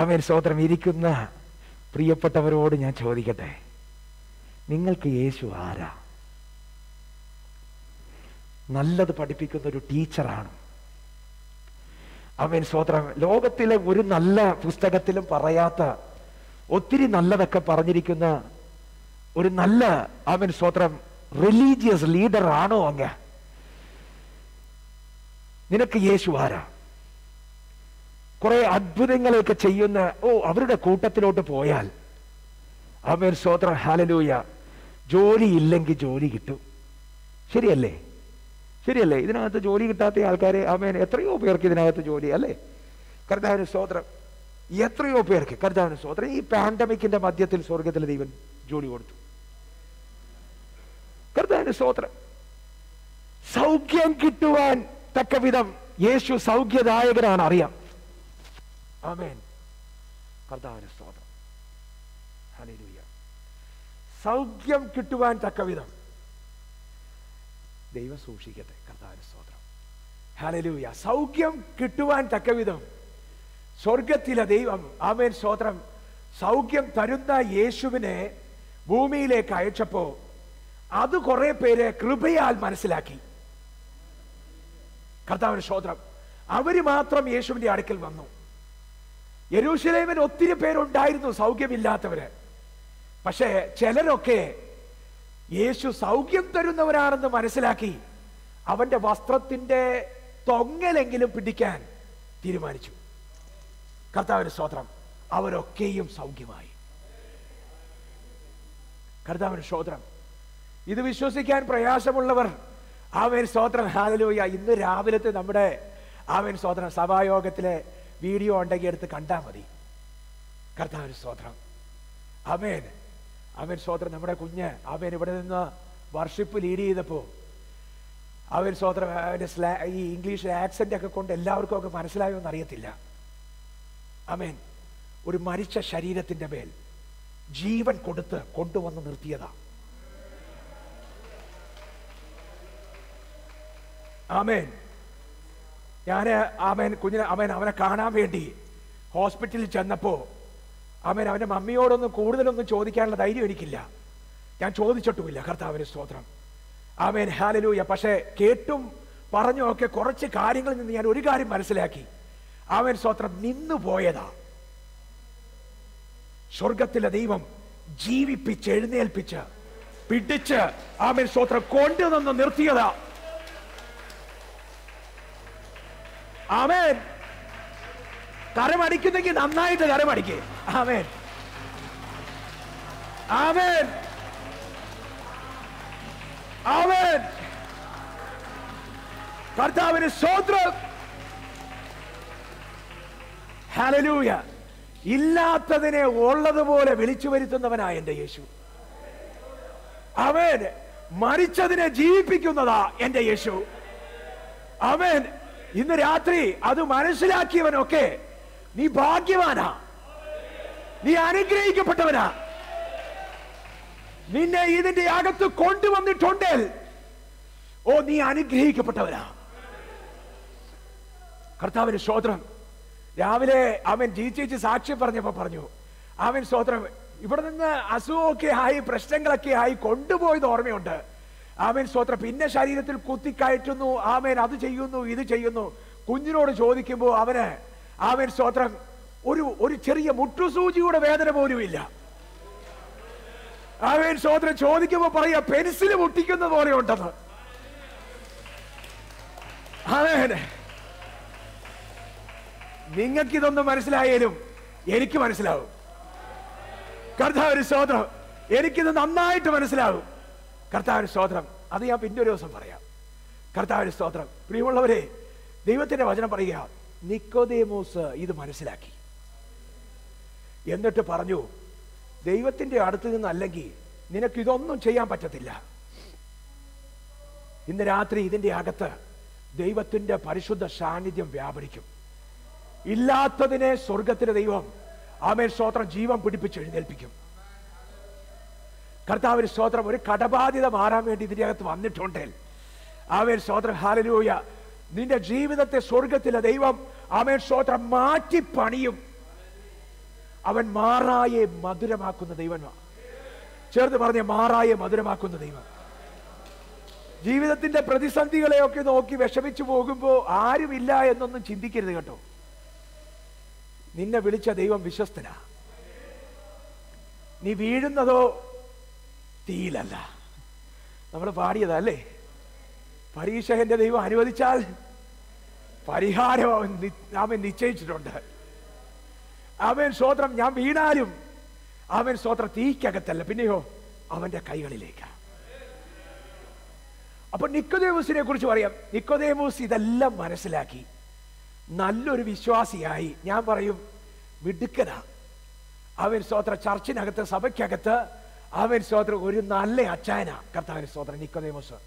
ആമേൻ സ്തോത്രം ഇരിക്കുന്ന പ്രിയപ്പെട്ടവരോട് ഞാൻ ചോദിക്കട്ടെ, നിങ്ങൾക്ക് യേശു ആരാ? നല്ലത് പഠിപ്പിക്കുന്ന ഒരു ടീച്ചറാണ്. ആമേൻ സ്തോത്രം. ലോകത്തിലെ ഒരു നല്ല പുസ്തകത്തിലും പറയാത്ത ഒത്തിരി നല്ലതൊക്കെ പറഞ്ഞിരിക്കുന്ന ഒരു നല്ല ആമേൻ സ്തോത്രം റിലീജിയസ് ലീഡർ ആണോ അങ്ങ്? നിനക്ക് യേശു ആരാ? കുറെ അത്ഭുതങ്ങളൊക്കെ ചെയ്യുന്ന അവരുടെ കൂട്ടത്തിലോട്ട് പോയാൽ ആമേൻ സ്തോത്രം ഹല്ലേലൂയ, ജോലി ഇല്ലെങ്കിൽ ജോലി കിട്ടും. ശരിയല്ലേ? ശരിയല്ലേ? ഇതിനകത്ത് ജോലി കിട്ടാത്ത ആൾക്കാരെ ആമേൻ എത്രയോ പേർക്ക് ഇതിനകത്ത് ജോലി അല്ലേ? കർത്താവിന് സ്തോത്രം. എത്രയോ പേർക്ക് കർത്താവിന് സ്തോത്രം. ഈ പാൻഡമിക്കിന്റെ മധ്യത്തിൽ സ്വർഗത്തിലെ ദൈവം ജോലി കൊടുത്തു. കർത്താവിന് സ്തോത്രം. സൗഖ്യം കിട്ടുവാൻ തക്ക വിധം യേശു സൗഖ്യദായകനാണ്, അറിയാം. ആമേൻ. കർത്താവിന് സ്തോത്രം. ഹല്ലേലൂയ. സൗഖ്യം കിട്ടുവാൻ തക്ക വിധം ദൈവം സൂക്ഷിക്കട്ടെ. കർത്താവിന് സ്തോത്രം. ഹല്ലേലൂയ. സൗഖ്യം കിട്ടുവാൻ തക്ക വിധം സ്വർഗത്തിലെ ദൈവം ആമേൻ സ്തോത്രം സൗഖ്യം തരുന്ന യേശുവിനെ ഭൂമിയിലേക്ക് അയച്ചപ്പോ അത് കുറെ പേര് കൃപയാൽ മനസ്സിലാക്കി. കർത്താവിന് സ്തോത്രം. അവര് മാത്രം യേശുവിന്റെ അടുക്കൽ വന്നു. യെരൂശലേമിൽ ഒത്തിരി പേരുണ്ടായിരുന്നു സൗഖ്യമില്ലാത്തവര്. പക്ഷേ ചിലരൊക്കെ യേശു സൗഖ്യം തരുന്നവരാണെന്ന് മനസ്സിലാക്കി അവന്റെ വസ്ത്രത്തിന്റെ തൊങ്ങലെങ്കിലും പിടിക്കാൻ തീരുമാനിച്ചു. കർത്താവിന് സ്തോത്രം. അവരൊക്കെയും സൗഖ്യമായി. കർത്താവിന് സ്തോത്രം. ഇത് വിശ്വസിക്കാൻ പ്രയാസമുള്ളവർ ആമേൻ സ്തോത്രം ഹല്ലേലൂയ ഇന്ന് രാവിലത്തെ നമ്മുടെ ആമേൻ സ്തോത്രം സഭായോഗത്തിലെ വീഡിയോ ഉണ്ടെങ്കിൽ എടുത്ത് കണ്ടാൽ മതി. കർത്താവിന് സ്തോത്രം. ആമേൻ ആമേൻ സ്തോത്രം. നമ്മുടെ കുഞ്ഞ് ആമേൻ ഇവിടെ നിന്ന് വർഷിപ്പ് ലീഡ് ചെയ്തപ്പോൾ ആമേൻ സ്തോത്രം അവൻ്റെ ഈ ഇംഗ്ലീഷ് ആക്സെന്റ് ഒക്കെ കൊണ്ട് എല്ലാവർക്കും ഒക്കെ മനസ്സിലായോ എന്ന് അറിയത്തില്ല. ആമേൻ. ഒരു മരിച്ച ശരീരത്തിന്റെ മേൽ ജീവൻ കൊടുത്ത് കൊണ്ടുവന്ന് നിർത്തിയതാ. ആമേൻ. ഞാന് ആമേൻ കുഞ്ഞിനെ അവനെ കാണാൻ വേണ്ടി ഹോസ്പിറ്റലിൽ ചെന്നപ്പോ ആമേൻ അവന്റെ മമ്മിയോടൊന്നും കൂടുതലൊന്നും ചോദിക്കാനുള്ള ധൈര്യം എനിക്കില്ല. ഞാൻ ചോദിച്ചിട്ടുമില്ല. കർത്താവിന് സ്തോത്രം. Amen hallelujah. പക്ഷേ കേട്ടും പറഞ്ഞും ഒക്കെ കുറച്ച് കാര്യങ്ങളിൽ നിന്ന് ഞാൻ ഒരു കാര്യം മനസ്സിലാക്കി. ആമേൻ സ്തോത്രം നിന്നു പോയതാ സ്വർഗത്തിലെ ദൈവം ജീവിപ്പിച്ച് എഴുന്നേൽപ്പിച്ച് പിടിച്ച് ആമേൻ സ്തോത്രം കൊണ്ടുവന്ന് നിർത്തിയതാ. ആമേൻ. കരമടിക്കുന്നെങ്കിൽ നന്നായിട്ട് കരമടിക്കേ. ആമേൻ. ആമേൻ. ആമേൻ. കർത്താവിന് സ്തോത്രം. ഹല്ലേലൂയ. ഇല്ലാത്തതിനെ ഉള്ളതുപോലെ വിളിച്ചു വരുത്തുന്നവനായ എന്റെ യേശു. ആമേൻ. മരിച്ചതിനെ ജീവിപ്പിക്കുന്നതാ എന്റെ യേശു. ആമേൻ. ഇന്ന് രാത്രി അത് മനസ്സിലാക്കിയവനൊക്കെ നീ ഭാഗ്യവാനാ, നീ അനുഗ്രഹിക്കപ്പെട്ടവനാ. നിന്നെ ഇതിന്റെ അകത്ത് കൊണ്ടുവന്നിട്ടുണ്ടെങ്കിൽ നീ അനുഗ്രഹിക്കപ്പെട്ടവനാ. കർത്താവിന് സ്തോത്രം. രാവിലെ അവൻ ജീവിച്ചേച്ച് സാക്ഷ്യം പറഞ്ഞപ്പോ പറഞ്ഞു അവൻ സ്തോത്രം ഇവിടെ നിന്ന് അസുഖമൊക്കെ ആയി പ്രശ്നങ്ങളൊക്കെ ആയി കൊണ്ടുപോയത് ഓർമ്മയുണ്ട്. ആമേൻ സ്തോത്രം. പിന്നെ ശരീരത്തിൽ കുത്തിക്കയറ്റുന്നു. ആമേൻ അത് ചെയ്യുന്നു ഇത് ചെയ്യുന്നു. കുഞ്ഞിനോട് ചോദിക്കുമ്പോൾ അവന് ആമേൻ സ്തോത്രം ഒരു ചെറിയ മുട്ടുസൂചിയുടെ വേദന പോലും ഇല്ല. ആമേൻ സ്തോത്രം. ചോദിക്കുമ്പോൾ പറയാ പെൻസിൽ മുട്ടിക്കുന്ന പോലെ ഉണ്ടെന്ന്. ആമേൻ. നിങ്ങൾക്കിതൊന്നും മനസ്സിലായാലും എനിക്ക് മനസ്സിലാവും. കർത്താവിന് സ്തോത്രം. എനിക്കിത് നന്നായിട്ട് മനസ്സിലാവും. കർത്താവിന് സ്തോത്രം. അത് ഞാൻ പിന്നെ ഒരു ദിവസം പറയാം. കർത്താവിന് സ്തോത്രം. പ്രിയമുള്ളവരെ, ദൈവത്തിന്റെ വചനം പറയുക, നിക്കോദേമോസ് ഇത് മനസ്സിലാക്കി. എന്നിട്ട് പറഞ്ഞു, ദൈവത്തിന്റെ അടുത്ത് നിന്നല്ലെങ്കിൽ നിനക്കിതൊന്നും ചെയ്യാൻ പറ്റത്തില്ല. ഇന്ന് രാത്രി ഇതിന്റെ അകത്ത് ദൈവത്തിന്റെ പരിശുദ്ധ സാന്നിധ്യം വ്യാപരിക്കും. ഇല്ലാത്തതിനെ സ്വർഗത്തിലെ ദൈവം ആമേൻ സ്തോത്രം ജീവൻ പിടിപ്പിച്ച് എഴുന്നേൽപ്പിക്കും. കർത്താവിന് സ്തോത്രം. ഒരു കടബാധ്യത മാറാൻ വേണ്ടി ഇതിന്റെ അകത്ത് വന്നിട്ടുണ്ട്. ആമേൻ സ്തോത്രം. ഹല്ലേലൂയ. നിന്റെ ജീവിതത്തെ സ്വർഗത്തിലെ ദൈവം ആമേൻ സ്തോത്രം മാറ്റി പണിയും. അവൻ മാറായെ മധുരമാക്കുന്ന ദൈവമാണ്. ചേർന്ന് പറഞ്ഞ മാറായെ മധുരമാക്കുന്ന ദൈവം. ജീവിതത്തിന്റെ പ്രതിസന്ധികളെയൊക്കെ നോക്കി വിഷമിച്ചു പോകുമ്പോ ആരുമില്ല എന്നൊന്നും ചിന്തിക്കരുത് കേട്ടോ. നിന്നെ വിളിച്ച ദൈവം വിശ്വസ്തനാ. നീ വീഴുന്നതോ തീയിലല്ല. നമ്മൾ പാടിയതല്ലേ, പരീക്ഷ എന്റെ ദൈവം അനുവദിച്ചാൽ പരിഹാരം അവൻ നിശ്ചയിച്ചിട്ടുണ്ട്. അവൻ സ്തോത്രം. ഞാൻ വീണാലും അവൻ സ്തോത്രം തീക്കകത്തല്ല, പിന്നെയോ അവന്റെ കൈകളിലേക്ക്. അപ്പൊ നിക്കോദേമോസിനെ കുറിച്ച് പറയാം. നിക്കോദേമോസ് ഇതെല്ലാം മനസ്സിലാക്കി നല്ലൊരു വിശ്വാസിയായി. ഞാൻ പറയും മിടുക്കനാ അവൻ. സ്തോത്ര. ചർച്ചിനകത്ത് സഭയ്ക്കകത്ത് അവൻ സ്തോത്രം ഒരു നല്ല അച്ചായനാ. കർത്താവിന് സ്തോത്രം നിക്കോദേമോസ്.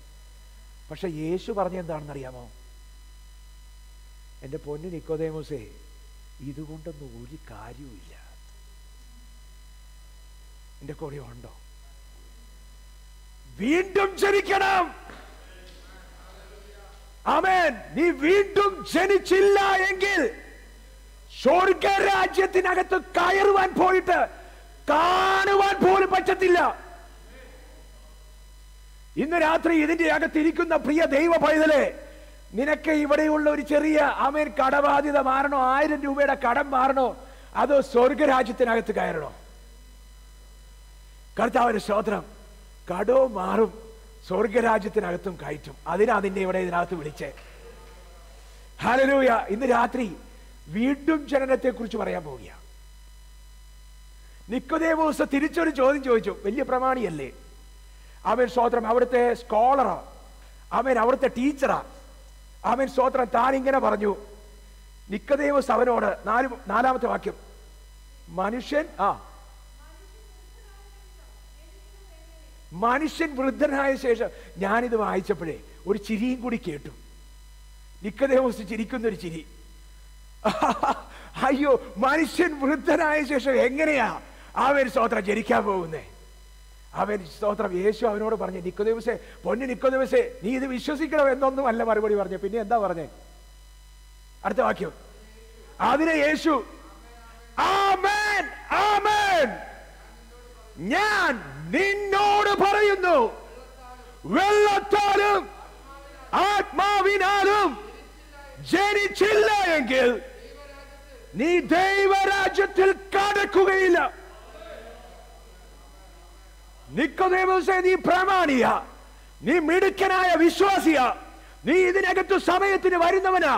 പക്ഷെ യേശു പറഞ്ഞ എന്താണെന്ന് അറിയാമോ? എന്റെ പൊന്നു നിക്കോദേമോസേ, ഇതുകൊണ്ടൊന്നും ഒരു കാര്യവുമില്ല. എന്റെ കൂടെ ഉണ്ടോ? വീണ്ടും ജനിക്കണം. ആമേൻ. നീ വീണ്ടും ജനിച്ചില്ല എങ്കിൽ സ്വർഗരാജ്യത്തിനകത്ത് കയറുവാൻ പോയിട്ട് കാണുവാൻ പോലും പറ്റത്തില്ല. ഇന്ന് രാത്രി ഇതിന്റെ അകത്തിരിക്കുന്ന പ്രിയ ദൈവ പൈതലേ, നിനക്ക് ഇവിടെയുള്ള ഒരു ചെറിയ ആമേൻ കടബാധ്യത മാറണോ? 1000 രൂപയുടെ കടം മാറണോ? അതോ സ്വർഗരാജ്യത്തിനകത്ത് കയറണോ? കർത്താവിന്റെ സ്തോത്രം. കടവും മാറും, സ്വർഗരാജ്യത്തിനകത്തും കയറ്റും. അതിനാ നിന്നെ ഇവിടെ ഇതിനകത്ത് വിളിച്ചേ. ഹല്ലേലൂയ. ഇന്ന് രാത്രി വീണ്ടും ജനനത്തെ കുറിച്ച് പറയാൻ പോവുക. നിക്കോദേമോസ് തിരിച്ചൊരു ചോദ്യം ചോദിച്ചു. വലിയ പ്രമാണിയല്ലേ അവൻ സ്തോത്രം. അവിടുത്തെ സ്കോളറാ അവൻ, അവിടുത്തെ ടീച്ചറാ അവൻ സ്തോത്രം. താൻ ഇങ്ങനെ പറഞ്ഞു. നിക്കോദേമോസ് അവനോട് 4-ാമത്തെ വാക്യം, മനുഷ്യൻ വൃദ്ധനായ ശേഷം. ഞാനിത് വായിച്ചപ്പോഴേ ഒരു ചിരിയും കൂടി കേട്ടു. നിക്കോദേമോസ് ചിരിക്കുന്നൊരു ചിരി. അയ്യോ, മനുഷ്യൻ വൃദ്ധനായ ശേഷം എങ്ങനെയാ അവൻ സ്തോത്രം ജനിക്കാൻ പോകുന്നേ? അവൻ സ്തോത്രം. യേശു അവനോട് പറഞ്ഞു, നിക്കോദേമോസേ, പൊന്നു നിക്കോദേമോസേ, നീ ഇത് വിശ്വസിക്കണം എന്നൊന്നും അല്ല മറുപടി പറഞ്ഞു. പിന്നെ എന്താ പറഞ്ഞേ? അടുത്ത വാക്യം. അതിനെ യേശു, ആമേൻ ആമേൻ, ഞാൻ നിന്നോട് പറയുന്നു, വെള്ളത്താലും ആത്മാവിനാലും ജനിച്ചില്ല എങ്കിൽ നീ ദൈവരാജ്യത്തിൽ കടക്കുകയില്ല. നിക്കോദേമോസേ, നീ പ്രമാണിയാ, നീ മിടുക്കനായ വിശ്വാസിയാ, നീ ഇതിനകത്ത് സമയത്തിന് വരുന്നവനാ,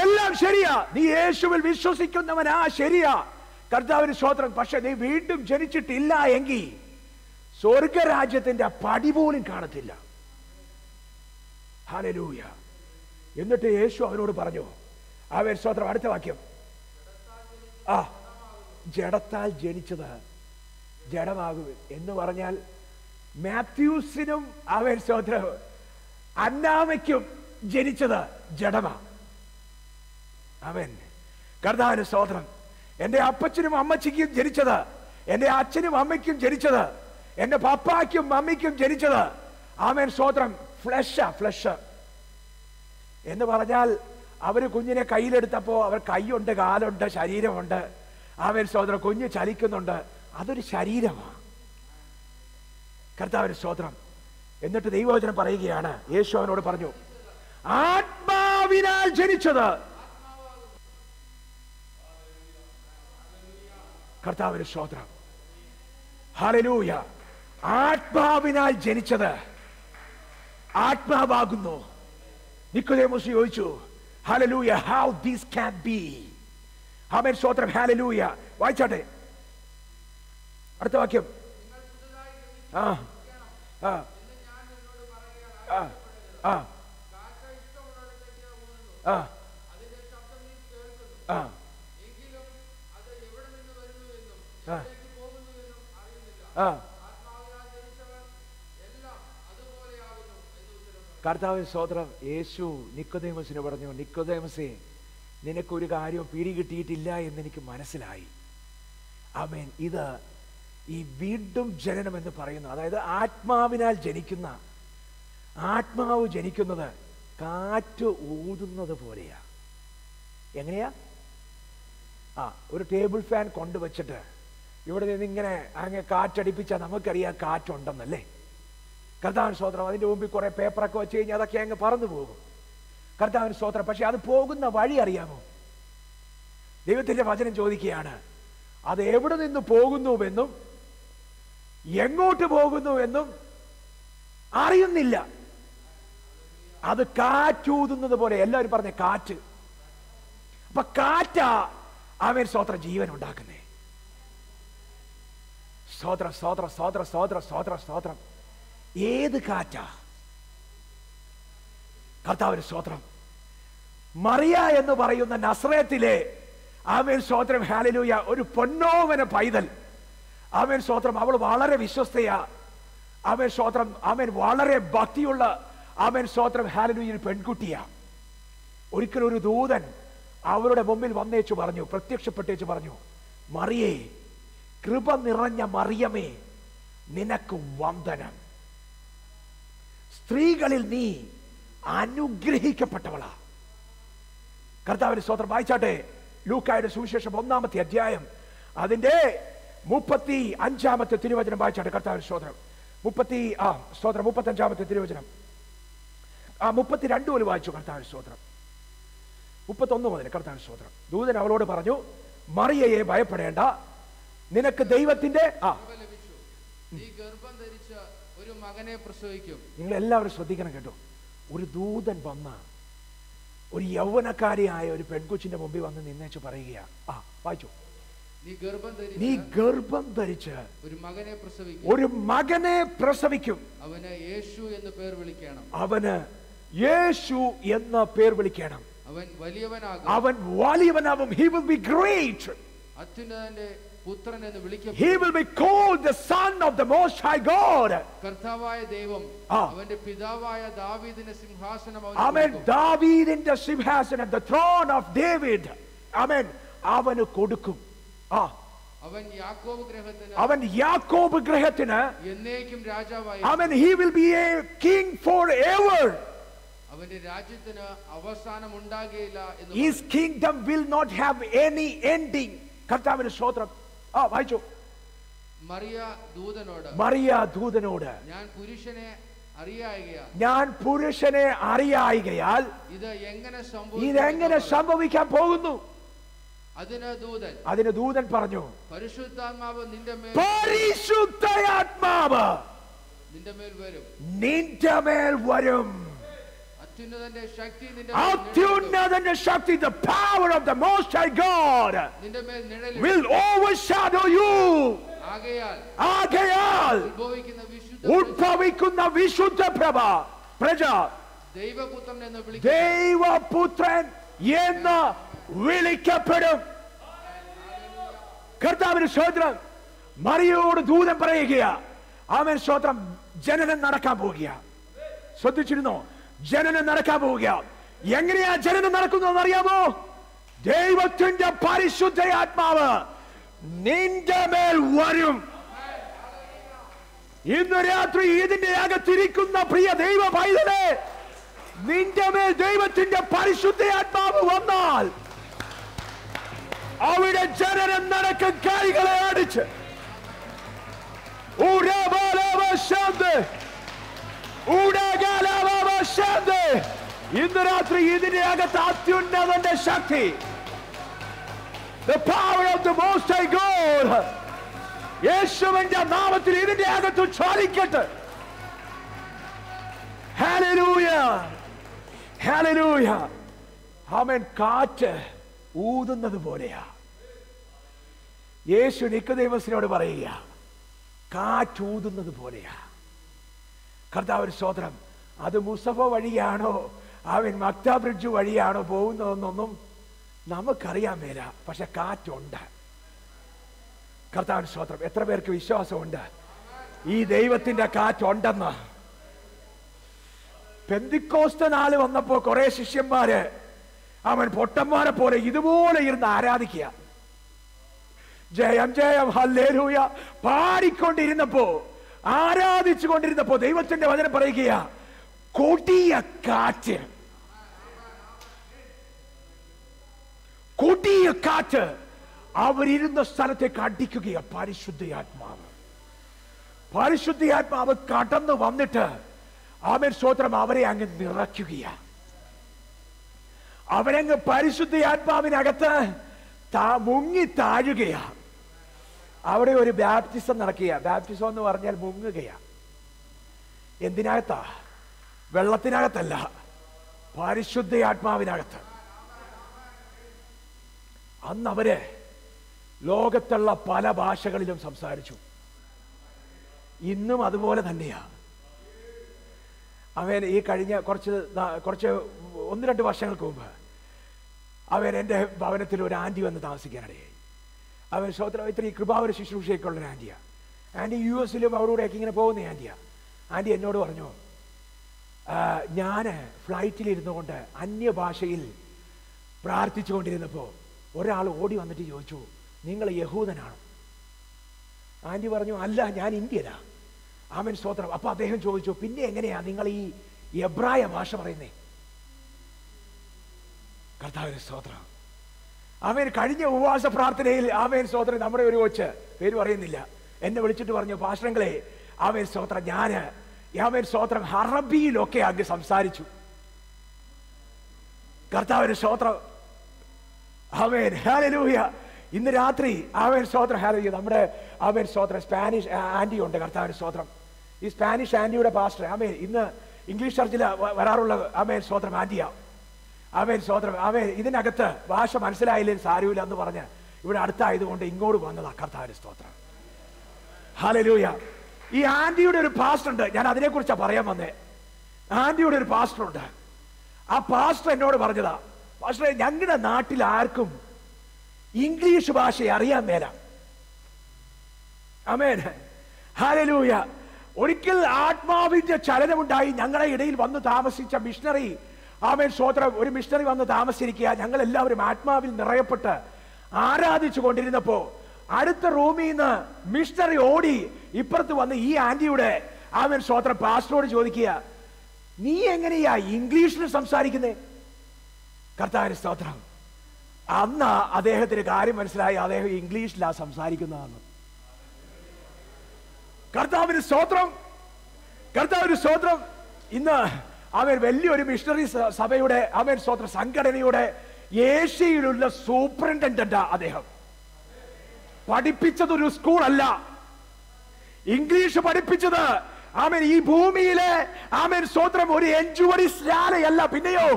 എല്ലാം ശരിയാ, നീ യേശുവിൽ വിശ്വസിക്കുന്നവനാ, ശരിയാ. കർത്താവിന് സ്തോത്രം. പക്ഷെ നീ വീണ്ടും ജനിച്ചിട്ടില്ല എങ്കിൽ സ്വർഗരാജ്യത്തിന്റെ പടി പോലും കാണത്തില്ല. ഹല്ലേലൂയ. എന്നിട്ട് യേശു അവനോട് പറഞ്ഞു, അവൻ സ്തോത്രം. അടുത്ത വാക്യം. ജഡത്താൽ ജനിച്ചത് ജഡമാകും എന്ന് പറഞ്ഞാൽ മാത്യൂസിനും അവൻ സ്തോത്രം അന്നാമയ്ക്കും ജനിച്ചത് ജഡമാ. അവൻ കർത്താവിന് സ്തോത്രം. എന്റെ അപ്പച്ചനും അമ്മച്ചിക്കും ജനിച്ചത്, എന്റെ അച്ഛനും അമ്മയ്ക്കും ജനിച്ചത്, എന്റെ പപ്പായ്ക്കും മമ്മിക്കും ജനിച്ചത് ആമേൻ സ്തോത്രം ഫ്ലഷ് എന്ന് പറഞ്ഞാൽ അവര് കുഞ്ഞിനെ കയ്യിലെടുത്തപ്പോ അവർ കൈയുണ്ട്, കാലുണ്ട്, ശരീരമുണ്ട്. ആമേൻ സ്തോത്രം. കുഞ്ഞ് ചലിക്കുന്നുണ്ട്, അതൊരു ശരീരമാണ്. കർത്താവിന് സ്തോത്രം. എന്നിട്ട് ദൈവവചനം പറയുകയാണ്, യേശു അവനോട് പറഞ്ഞു, ആത്മാവിനാൽ ജനിച്ചത്. കർത്താവിന് സ്തോത്രം. ഹല്ലേലൂയ. ആത്മാവിനാൽ ജനിച്ചത് ആത്മാവാകുന്നു. നിക്കോദേമോസ് ചോദിച്ചു, hallelujah, how this can be? ആമേൻ സ്തോത്രം. ഹല്ലേലൂയ. വായിച്ചാട്ടെ അടുത്ത വാക്യം. ആ ആ ആ ആ ആ ആ ആ കർത്താവിൻ സ്തോത്രം. യേശു നിക്കോദേമസിന് പറഞ്ഞു, നിക്കോദേമസേ, നിനക്കൊരു കാര്യവും പിടികിട്ടിയിട്ടില്ല എന്നെനിക്ക് മനസ്സിലായി. ആമേൻ. ഇത് ഈ വീണ്ടും ജനനം എന്ന് പറയുന്നത്, അതായത് ആത്മാവിനാൽ ജനിക്കുന്ന, ആത്മാവ് ജനിക്കുന്നത് കാറ്റ് ഊതുന്നത് പോലെയാ. എങ്ങനെയാ? ഒരു ടേബിൾ ഫാൻ കൊണ്ടുവച്ചിട്ട് ഇവിടെ നിന്ന് ഇങ്ങനെ അങ്ങ് കാറ്റടിപ്പിച്ചാൽ നമുക്കറിയാം കാറ്റുണ്ടെന്നല്ലേ. കർത്താവിൻ സ്തോത്രം. അതിൻ്റെ മുമ്പിൽ കുറെ പേപ്പറൊക്കെ വെച്ച് കഴിഞ്ഞാൽ അതൊക്കെ അങ്ങ് പറന്നു പോകും. കർത്താവിൻ സ്തോത്രം. പക്ഷെ അത് പോകുന്ന വഴി അറിയാമോ? ദൈവത്തിന്റെ വചനം ചോദിക്കുകയാണ്, അത് എവിടെ നിന്ന് പോകുന്നുവെന്നും എങ്ങോട്ട് പോകുന്നുവെന്നും അറിയുന്നില്ല. അത് കാറ്റൂതുന്നത് പോലെ. എല്ലാവരും പറഞ്ഞ കാറ്റ്. അപ്പൊ കാറ്റാ ആമേൻ സ്തോത്രം ജീവൻ ഉണ്ടാക്കുന്നേ. സ്തോത്രം സ്തോത്രം സ്തോത്രം സ്തോത്രം സ്തോത്രം സ്തോത്രം. ഏത് കാറ്റാ? കർത്താവിന് സ്തോത്രം. മറിയ എന്ന് പറയുന്ന നസ്രയത്തിലെ ആമേൻ സ്തോത്രം ഹല്ലേലൂയ ഒരു പൊന്നോമന പൈതൽ. ആമേൻ സ്തോത്രം. അവൾ വളരെ വിശ്വസ്തയാ. ആമേൻ സ്തോത്രം. ആമേൻ വളരെ ഭക്തിയുള്ള ആമേൻ സ്തോത്രം ഹല്ലേലൂയ ഒരു പെൺകുട്ടിയാ. ഒരിക്കൽ ഒരു ദൂതൻ അവരുടെ മുമ്പിൽ വന്നേച്ചു പറഞ്ഞു, പ്രത്യക്ഷപ്പെട്ടേച്ചു പറഞ്ഞു, മറിയേ, കൃപ നിറഞ്ഞ മറിയമേ, നിനക്ക് വന്ദനം. സ്ത്രീകളിൽ നീ അനുഗ്രഹിക്കപ്പെട്ടവളാ. കർത്താവിന്റെ സ്തോത്രം. വായിച്ചാട്ടെ ലൂക്കായുടെ സുവിശേഷം 1-ാമത്തെ അധ്യായം അതിന്റെ 35-ാമത്തെ തിരുവചനം വായിച്ചാട്ടെ. കർത്താവിന്റെ സ്തോത്രം. 35-ാമത്തെ തിരുവചനം. 32 മുതൽ വായിച്ചു. കർത്താവിന്റെ സ്തോത്രം. 31 മുതൽ. കർത്താവിന്റെ സ്തോത്രം. ദൂതൻ അവളോട് പറഞ്ഞു, മറിയയെ ഭയപ്പെടേണ്ട, നിനക്ക് ദൈവത്തിന്റെ ഒരു മകനെ പ്രസവിക്കും. നിങ്ങൾ എല്ലാവരും ശ്രദ്ധിക്കണം കേട്ടോ. ഒരു ദൂതൻ വന്ന ഒരു യൗവനക്കാരിയായ ഒരു പെൺകൊച്ചിന്റെ മുമ്പിൽ വന്ന് നിന്നേച്ച് പറയുകയാ, വായിച്ചു, നീ ഗർഭം ധരിച്ച് ഒരു മകനെ പ്രസവിക്കും. അവന് യേശു എന്ന് പേർ വിളിക്കണം. അവന് യേശു എന്ന പേർ വിളിക്കണം. അവൻ വലിയവനാകും. അവൻ വലിയവനാകും. He will be great. അത്യുന്നതന്റെ പുത്രൻ എന്ന് വിളിക്കപ്പെടും. He will be called the son of the most high God. കർത്താവായ ദൈവം അവന്റെ പിതാവായ ദാവീദിന്റെ സിംഹാസനം അവൻ ദാവീദിന്റെ സിംഹാസനം, the throne of David, ആമേൻ, അവന് കൊടുക്കും. അവൻ യാക്കോബ് ഗൃഹത്തിന് എന്നേക്കും രാജാവായി. ആമേൻ. He will be a king forever. അവന്റെ രാജ്യത്തിന് അവസാനം ഉണ്ടാകുകയില്ല എന്ന്. His kingdom will not have any ending. കർത്താവിന്റെ സ്തോത്രം. വായിച്ചു. മറിയ ദൂതനോട് ഞാൻ പുരുഷനെ അറിയായികയാൽ ഇത് എങ്ങനെ സംഭവിക്കാൻ പോകുന്നു? അതിന് ദൂതൻ പറഞ്ഞു, പരിശുദ്ധാത്മാവ് നിന്റെ മേൽ വരും. അത്യുന്നതന്റെ ശക്തി, the power of the most high God will overshadow you. ആകയാൽ ഉത്ഭവിക്കുന്ന വിശുദ്ധ പ്രജ ദൈവപുത്രൻ എന്ന് വിളിക്കപ്പെടും. കർത്താവിന് സ്തോത്രം. മറിയയോട് ദൂതൻ പറയുകയാ, ആമേൻ സ്തോത്രം, ജനനം നടക്കാൻ പോവുകയാ. ശ്രദ്ധിച്ചിരുന്നോ? ജനനം നടക്കാൻ പോവുക. എങ്ങനെയാ ജനനം നടക്കുന്നത് അറിയാമോ? ദൈവത്തിന്റെ പരിശുദ്ധ ആത്മാവ് നിന്റെ മേൽ വരും. ഇന്ന് രാത്രി ഇതിന്റെ അകത്തിരിക്കുന്ന പ്രിയ ദൈവ പൈതലേ, നിന്റെ മേൽ ദൈവത്തിന്റെ പരിശുദ്ധ ആത്മാവ് വന്നാൽ അവിടെ ജനനം നടക്കും. കൈകളെ അടിച്ച് ഇന്ന് രാത്രി ഇതിന്റെ അകത്ത് അത്യുന്നതന്റെ ശക്തി, the power of the most high God, യേശുവിന്റെ നാമത്തിൽ ഇതിന്റെ അകത്ത് ചാലിക്കട്ടെ. Hallelujah, hallelujah. ആമേൻ. കാറ്റ് ഊതുന്നത് പോലെയാ. യേശു നിക്കോദെമോസിനോട് പറയുക, കാറ്റൂതുന്നത് പോലെയാ. കർത്താവിന് സ്തോത്രം. അത് മുസഫ വഴിയാണോ അവൻ മക്താ ബ്രിഡ്ജ് വഴിയാണോ പോകുന്നതെന്നൊന്നും നമുക്കറിയാൻ മേല. പക്ഷെ കാറ്റുണ്ട്. കർത്താവിന് സ്തോത്രം. എത്ര പേർക്ക് വിശ്വാസമുണ്ട് ഈ ദൈവത്തിന്റെ കാറ്റുണ്ടെന്ന്? പെന്തിക്കോസ്ത് നാള് വന്നപ്പോ കുറെ ശിഷ്യന്മാര് അവൻ പൊട്ടന്മാരെ പോലെ ഇതുപോലെ ഇരുന്ന് ആരാധിക്കുക. ജയം ജയം ഹല്ലേലൂയ പാടിക്കൊണ്ടിരുന്നപ്പോ, ആരാധിച്ചു കൊണ്ടിരുന്നപ്പോ ദൈവത്തിന്റെ വചനം പറയുക, കൊടിയ കാറ്റ്, കൊടിയ കാറ്റ് അവരിരുന്ന സ്ഥലത്തേക്ക് അടിക്കുകയാ. പരിശുദ്ധാത്മാവ് കടന്നു വന്നിട്ട് ആമേൻ സ്തോത്രം അവരെ അങ്ങ് നിറയ്ക്കുകയാ. അവരങ്ങ് പരിശുദ്ധാത്മാവിനകത്ത് മുങ്ങി താഴുകയാ. അവിടെ ഒരു ബാപ്റ്റിസം നടക്കുക. ബാപ്റ്റിസം എന്ന് പറഞ്ഞാൽ മുങ്ങുകയാ. എന്തിനകത്താ? വെള്ളത്തിനകത്തല്ല, പരിശുദ്ധാത്മാവിനകത്ത്. അന്ന് അവര് ലോകത്തുള്ള പല ഭാഷകളിലും സംസാരിച്ചു. ഇന്നും അതുപോലെ തന്നെയാ. അവൻ ഈ കഴിഞ്ഞ കുറച്ച് 1-2 വർഷങ്ങൾക്ക് മുമ്പ് അവൻ എൻ്റെ ഭവനത്തിൽ ഒരു ആൻറ്റി വന്ന് താമസിക്കാനിടയായി. അവൻ സ്വതന്ത്ര ഇത്തിരി കൃപാവര ശുശ്രൂഷയൊക്കെയുള്ള ഒരു ആൻറ്റിയാ. ആൻറ്റി US അവരോടൊക്കെ ഇങ്ങനെ പോകുന്ന ആൻറ്റിയാ. ആൻറ്റി എന്നോട് പറഞ്ഞു, ഞാൻ ഫ്ലൈറ്റിലിരുന്നു കൊണ്ട് അന്യഭാഷയിൽ പ്രാർത്ഥിച്ചു കൊണ്ടിരുന്നപ്പോൾ ഒരാൾ ഓടി വന്നിട്ട് ചോദിച്ചു, നിങ്ങൾ യഹൂദനാണോ? ആൻറ്റി പറഞ്ഞു, അല്ല, ഞാൻ ഇന്ത്യനാ. ആമേൻ സ്തോത്രം. അപ്പൊ അദ്ദേഹം ചോദിച്ചു, പിന്നെ എങ്ങനെയാ നിങ്ങൾ ഈ എബ്രായ ഭാഷ പറയുന്നേ? കർത്താവിന്റെ സ്തോത്രം. ആമേൻ. കഴിഞ്ഞ ഉപവാസ പ്രാർത്ഥനയിൽ ആമേൻ സ്തോത്രം നമ്മുടെ ഒരു കൊച്ച്, പേര് പറയുന്നില്ല, എന്നെ വിളിച്ചിട്ട് പറഞ്ഞു, പാസ്റ്ററങ്ങളെ ആമേൻ സ്തോത്രം, ഞാന് ആമേൻ സ്തോത്രം അറബിയിലൊക്കെ അങ്ങ് സംസാരിച്ചു. കർത്താവിന്റെ സ്തോത്രം. Amen hallelujah. ഇന്ന് രാത്രി ആമേൻ സ്തോത്രം ഹല്ലേലൂയ നമ്മുടെ ആമേൻ സ്തോത്രം സ്പാനിഷ് ആന്റി ഉണ്ട്. കർത്താവിന്റെ സ്തോത്രം. ഈ സ്പാനിഷ് ആന്റിയുടെ പാസ്റ്റർ ആമേൻ ഇന്ന് ഇംഗ്ലീഷ് ചർച്ചിൽ വരാറുള്ള ആമേൻ സ്തോത്രം ആന്റിയാ. ആമേൻ സ്തോത്രം. ആമേൻ ഇതിനകത്ത് ഭാഷ മനസ്സിലായില്ലെങ്കിൽ സാരമില്ല എന്ന് പറഞ്ഞ് ഇവിടെ അടുത്തായതുകൊണ്ട് ഇങ്ങോട്ട് വന്നതാ. കർത്താവിന്റെ സ്തോത്രം ഹല്ലേലൂയ. ഈ ആന്റിയുടെ ഒരു പാസ്റ്റർ ഉണ്ട്. ഞാൻ അതിനെക്കുറിച്ചാ പറയാൻ വന്നേ. ആന്റിയുടെ ഒരു പാസ്റ്റർ ഉണ്ട്. ആ പാസ്റ്റർ എന്നോട് പറഞ്ഞതാ, പാസ്റ്ററെ, ഞങ്ങളുടെ നാട്ടിൽ ആർക്കും ഇംഗ്ലീഷ് ഭാഷ അറിയാൻ മേല. Amen hallelujah. ഒരിക്കൽ ആത്മാവിന്റെ ചലനമുണ്ടായി. ഞങ്ങളുടെ ഇടയിൽ വന്ന് താമസിച്ച മിഷണറി ആമേൻ സ്തോത്രം, ഒരു മിഷണറി വന്ന് താമസിച്ചിരിക്കുക. ഞങ്ങൾ എല്ലാവരും ആത്മാവിൽ നിറയപ്പെട്ട് ആരാധിച്ചു കൊണ്ടിരുന്നപ്പോ അടുത്ത റൂമിൽ നിന്ന് മിഷണറി ഓടി ഇപ്പുറത്ത് വന്ന് ഈ ആന്റിയുടെ ആമേൻ സ്തോത്രം പാസ്റ്ററോട് ചോദിക്കുക, നീ എങ്ങനെയാ ഇംഗ്ലീഷിൽ സംസാരിക്കുന്നേ? കർത്താവിന്റെ സ്തോത്രം. അന്ന് അദ്ദേഹത്തിന് കാര്യം മനസ്സിലായി, അദ്ദേഹം ഇംഗ്ലീഷിലാ സംസാരിക്കുന്നതെന്ന്. കർത്താവിന് സ്തോത്രം. കർത്താവിന് സ്തോത്രം. ഇന്ന് അവൻ വലിയൊരു മിഷണറി സഭയുടെ അവൻ സ്തോത്ര സംഘടനയുടെ ഏഷ്യയിലുള്ള സൂപ്രണ്ടന്റാ അദ്ദേഹം. പഠിപ്പിച്ചതൊരു സ്കൂൾ അല്ല, ഇംഗ്ലീഷ് പഠിപ്പിച്ചത് ആമേൻ ഈ ഭൂമിയിലെ ആമേൻ സ്തോത്രം ഒരു എൻജുവറിസ്ലാലയല്ല, പിന്നെയോ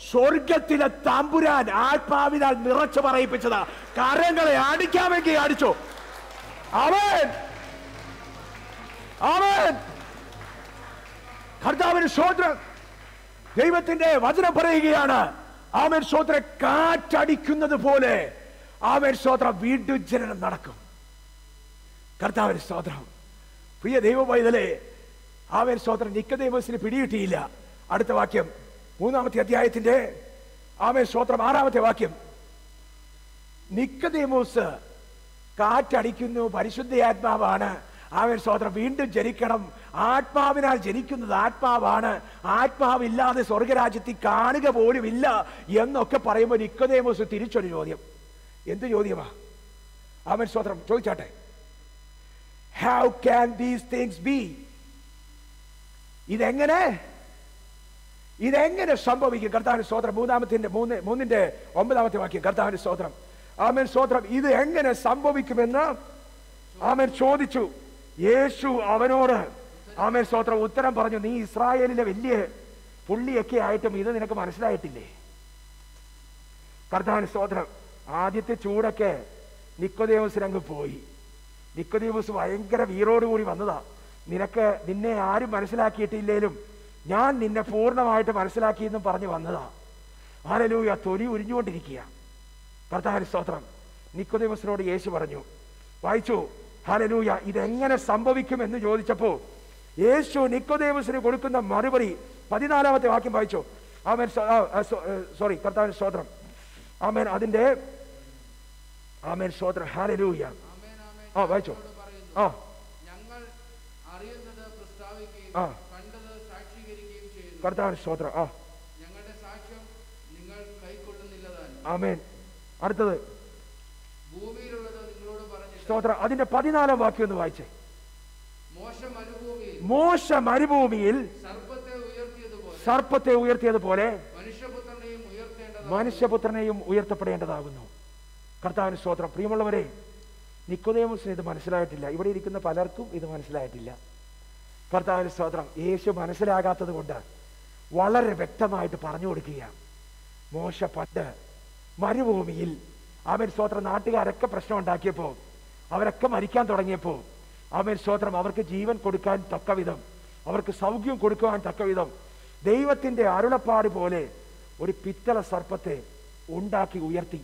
സ്വർഗത്തിലെ തമ്പുരാൻ ആത്മാവിനാൽ നിറച്ചു പറയിപ്പിച്ചതാ. കരങ്ങളെ അടിക്കാമെങ്കിൽ അടിച്ചോ. ആമേൻ ആമേൻ. കർത്താവിന് സ്തോത്രം. ദൈവത്തിന്റെ വചനം പറയുകയാണ്, ആമേൻ സ്തോത്രം, കാറ്റടിക്കുന്നത് പോലെ ആമേൻ സ്തോത്രം വീണ്ടും ജനനം നടക്കും. കർത്താവിന് സ്തോത്രം. പ്രിയ ദൈവ പൈതലേ, ആമേൻ സ്തോത്രം നിക്കോദെമോസിന് പിടികിട്ടിയില്ല. അടുത്ത വാക്യം 3-ാമത്തെ അധ്യായത്തിന്റെ ആമേൻ സ്തോത്രം 6-ാമത്തെ വാക്യം. നിക്കോദെമോസ് കാറ്റടിക്കുന്നു, പരിശുദ്ധാത്മാവാണ്, ആമേൻ സ്തോത്രം വീണ്ടും ജനിക്കണം, ആത്മാവിനാൽ ജനിക്കുന്നത് ആത്മാവാണ്, ആത്മാവില്ലാതെ സ്വർഗരാജ്യത്തിൽ കാണുക പോലും ഇല്ല എന്നൊക്കെ പറയുമ്പോൾ നിക്കോദെമോസ് തിരിച്ചൊരു ചോദ്യം. എന്ത് ചോദ്യമാ? ആമേൻ സ്തോത്രം ചോദിച്ചാട്ടെ. How can these things be? ഇതെങ്ങനെ സംഭവിക്കും? കർത്താവിന്റെ സ്തോത്രം. 3-ന്റെ 9-ാമത്തെ വാക്യം. കർത്താവിന്റെ സ്തോത്രം. ആമേൻ സ്തോത്രം. ഇത് എങ്ങനെ സംഭവിക്കുമെന്ന് ആമേൻ ചോദിച്ചു. യേശു അവനോട് ആമേൻ സ്തോത്രം ഉത്തരം പറഞ്ഞു, നീ ഇസ്രായേലിലെ വലിയ പുള്ളിയൊക്കെ ആയിട്ടും ഇത് നിനക്ക് മനസ്സിലായിട്ടില്ലേ? കർത്താവിന്റെ സ്തോത്രം. ആദ്യത്തെ ചൂടൊക്കെ നിക്കോദേമോസിന് അങ്ങ് പോയി. നിക്കോദേമോസ് ഭയങ്കര വീറോടുകൂടി വന്നതാ. നിന്നെ ആരും മനസ്സിലാക്കിയിട്ടില്ലേലും ഞാൻ നിന്നെ പൂർണ്ണമായിട്ട് മനസ്സിലാക്കിയെന്നും പറഞ്ഞു വന്നതാ. ഹല്ലേലൂയ. തൊലി ഉരിഞ്ഞുകൊണ്ടിരിക്കുക. കർത്താവിന് സ്തോത്രം. നിക്കോദേമോസിനോട് യേശു പറഞ്ഞു, വായിച്ചു, ഹല്ലേലൂയ, ഇതെങ്ങനെ സംഭവിക്കും എന്ന് ചോദിച്ചപ്പോ യേശു നിക്കോദേമോസിന് കൊടുക്കുന്ന മറുപടി 14-ാമത്തെ വാക്യം വായിച്ചു. ആമേൻ. സോറി, കർത്താവിന് സ്തോത്രം. ആമേൻ. അതിന്റെ ആമേൻ സ്തോത്രം. ഹല്ലേലൂയ. വായിച്ചു. ഞങ്ങൾ അറിയുന്നത് പ്രസ്താവിക്കുകയും കണ്ടത് സാക്ഷീകരിക്കുകയും ചെയ്യുന്നു. കർത്താവിന് സ്തോത്രം. ഞങ്ങളുടെ സാക്ഷ്യം നിങ്ങൾ കൈക്കൊള്ളുന്നില്ലതാനും. ആമേൻ. അടുത്തത് ഭൂമിയിലുള്ളത് നിങ്ങളോട് പറഞ്ഞു. സ്തോത്രം. അതിന്റെ 14-ാം വാക്യം ഒന്ന് വായിച്ചേ. മോശ മരുഭൂമിയിൽ സർപ്പത്തെ ഉയർത്തിയതുപോലെ മനുഷ്യപുത്രനെയും ഉയർത്തപ്പെടേണ്ടതാകുന്നു. കർത്താവിന് സ്തോത്രം. പ്രിയമുള്ളവരെ, നിക്കോദേമോസിന് ഇത് മനസ്സിലായിട്ടില്ല. ഇവിടെ ഇരിക്കുന്ന പലർക്കും ഇത് മനസ്സിലായിട്ടില്ല. കർത്താവിന് സ്തോത്രം. യേശു മനസ്സിലാകാത്തത് കൊണ്ട് വളരെ വ്യക്തമായിട്ട് പറഞ്ഞു കൊടുക്കുക. മോശ പണ്ട് മരുഭൂമിയിൽ അവൻ സ്തോത്രം നാട്ടുകാരൊക്കെ പ്രശ്നം ഉണ്ടാക്കിയപ്പോ, അവരൊക്കെ മരിക്കാൻ തുടങ്ങിയപ്പോ, അവൻ സ്തോത്രം അവർക്ക് ജീവൻ കൊടുക്കാൻ തക്കവിധം, അവർക്ക് സൗഖ്യം കൊടുക്കുവാൻ തക്കവിധം ദൈവത്തിന്റെ അരുളപ്പാട് പോലെ ഒരു പിത്തള സർപ്പത്തെ ഉണ്ടാക്കി ഉയർത്തി.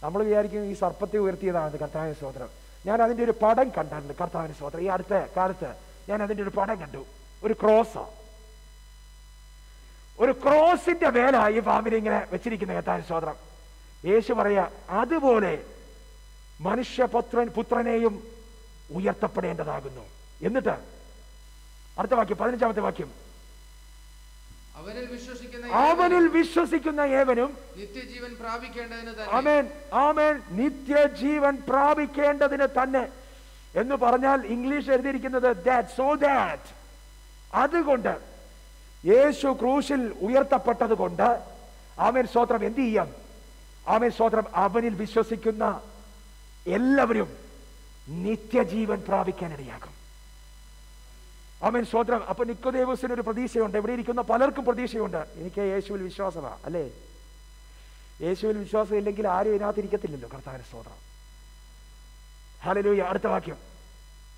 നമ്മൾ വിചാരിക്കും ഈ സർപ്പത്തെ ഉയർത്തിയതാണ്. കർത്താവിന് സ്തോത്രം. ഞാൻ അതിന്റെ ഒരു പടം കണ്ടിട്ടുണ്ട്. കർത്താവിന് സ്തോത്രം. ഈ അടുത്ത കാലത്ത് ഞാൻ അതിന്റെ ഒരു പടം കണ്ടു. ഒരു ക്രോസാ, ഒരു ക്രോസിന്റെ മേല ഈ പാമ്പിനെ ഇങ്ങനെ വെച്ചിരിക്കുന്ന. കർത്താവിന് സ്തോത്രം. യേശു പറയാ, അതുപോലെ പുത്രനെയും ഉയർത്തപ്പെടേണ്ടതാകുന്നു. എന്നിട്ട് അടുത്ത വാക്യം, 15-ാമത്തെ വാക്യം, അവനിൽ വിശ്വസിക്കുന്ന ഏവനും നിത്യജീവൻ പ്രാപിക്കേണ്ടതിന് തന്നെ. ആമേൻ, ആമേൻ. നിത്യജീവൻ പ്രാപിക്കേണ്ടതിന് തന്നെ എന്ന് പറഞ്ഞാൽ ഇംഗ്ലീഷ് എഴുതിയിരിക്കുന്നത് that. അതുകൊണ്ട് യേശു ക്രൂശിൽ ഉയർത്തപ്പെട്ടത് കൊണ്ട് ആമേൻ സ്തോത്രം എന്ത് ചെയ്യാം? ആമേൻ സ്തോത്രം. അവനിൽ വിശ്വസിക്കുന്ന എല്ലാവരും നിത്യജീവൻ പ്രാപിക്കാനിടയാകും. ആമേൻ സ്തോത്രം. അപ്പൊ നിക്കോദേമോസിന് ഒരു പ്രതീക്ഷയുണ്ട്. ഇവിടെ ഇരിക്കുന്ന പലർക്കും പ്രതീക്ഷയുണ്ട്. എനിക്ക് യേശുവിൽ വിശ്വാസമാ, അല്ലേ? യേശുവിൽ വിശ്വാസം ഇല്ലെങ്കിൽ ആരും ഇതിനകത്ത് ഇരിക്കത്തില്ലല്ലോ. കർത്താവിന്റെ സ്തോത്രം. ഹല്ലേലൂയ. അടുത്ത വാക്യം,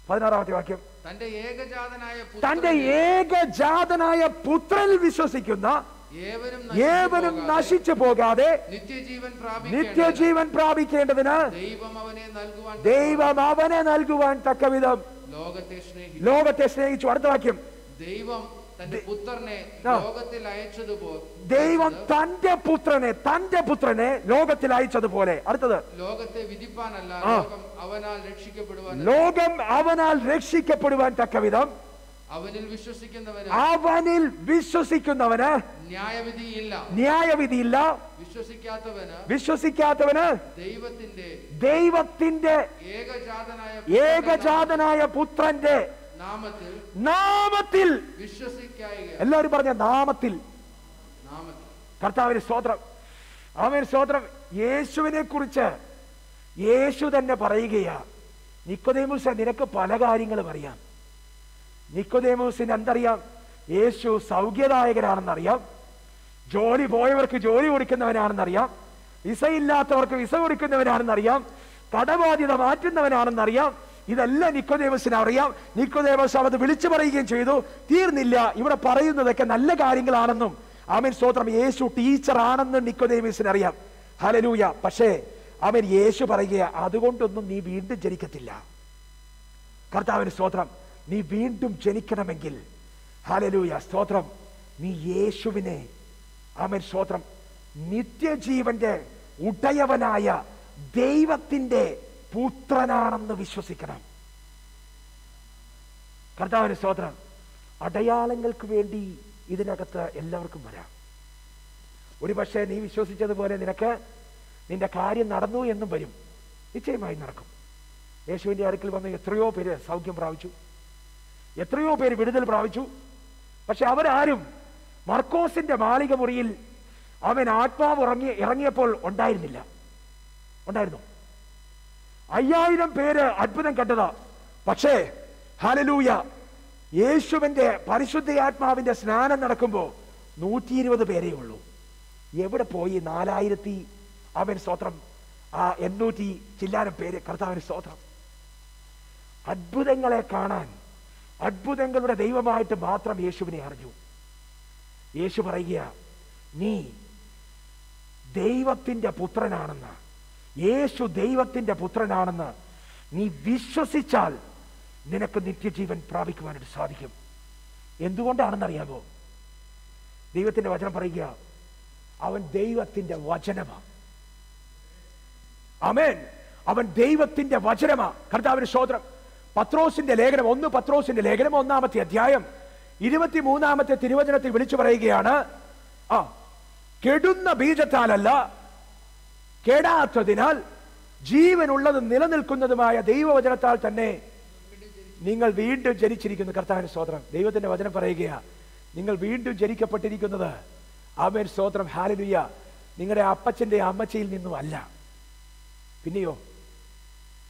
16-ാമത്തെ വാക്യം, തന്റെ ഏകജാതനായ പുത്രനിൽ വിശ്വസിക്കുന്ന ഏവനും നശിച്ചു പോകാതെ നിത്യജീവൻ പ്രാപിക്കേണ്ടതിന് ദൈവം അവനെ നൽകുവാൻ തക്കവിധം ലോകത്തെ സ്നേഹിച്ചു. അടുത്ത വാക്യം, ദൈവം തന്റെ പുത്രനെ ലോകത്തിൽ അയച്ചതുപോലെ ദൈവം തന്റെ പുത്രനെ ലോകത്തിൽ അയച്ചതുപോലെ. അടുത്തത്, ലോകത്തെ വിധിപ്പാനല്ല, ലോകം അവനാൽ രക്ഷിക്കപ്പെടുവാൻ തക്കവിധം അവനിൽ വിശ്വസിക്കുന്നവന് ന്യായവിധിയില്ല. വിശ്വസിക്കാത്തവന് ദൈവത്തിന്റെ ഏകജാതനായ പുത്രന്റെ നാമത്തിൽ എല്ലാവരും പറഞ്ഞ നാമത്തിൽ. കർത്താവിന് സ്തോത്രം. ആമേൻ സ്തോത്രം. യേശുവിനെ കുറിച്ച് യേശു തന്നെ പറയുകയാ, നിക്കോദേമോസേ, നിനക്ക് പല കാര്യങ്ങളും അറിയാം. നിക്കോദേമോസിന് എന്തറിയാം? യേശു സൗഖ്യദായകനാണെന്നറിയാം, ജോലി പോയവർക്ക് ജോലി കൊടുക്കുന്നവനാണെന്നറിയാം, വിസയില്ലാത്തവർക്ക് വിസ കൊടുക്കുന്നവനാണെന്നറിയാം, കടബാധ്യത മാറ്റുന്നവനാണെന്നറിയാം. ഇതെല്ലാം നിക്കോദേമോസിന് അറിയാം. നിക്കോദേമോസ് അത് വിളിച്ചു പറയുകയും ചെയ്തു. തീർന്നില്ല, ഇവിടെ പറയുന്നതൊക്കെ നല്ല കാര്യങ്ങളാണെന്നും ആമേൻ സ്തോത്രം യേശു ടീച്ചറാണെന്നും നിക്കോദേമോസിന് അറിയാം. ഹല്ലേലൂയ. പക്ഷേ അവൻ യേശു പറയുക, അതുകൊണ്ടൊന്നും നീ വീണ്ടും ജനിക്കത്തില്ല. കർത്താവിന് സ്തോത്രം. നീ വീണ്ടും ജനിക്കണമെങ്കിൽ, ഹല്ലേലൂയ സ്തോത്രം, നീ യേശുവിനെ ആമേൻ സ്തോത്രം നിത്യജീവന്റെ ഉടയവനായ ദൈവത്തിന്റെ പുത്രനാണെന്ന് വിശ്വസിക്കണം. കർത്താവിന് സ്തോത്രം. അടയാളങ്ങൾക്ക് വേണ്ടി ഇതിനകത്ത് എല്ലാവർക്കും വരാം. ഒരു പക്ഷേ നീ വിശ്വസിച്ചതുപോലെ നിനക്ക് നിന്റെ കാര്യം നടന്നു എന്നും വരും. നിശ്ചയമായി നടക്കും. യേശുവിന്റെ അടുക്കൽ വന്ന് എത്രയോ പേര് സൗഖ്യം പ്രാപിച്ചു, എത്രയോ പേര് വിടുതൽ പ്രാപിച്ചു. പക്ഷെ അവരാരും മർക്കോസിന്റെ മാളിക മുറിയിൽ അവൻ ആത്മാവ് ഇറങ്ങിയപ്പോൾ ഉണ്ടായിരുന്നില്ല. ഉണ്ടായിരുന്നു 5000 പേര് അത്ഭുതം കണ്ടതാ. പക്ഷേ ഹല്ലേലൂയ, യേശുവിന്റെ പരിശുദ്ധാത്മാവിന്റെ സ്നാനം നടക്കുമ്പോൾ 120 പേരേ ഉള്ളൂ. എവിടെ പോയി 4000 അവൻ സ്തോത്രം 800 ചില്ലാനം പേര്. കർത്താവിന് സ്തോത്രം. അത്ഭുതങ്ങളെ കാണാൻ, അത്ഭുതങ്ങളുടെ ദൈവമായിട്ട് മാത്രം യേശുവിനെ അറിഞ്ഞു. യേശു പറയുക, നീ ദൈവത്തിന്റെ പുത്രനാണെന്ന്, യേശു ദൈവത്തിന്റെ പുത്രനാണെന്ന് നീ വിശ്വസിച്ചാൽ നിനക്ക് നിത്യജീവൻ പ്രാപിക്കുവാനായിട്ട് സാധിക്കും. എന്തുകൊണ്ടാണെന്നറിയാമോ? ദൈവത്തിന്റെ വചനം പറയുക, അവൻ ദൈവത്തിന്റെ വചനമാണ്. ആമേൻ. അവൻ ദൈവത്തിന്റെ വചനമാ. കർത്താവിന് സ്തോത്രം. പത്രോസിന്റെ ലേഖനം, 1 പത്രോസിന്റെ ലേഖനം 1-ാമത്തെ അധ്യായം 23-ാമത്തെ തിരുവചനത്തിൽ വിളിച്ചു പറയുകയാണ്, കെടുന്ന ബീജത്താലല്ല, കേടാത്തതിനാൽ ജീവനുള്ളതും നിലനിൽക്കുന്നതുമായ ദൈവവചനത്താൽ തന്നെ നിങ്ങൾ വീണ്ടും ജനിച്ചിരിക്കുന്നു. കർത്താവിന് സ്തോത്രം. ദൈവത്തിന്റെ വചനം പറയുകയാ, നിങ്ങൾ വീണ്ടും ജനിക്കപ്പെട്ടിരിക്കുന്നത്, ആമേൻ സ്തോത്രം, ഹല്ലേലൂയ, നിങ്ങളുടെ അപ്പച്ചന്റെ അമ്മച്ചയിൽ നിന്നും അല്ല, പിന്നെയോ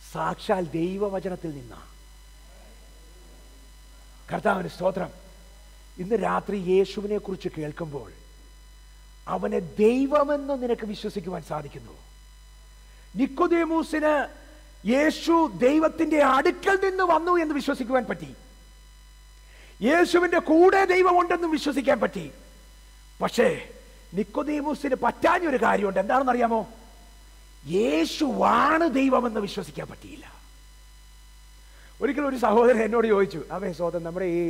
സാക്ഷാൽ ദൈവവചനത്തിൽ നിന്നാ. കർത്താവിന് സ്തോത്രം. ഇന്ന് രാത്രി യേശുവിനെ കുറിച്ച് കേൾക്കുമ്പോൾ അവനെ ദൈവമെന്ന് നിനക്ക് വിശ്വസിക്കുവാൻ സാധിക്കുന്നു. നിക്കോദേമൂസിന് യേശു ദൈവത്തിന്റെ അടുക്കൽ നിന്ന് വന്നു എന്ന് വിശ്വസിക്കുവാൻ പറ്റി. യേശുവിന്റെ കൂടെ ദൈവമുണ്ടെന്ന് വിശ്വസിക്കാൻ പറ്റി. പക്ഷേ നിക്കോദേമൂസിന് പറ്റാഞ്ഞൊരു കാര്യമുണ്ട്. എന്താണെന്ന് അറിയാമോ? യേശുവാണ് ദൈവമെന്ന് വിശ്വസിക്കാൻ പറ്റിയില്ല. ഒരിക്കലും ഒരു സഹോദരൻ എന്നോട് ചോദിച്ചു, അവൻ സഹോദരൻ, നമ്മുടെ ഈ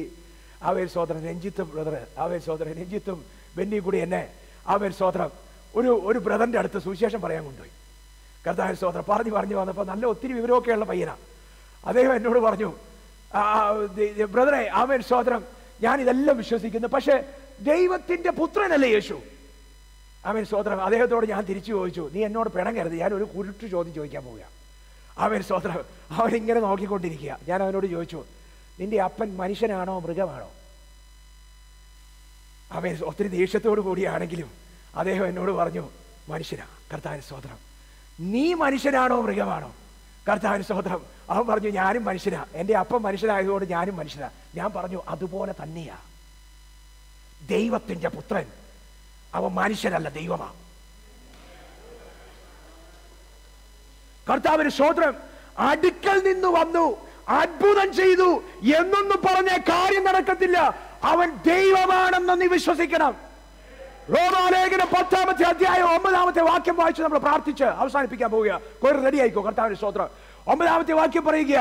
അവൻ സഹോദരൻ രഞ്ജിത്തും ബ്രദർ, അവൻ സഹോദരൻ രഞ്ജിത്തും ബെന്നി കൂടി എന്നെ അവൻ സഹോദരം ഒരു ബ്രദറിന്റെ അടുത്ത് സുവിശേഷം പറയാൻ കൊണ്ടുപോയി. കർത്താവിൻ സഹോദരൻ പറഞ്ഞു വന്നപ്പോൾ നല്ല ഒത്തിരി വിവരമൊക്കെ ഉള്ള പയ്യനാ. അദ്ദേഹം എന്നോട് പറഞ്ഞു, ബ്രദറെ, അവൻ സഹോദരം, ഞാൻ ഇതെല്ലാം വിശ്വസിക്കുന്നു, പക്ഷെ ദൈവത്തിന്റെ പുത്രനല്ലേ യേശു? അവൻ സഹോദരം, അദ്ദേഹത്തോട് ഞാൻ തിരിച്ചു ചോദിച്ചു, നീ എന്നോട് പിണങ്ങരുത്, ഞാൻ ഒരു കുരുട്ട് ചോദ്യം ചോദിക്കാൻ പോവുക. അവൻ സഹോദരം, അവനിങ്ങനെ നോക്കിക്കൊണ്ടിരിക്കുക. ഞാൻ അവനോട് ചോദിച്ചു, നിന്റെ അപ്പൻ മനുഷ്യനാണോ മൃഗമാണോ? അവൻ ഒത്തിരി ദേഷ്യത്തോടു കൂടിയാണെങ്കിലും അദ്ദേഹം എന്നോട് പറഞ്ഞു, മനുഷ്യനാ. കർത്താവിന് സ്തോത്രം. നീ മനുഷ്യനാണോ മൃഗമാണോ? കർത്താവിന് സ്തോത്രം. അവൻ പറഞ്ഞു, ഞാനും മനുഷ്യനാ, എൻ്റെ അപ്പം മനുഷ്യനായതുകൊണ്ട് ഞാനും മനുഷ്യനാ. ഞാൻ പറഞ്ഞു, അതുപോലെ തന്നെയാ ദൈവത്തിന്റെ പുത്രൻ. അവൻ മനുഷ്യനല്ല, ദൈവമാ. കർത്താവിന് സ്തോത്രം. അടുക്കൽ നിന്ന് വന്നു, അത്ഭുതം ചെയ്തു എന്നൊന്നും പറഞ്ഞ കാര്യം നടക്കത്തില്ല. അവൻ ദൈവമാണെന്ന് നീ വിശ്വസിക്കണം. റോമാലേഖനം 10-ാമത്തെ അധ്യായം 9-ാമത്തെ വാക്യം വായിച്ച് നമ്മൾ പ്രാർത്ഥിച്ച് അവസാനിപ്പിക്കാൻ പോവുക. കുറെ റെഡി ആയിക്കോ. കർത്താവിന്റെ സ്തോത്രം. 9-ാമത്തെ വാക്യം പറയുക,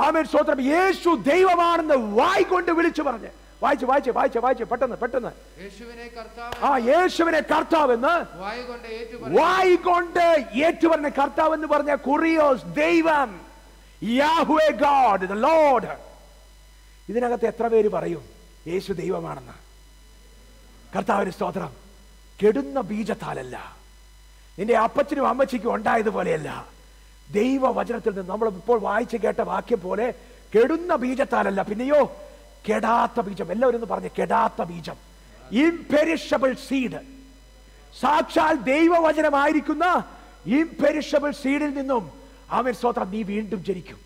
ആമേൻ സ്തോത്രം, യേശു ദൈവമാണെന്ന് വായിക്കൊണ്ട് വിളിച്ചു പറഞ്ഞ്. വായിച്ച് പെട്ടെന്ന്. യേശുവിനെ കർത്താവെന്ന് വായിക്കൊണ്ട് ഏറ്റുപറഞ്ഞ. കർത്താവെന്ന് പറഞ്ഞ കുറിയോസ്, ദൈവം, യാഹ്വേ ഗോഡ്, ദി ലോർഡ്. ഇതിനകത്ത് എത്ര പേര് പറയും യേശു ദൈവമാണെന്ന്? കർത്താവിന് സ്തോത്രം. കെടുന്ന ബീജത്താലല്ല, നിന്റെ അപ്പച്ചനും അമ്മച്ചിക്കും ഉണ്ടായതുപോലെയല്ല, ദൈവവചനത്തിൽ നിന്ന് നമ്മൾ ഇപ്പോൾ വായിച്ചു കേട്ട വാക്യം പോലെ കെടുന്ന ബീജത്താലല്ല, പിന്നെയോ കെടാത്ത ബീജം. എല്ലാവരും ഒന്ന് പറഞ്ഞ്, കെടാത്ത ബീജം, ഇംപെരിഷബിൾ സീഡ്. സാക്ഷാൽ ദൈവവചനമായിരിക്കുന്ന ഇംപെരിഷബിൾ സീഡിൽ നിന്നും അവൻ സ്തോത്രം നീ വീണ്ടും ജനിക്കും.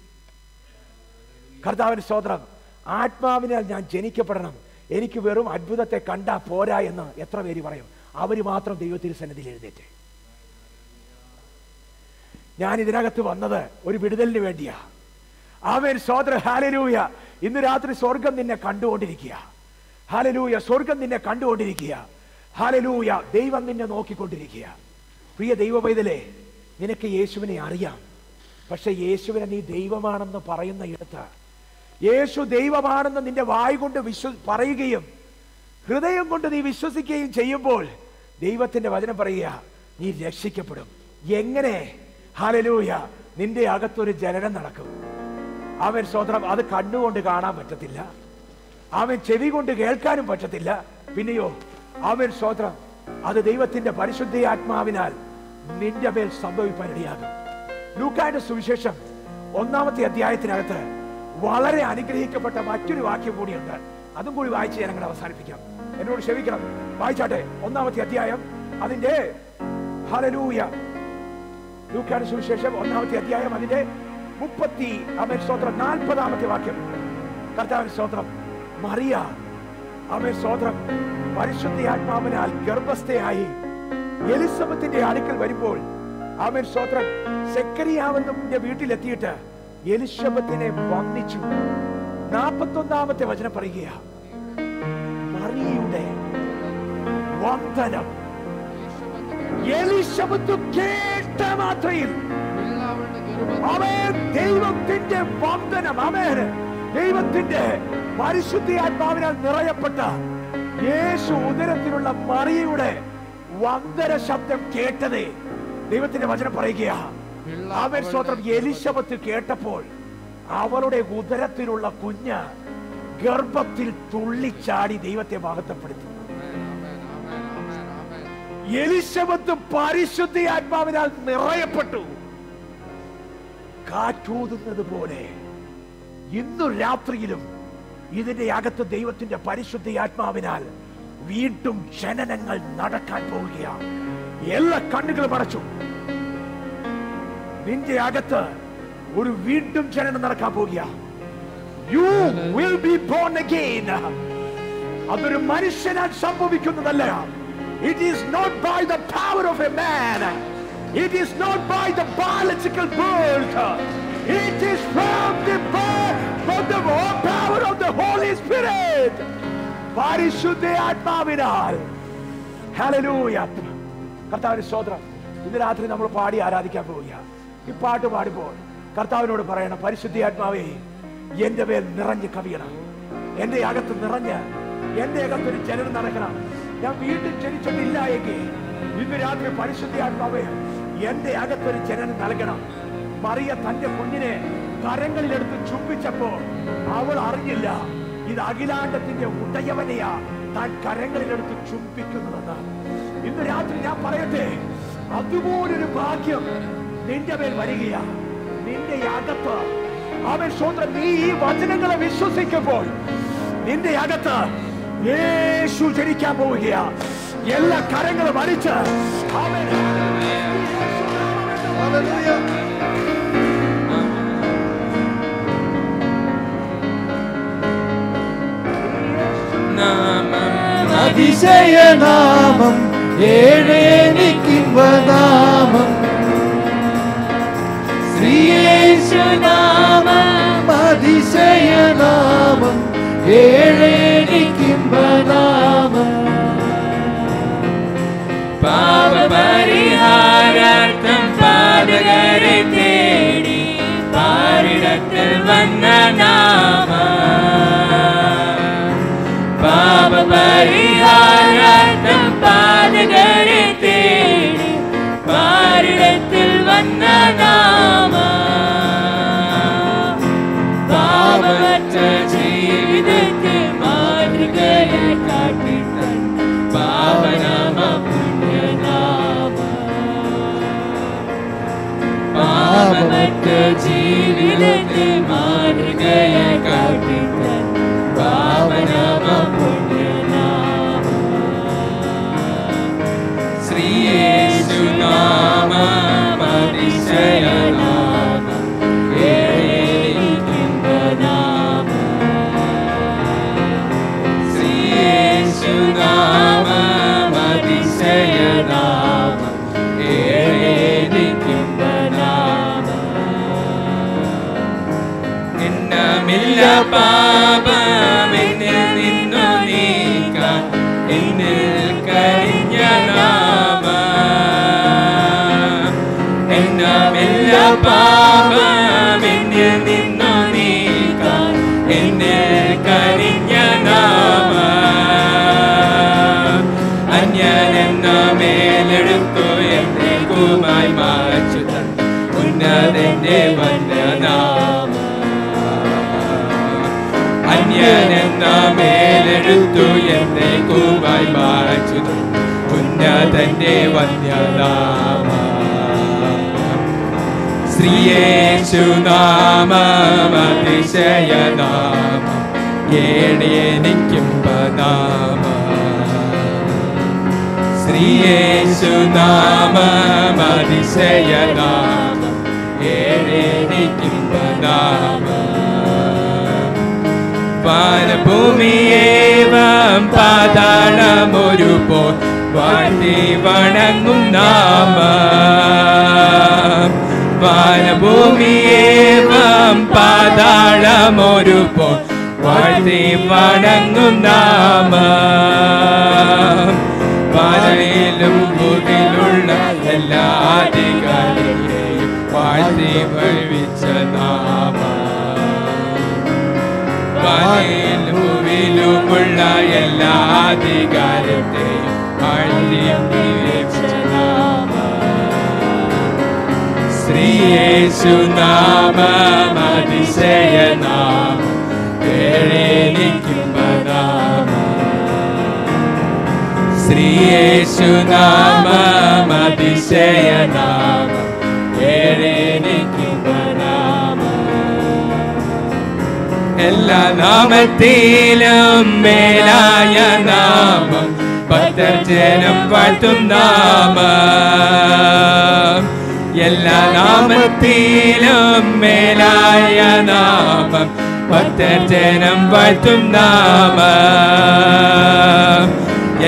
കർത്താവിന് സ്തോത്രം. ആത്മാവിനാൽ ഞാൻ ജനിക്കപ്പെടണം, എനിക്ക് വെറും അത്ഭുതത്തെ കണ്ടാ പോരാ എന്ന് എത്ര പേര് പറയും? അവര് മാത്രം ദൈവത്തിന്റെ സന്നിധിയിൽ എഴുന്നേറ്റ്. ഞാൻ ഇതിനകത്ത് വന്നത് ഒരു വിടുതലിന് വേണ്ടിയാ. ആമേൻ സ്തോത്രം. ഹല്ലേലൂയ. ഇന്ന് രാത്രി സ്വർഗം നിന്നെ കണ്ടുകൊണ്ടിരിക്കുക. ഹല്ലേലൂയ. സ്വർഗം നിന്നെ കണ്ടുകൊണ്ടിരിക്കുക. ഹല്ലേലൂയ. ദൈവം നിന്നെ നോക്കിക്കൊണ്ടിരിക്കുക. പ്രിയ ദൈവ പൈതലേ, നിനക്ക് യേശുവിനെ അറിയാം, പക്ഷെ യേശുവിനെ നീ ദൈവമാണെന്ന് പറയുന്ന ഇടത്ത്, യേശു ദൈവമാണെന്ന് നിന്റെ വായ് കൊണ്ട് പറയുകയും ഹൃദയം കൊണ്ട് നീ വിശ്വസിക്കുകയും ചെയ്യുമ്പോൾ ദൈവത്തിന്റെ വചനം പറയുക, നീ രക്ഷിക്കപ്പെടും. എങ്ങനെ? ഹല്ലേലൂയ. നിന്റെ അകത്തൊരു ജനനം നടക്കും. അവൻ സ്തോത്രം. അത് കണ്ണുകൊണ്ട് കാണാൻ പറ്റത്തില്ല, അവൻ ചെവി കൊണ്ട് കേൾക്കാനും പറ്റത്തില്ല, പിന്നെയോ അവൻ സ്തോത്രം അത് ദൈവത്തിന്റെ പരിശുദ്ധാത്മാവിനാൽ നിന്റെ മേൽ സംഭവിക്കാനിടയാകും. ലൂക്കായുടെ സുവിശേഷം 1-ാമത്തെ അധ്യായത്തിനകത്ത് വളരെ അനുഗ്രഹിക്കപ്പെട്ട മറ്റൊരു വാക്യം കൂടിയുണ്ട്. അതും കൂടി വായിച്ച് ഞാൻ അങ്ങനെ അവസാനിപ്പിക്കാം. എന്നോട് ക്ഷമിക്കണം, വായിച്ചാട്ടെ. 1-ാമത്തെ അധ്യായം അതിന്റെ ഹല്ലേലൂയ. ലൂക്കായുടെ സുവിശേഷം 1-ാമത്തെ അധ്യായം അതിന്റെ 40-ാമത്തെ വാക്യം. കർത്താവിന്റെ സ്തോത്രം. മറിയ അവൻ സ്തോത്രം പരിശുദ്ധാത്മാവിനാൽ ഗർഭസ്ഥയായി എലിസബത്തിന്റെ അടുക്കൽ വരുമ്പോൾ ആമേൻ സ്തോത്രം. സെക്കരിയാവിന്റെ വീട്ടിലെത്തിയിട്ട് എലിശബത്തിനെ വന്ദിച്ചു. 41-ാമത്തെ വചനം പറയുക, മറിയയുടെ വന്ദനം എലിശബത്ത് കേട്ട മാത്രയിൽ ദൈവത്തിന്റെ വന്ദനം, ദൈവത്തിന്റെ പരിശുദ്ധാത്മാവിനാൽ നിറയപ്പെട്ട യേശു ഉദരത്തിലുള്ള മറിയയുടെ വന്ദന ശബ്ദം കേട്ടതേ ദൈവത്തിന്റെ വചനം പറയുക. ആമേൻ സ്തോത്രം. എലിശബത്ത് കേട്ടപ്പോൾ അവളുടെ ഉദരത്തിലുള്ള കുഞ്ഞ് ഗർഭത്തിൽ തുള്ളിച്ചാടി ദൈവത്തെ മഹത്വപ്പെടുത്തി. എലിശബത്ത് പരിശുദ്ധാത്മാവിനാൽ നിറയപ്പെട്ടു. കാറ്റൂതുന്നത് പോലെ ഇന്നു രാത്രിയിലും ഇതിന്റെ അകത്ത് ദൈവത്തിന്റെ പരിശുദ്ധാത്മാവിനാൽ വീണ്ടും ജനനങ്ങൾ നടക്കാൻ പോവുകയാണ്. എല്ലാ കണ്ണുകളും അടച്ചു. നിന്റെ അകത്ത് ഒരു വീണ്ടും ജനനം നടക്കാൻ പോവുക. You will be born again. അതൊരു മനുഷ്യനാൽ സംഭവിക്കുന്നതല്ല. It is not by the power of a man. It is not by the biological birth. It is from the power of the Holy Spirit. പരിശുദ്ധാത്മാവിനാൽ. ഹല്ലേലൂയ. കർത്താവിന്റെ സ്തോത്രം. ഇന്ന് രാത്രി നമ്മൾ പാടി ആരാധിക്കാൻ പോവുക. ഈ പാട്ട് പാടുമ്പോൾ കർത്താവിനോട് പറയണം, പരിശുദ്ധാത്മാവേ എന്റെ മേൽ നിറഞ്ഞ് കവിയണം. എന്റെ അകത്ത് നിറഞ്ഞ് എന്റെ അകത്തൊരു ജനനം നടക്കണം. ഞാൻ വീണ്ടും ജനിച്ചിട്ടില്ല എങ്കിൽ ഇന്ന് രാത്രി പരിശുദ്ധാത്മാവേ എന്റെ അകത്തൊരു ജനനം നൽകണം. മറിയ തന്റെ കുഞ്ഞിനെ കരങ്ങളിലെടുത്ത് ചുംബിച്ചപ്പോൾ അവൾ അറിഞ്ഞില്ല ഇത് അഖിലാണ്ടത്തിന്റെ ഉടയവനെയാ താൻ കരങ്ങളിലെടുത്ത് ചുംബിക്കുന്നതെന്ന്. ഇന്ന് രാത്രി ഞാൻ പറയട്ടെ, അതുപോലൊരു ഭാഗ്യം നിന്റെ മേൽ വരികയാ. നിന്റെ അകത്ത് അവൻ സ്വന്തം നീ ഈ വചനങ്ങളെ വിശ്വസിക്കുമ്പോൾ നിന്റെ അകത്ത് യേശു ജനിക്കാൻ പോവുകയാ. എല്ലാ കരങ്ങളും അടിച്ച് അവൻ അതിശയനാമം ഏഴേനിക്കിംബനാമം ശ്രീയേശുനാമം അതിശയനാമം ഏഴേനിക്കിംബനാമം പാപപരിഹാരാർത്ഥം പാതകരെ തേടി പാരിടത്തിൽ വന്ന നാമം പാപപരിഹാരാർത്ഥം പാതകരെ തേടി പാരിടത്തിൽ വന്ന നാമം പാപമറ്റ ജീവിതത്തെ മാതൃകയെ കാട്ടിത്തൻ പാവനാമ പുണ്യനാമ പാപമറ്റ ജീവിതത്തെ മാതൃകയെ കാട്ടിത്തൻ പാവനാമ പുണ്യനാമ ശ്രീയേശുനാമ അതിശയനാമ ഏഴേനിക്കിംബനാമ ശ്രീയേശുനാമ അതിശയനാമ ഏഴേനിക്കിംബനാമ എന്നമില്ല പാപം എന്നിൽ നിന്നു നീക്കാൻ എന്നിൽ കരിഞ്ഞ നാമ എന്നമില്ല പാപം എന്നിൽ നിന്നു നീക്കാൻ എന്നിൽ കരിഞ്ഞ നാമ അന്യനെന്ന മേലെടുത്തു എന്നേക്കുമായി മാച്ചു തന്നു ഉന്നതന്റെ വന്ദനാമ അന്യനെന്ന മേലെടുത്തു എന്നേക്കുമായി മാച്ചു തന്നു ഉന്നതന്റെ വന്ദനാമ ശ്രീയേശുനാമം അതിശയനാമം ഏഴേനിക്കിംബനാമ ശ്രീയേശുനാമം അതിശയനാമം ഏഴേനിക്കിംബനാമ വാനഭൂമിയേവം പാതാളമൊരുപോൽ വാഴ്ത്തി വണങ്ങും നാമം വാനഭൂമിയേവം പാതാളമൊരുപ്പോൾ വാഴ്ത്തി വണങ്ങും നാമം. വാനയിലും ഭൂമിയിലുള്ള എല്ലാ അധികാരികളെയും വാഴ്ത്തി വഴിച്ച നാമം. വാനയിലും ഭൂമിയിലുമുള്ള എല്ലാ അധികാരത്തെയും വാഴ്ത്തി വഴിച്ച നാമം. ശ്രീയേശുനാമം അതിശയനാമം ഏഴേനിക്കുമ്പ നാമം. ശ്രീയേശുനാമം അതിശയനാമം ഏഴേനിക്കുമ്പ നാമം. എല്ലാ നാമത്തിലും മേലായ നാമം ഭക്തജനം വാഴ്ത്തും നാമം. എല്ലാ നാമത്തിലും മേലായ നാമം ഭക്തജനം വാഴ്ത്തും നാമം.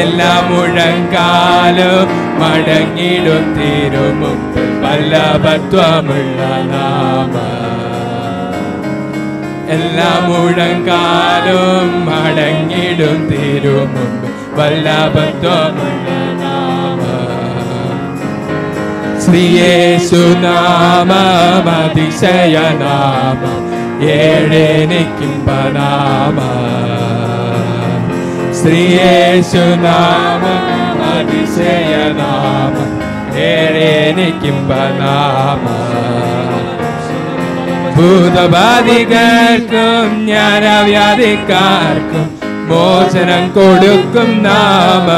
എല്ലാ മുഴങ്കാലും മടങ്ങിടും തിരുമുമ്പിൽ വല്ലഭത്വമുള്ള നാമം. എല്ലാ മുഴങ്കാലും മടങ്ങിടും തിരുമുമ്പിൽ വല്ലഭത്വമുള്ള നാമം. ശ്രീയേശുനാമം അതിശയനാമം ഏഴേനിക്കുമ്പ നാമം. ശ്രീയേശുനാമം അതിശയനാമം ഏഴേനിക്കുമ്പ നാമം. ഭൂതബാധികർക്കും ജ്ഞാനവ്യാധിക്കാർക്കും മോചനം കൊടുക്കും നാമം.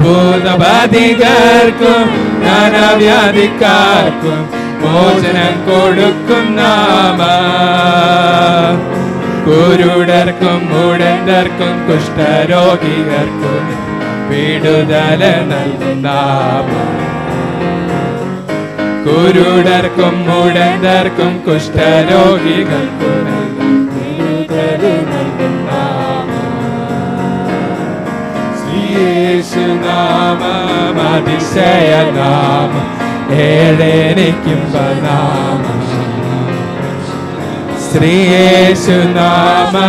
ഭൂതബാധികർക്കും ജ്ഞാനവ്യാധിക്കാർക്കും മോചനം കൊടുക്കും നാമം. കുരുടർക്കും മുടന്തർക്കും കുഷ്ഠരോഗികർക്കും വിടുതല നൽകും നാമം. കുരുടർക്കും മുടന്തർക്കും കുഷ്ഠരോഗികൾക്കും വിടുതല നൽകും നാമം. ശ്രീയേശുനാമം അതിശയനാമം ഏഴേനിക്കുമ്പ നാമം. ശ്രീയേശുനാമം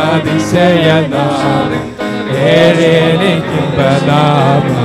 അതിശയനാമം ഏഴേനിക്കുമ്പ നാമം.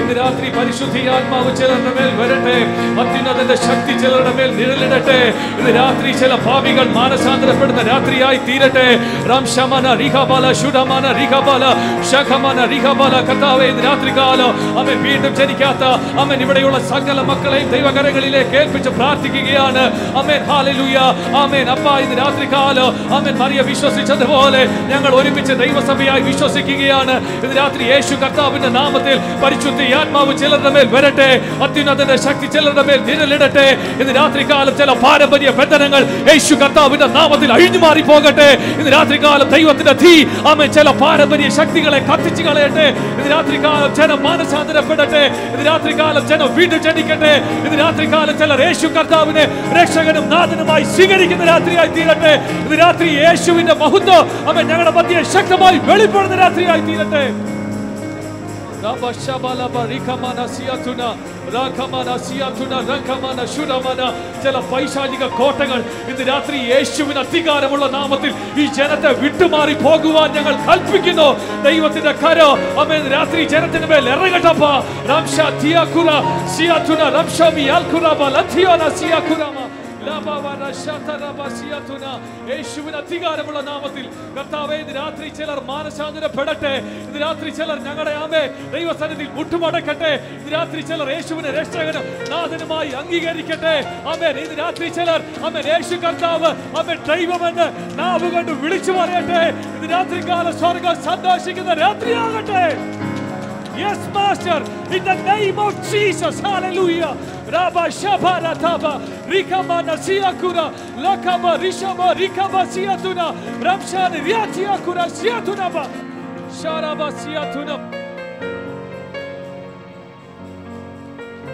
ഇന്ന് രാത്രി പരിശുദ്ധിയാത്മാവ് ചിലരുടെ മേൽ വരട്ടെ. അത്യുന്നതന്റെ ശക്തി ചിലരുടെ മേൽ നിഴലിടട്ടെ. ഇന്ന് രാത്രി ചില ഭാവികൾ മാനസാന്തരപ്പെടുന്ന രാത്രിയായി തീരട്ടെ. രാംശമന റിഹബല ശുഡമന റിഹബല ശഖമന റിഹബല കർത്താവേ, ഇന്ന് രാത്രി കാലം അവൻ വീണ്ടും ജനിക്കാത്ത അവൻ ഇവിടെയുള്ള സകല മക്കളെയും ദൈവകരങ്ങളിലേക്ക് ഏൽപ്പിച്ച് പ്രാർത്ഥിക്കുകയാണ്. ആമേൻ, ഹല്ലേലൂയ, ആമേൻ. അപ്പാ, ഇന്ന് രാത്രി കാലം ആമേൻ മറിയ വിശ്വസിച്ചതുപോലെ ഞങ്ങൾ ഒരുമിച്ച് ദൈവസഭയായി വിശ്വസിക്കുകയാണ്. ഇന്ന് രാത്രി യേശു കർത്താവിന്റെ നാമത്തിൽ പരിശുദ്ധിയാത്മാവ് ചിലരുടെ മേൽ വരട്ടെ. അത്യുന്നതന്റെ ശക്തി ചിലരുടെ മേൽ നിഴലിടട്ടെ. ഇന്ന് രാത്രി കാലം ചില പാരമ്പര്യ ബന്ധനങ്ങൾ യേശു കർത്താവിന്റെ നാമത്തിൽ അഴിഞ്ഞു മാറി പോകട്ടെ. ഇന്ന് രാത്രി കാലം ദൈവത്തിന്റെ തീ ആമേൻ ചില പാരമ്പര്യ ശക്തികളെ കത്തിച്ചു കളയട്ടെ. ഇന്ന് രാത്രി കാലം ജനം മാനസാന്തരപ്പെടട്ടെ. ഇന്ന് രാത്രി കാലം ജനം വീണ്ടും ജനിക്കട്ടെ. ഇന്ന് രാത്രി കാലം ചിലർ യേശു കർത്താവിനെ രക്ഷകനും നാഥനുമായി സ്വീകരിക്കുന്ന രാത്രിയായി തീരട്ടെ. ഇന്ന് രാത്രി യേശുവിന്റെ മഹത്വം അവൻ ഞങ്ങളുടെ മധ്യേ ശക്തമായി വെളിപ്പെടുന്ന രാത്രിയായി തീരട്ടെ. ചില പൈശാചിക കോട്ടകൾ ഇന്ന് രാത്രി യേശുവിന് അധികാരമുള്ള നാമത്തിൽ ഈ ജനത്തെ വിട്ടുമാറി പോകുവാൻ ഞങ്ങൾ കൽപ്പിക്കുന്നു. ദൈവത്തിന്റെ കരം ആമേൻ രാത്രി ജനത്തിന് മേൽ ഇറങ്ങട്ടപ്പ. രാംഷ തിയാകുറ സിയാതുന രാംഷമി അൽകുറബ ലഥിയോന സിയാകുറമ ലാ യേശുവിന് അധികാരമുള്ള നാമത്തിൽ കർത്താവേ, ഇന്ന് രാത്രി ചിലർ മാനസാന്തരപ്പെടട്ടെ. ഇന്ന് രാത്രി ചിലർ ഞങ്ങളുടെ ആമേ ദൈവസന്നിധിയിൽ മുട്ടുമടക്കട്ടെ. ഇന്ന് രാത്രി ചിലർ യേശുവിനെ രക്ഷകനും നാഥനുമായി അംഗീകരിക്കട്ടെ. ആമേൻ. ഇന്ന് രാത്രി ചിലർ ആമേൻ യേശു കർത്താവ് ആമേൻ ദൈവമെന്ന് നാവ് കൊണ്ട് വിളിച്ചു പറയട്ടെ. ഇന്ന് രാത്രി കാലം സ്വർഗ്ഗം സന്തോഷിക്കുന്ന രാത്രിയാകട്ടെ. Yes, Master, in the name of Jesus, hallelujah. Rabba Shabara Taba, Rikamana Siakura, Lakaba Rishaba, Rikaba Siatuna, Ramshan Riatiakura Siatunaba, Sharaba Siatuna.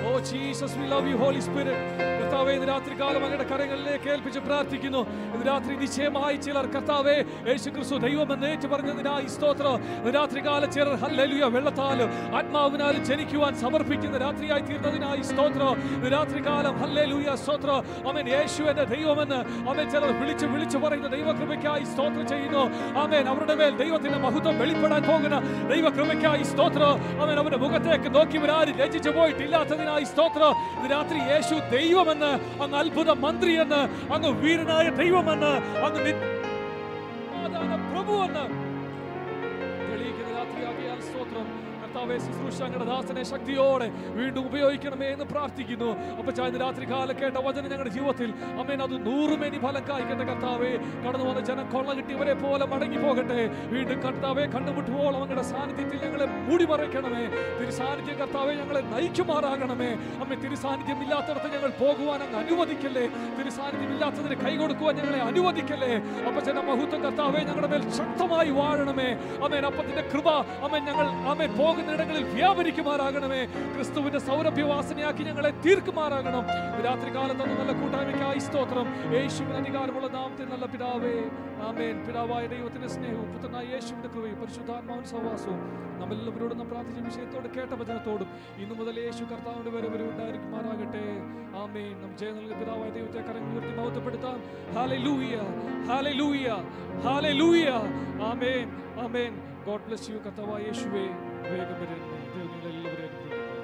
Oh Jesus, we love you, Holy Spirit. കർത്താവേ, ഇന്ന് രാത്രി കാലം അങ്ങയുടെ കരങ്ങളിലേക്ക് ഏൽപ്പിച്ച് പ്രാർത്ഥിക്കുന്നു. ഇന്ന് രാത്രി നിശ്ചയമായി ചിലർ കർത്താവേ യേശു ക്രിസ്തു ദൈവമെന്ന് ഏറ്റു പറഞ്ഞതിനായി സ്തോത്രം. ഇന്ന് രാത്രി കാലം ചിലർ ഹല്ലേലൂയ വെള്ളത്താലും ആത്മാവിനാലും ജനിക്കുവാൻ സമർപ്പിക്കുന്ന രാത്രിയായി തീർന്നതിനായി സ്തോത്രം. ഇന്ന് രാത്രി കാലം ഹല്ലേലൂയ സ്തോത്രം. ആമേൻ. യേശു എന്റെ ദൈവമെന്ന് ആമേൻ ചിലർ വിളിച്ചു പറയുന്ന ദൈവകൃപയ്ക്കായി സ്തോത്രം ചെയ്യുന്നു. ആമേൻ. അവരുടെ മേൽ ദൈവത്തിന്റെ മഹത്വം വെളിപ്പെടാൻ പോകുന്ന ദൈവകൃപയ്ക്കായി സ്തോത്രം. ആമേൻ. അവരുടെ മുഖത്തേക്ക് നോക്കിയവരാരും ലജ്ജിച്ചു പോയിട്ടില്ലാത്തതിനായി സ്തോത്രം. ഇന്ന് രാത്രി യേശു ദൈവമെന്ന്, അങ്ങ് അത്ഭുത മന്ത്രിയെന്ന്, അങ്ങ് വീരനായ ദൈവമെന്ന്, അങ്ങ് പ്രഭുവെന്ന് തെളിയിക്കുന്ന രാത്രിയാകിയാൽ സ്തോത്രം. കർത്താവേ, ശുശ്രൂഷ അങ്ങയുടെ ദാസനെ ശക്തിയോടെ വീണ്ടും ഉപയോഗിക്കണമേ എന്ന് പ്രാർത്ഥിക്കുന്നു. അപ്പൊ ഇന്ന് രാത്രി കാലം കേട്ട വചനം ഞങ്ങളുടെ ജീവിതത്തിൽ അമ്മേൻ അത് 100 മേനി ഫലം കായ്ക്കട്ടെ. കർത്താവേ, കടന്നു വന്ന ജനം കൊള്ള കിട്ടിയവരെ പോലെ മടങ്ങി പോകട്ടെ. വീണ്ടും കർത്താവേ, കണ്ടുമുട്ടുവോളം അങ്ങയുടെ സാന്നിധ്യത്തിൽ ഞങ്ങളെ മൂടി മറയ്ക്കണമേ. തിരുസാന്നിധ്യം കർത്താവേ ഞങ്ങളെ നയിക്കുമാറാകണമേ. അമ്മ തിരുസാന്നിധ്യം ഇല്ലാത്തടത്ത് ഞങ്ങൾ പോകുവാൻ അങ്ങ് അനുവദിക്കല്ലേ. തിരുസാന്നിധ്യം ഇല്ലാത്തതിന് കൈ കൊടുക്കുവാൻ ഞങ്ങളെ അനുവദിക്കല്ലേ. അപ്പൊ ചില മഹത്വം കർത്താവേ ഞങ്ങളുടെ മേൽ ശക്തമായി വാഴണമേ. അമ്മേൻ. അപ്പത്തിന്റെ കൃപ അമ്മേൻ ഞങ്ങൾ അമ്മേൻ പോകുന്നിടങ്ങളിൽ വ്യാപരിക്കുമാറാകണമേ. ക്രിസ്തുവിന്റെ സൗരഭ്യവാസനയാക്കി ഞങ്ങളെ തീർക്കുമാറാകണം. രാത്രി കാലത്ത് നല്ല കൂട്ടായ്മയ്ക്കായി സ്തോത്രം. യേശുവിന് അധികാരമുള്ള നാമത്തിൽ നല്ല പിതാവേ, ആമേൻ. പിതാവായ ദൈവത്തിന്റെ സ്നേഹവും പുത്രനായ യേശുവിന്റെ കൃപയും പരിശുദ്ധാത്മാവിന്റെ സഹവാസവും നമ്മളെല്ലാവരോടും നാം പ്രാർത്ഥിച്ച വിഷയത്തോട് കേട്ട വചനത്തോടും ഇന്നു മുതൽ യേശു കർത്താവിന്റെ വരവ് ഉണ്ടായിരിക്കുമാറാകട്ടെ. ആമേൻ. നാം ജയം നൽകിയ പിതാവായ ദൈവത്തെ കരങ്ങൾ ഉയർത്തി മഹത്വപ്പെടുത്താം. ഹല്ലേലൂയ, ഹല്ലേലൂയ, ഹല്ലേലൂയ. ആമേൻ, ആമേൻ. God bless you. കർത്താവായ യേശുവേ വേഗം വരണമേ. ദൈവം നിങ്ങളെല്ലാവരെയും അനുഗ്രഹിക്കട്ടെ.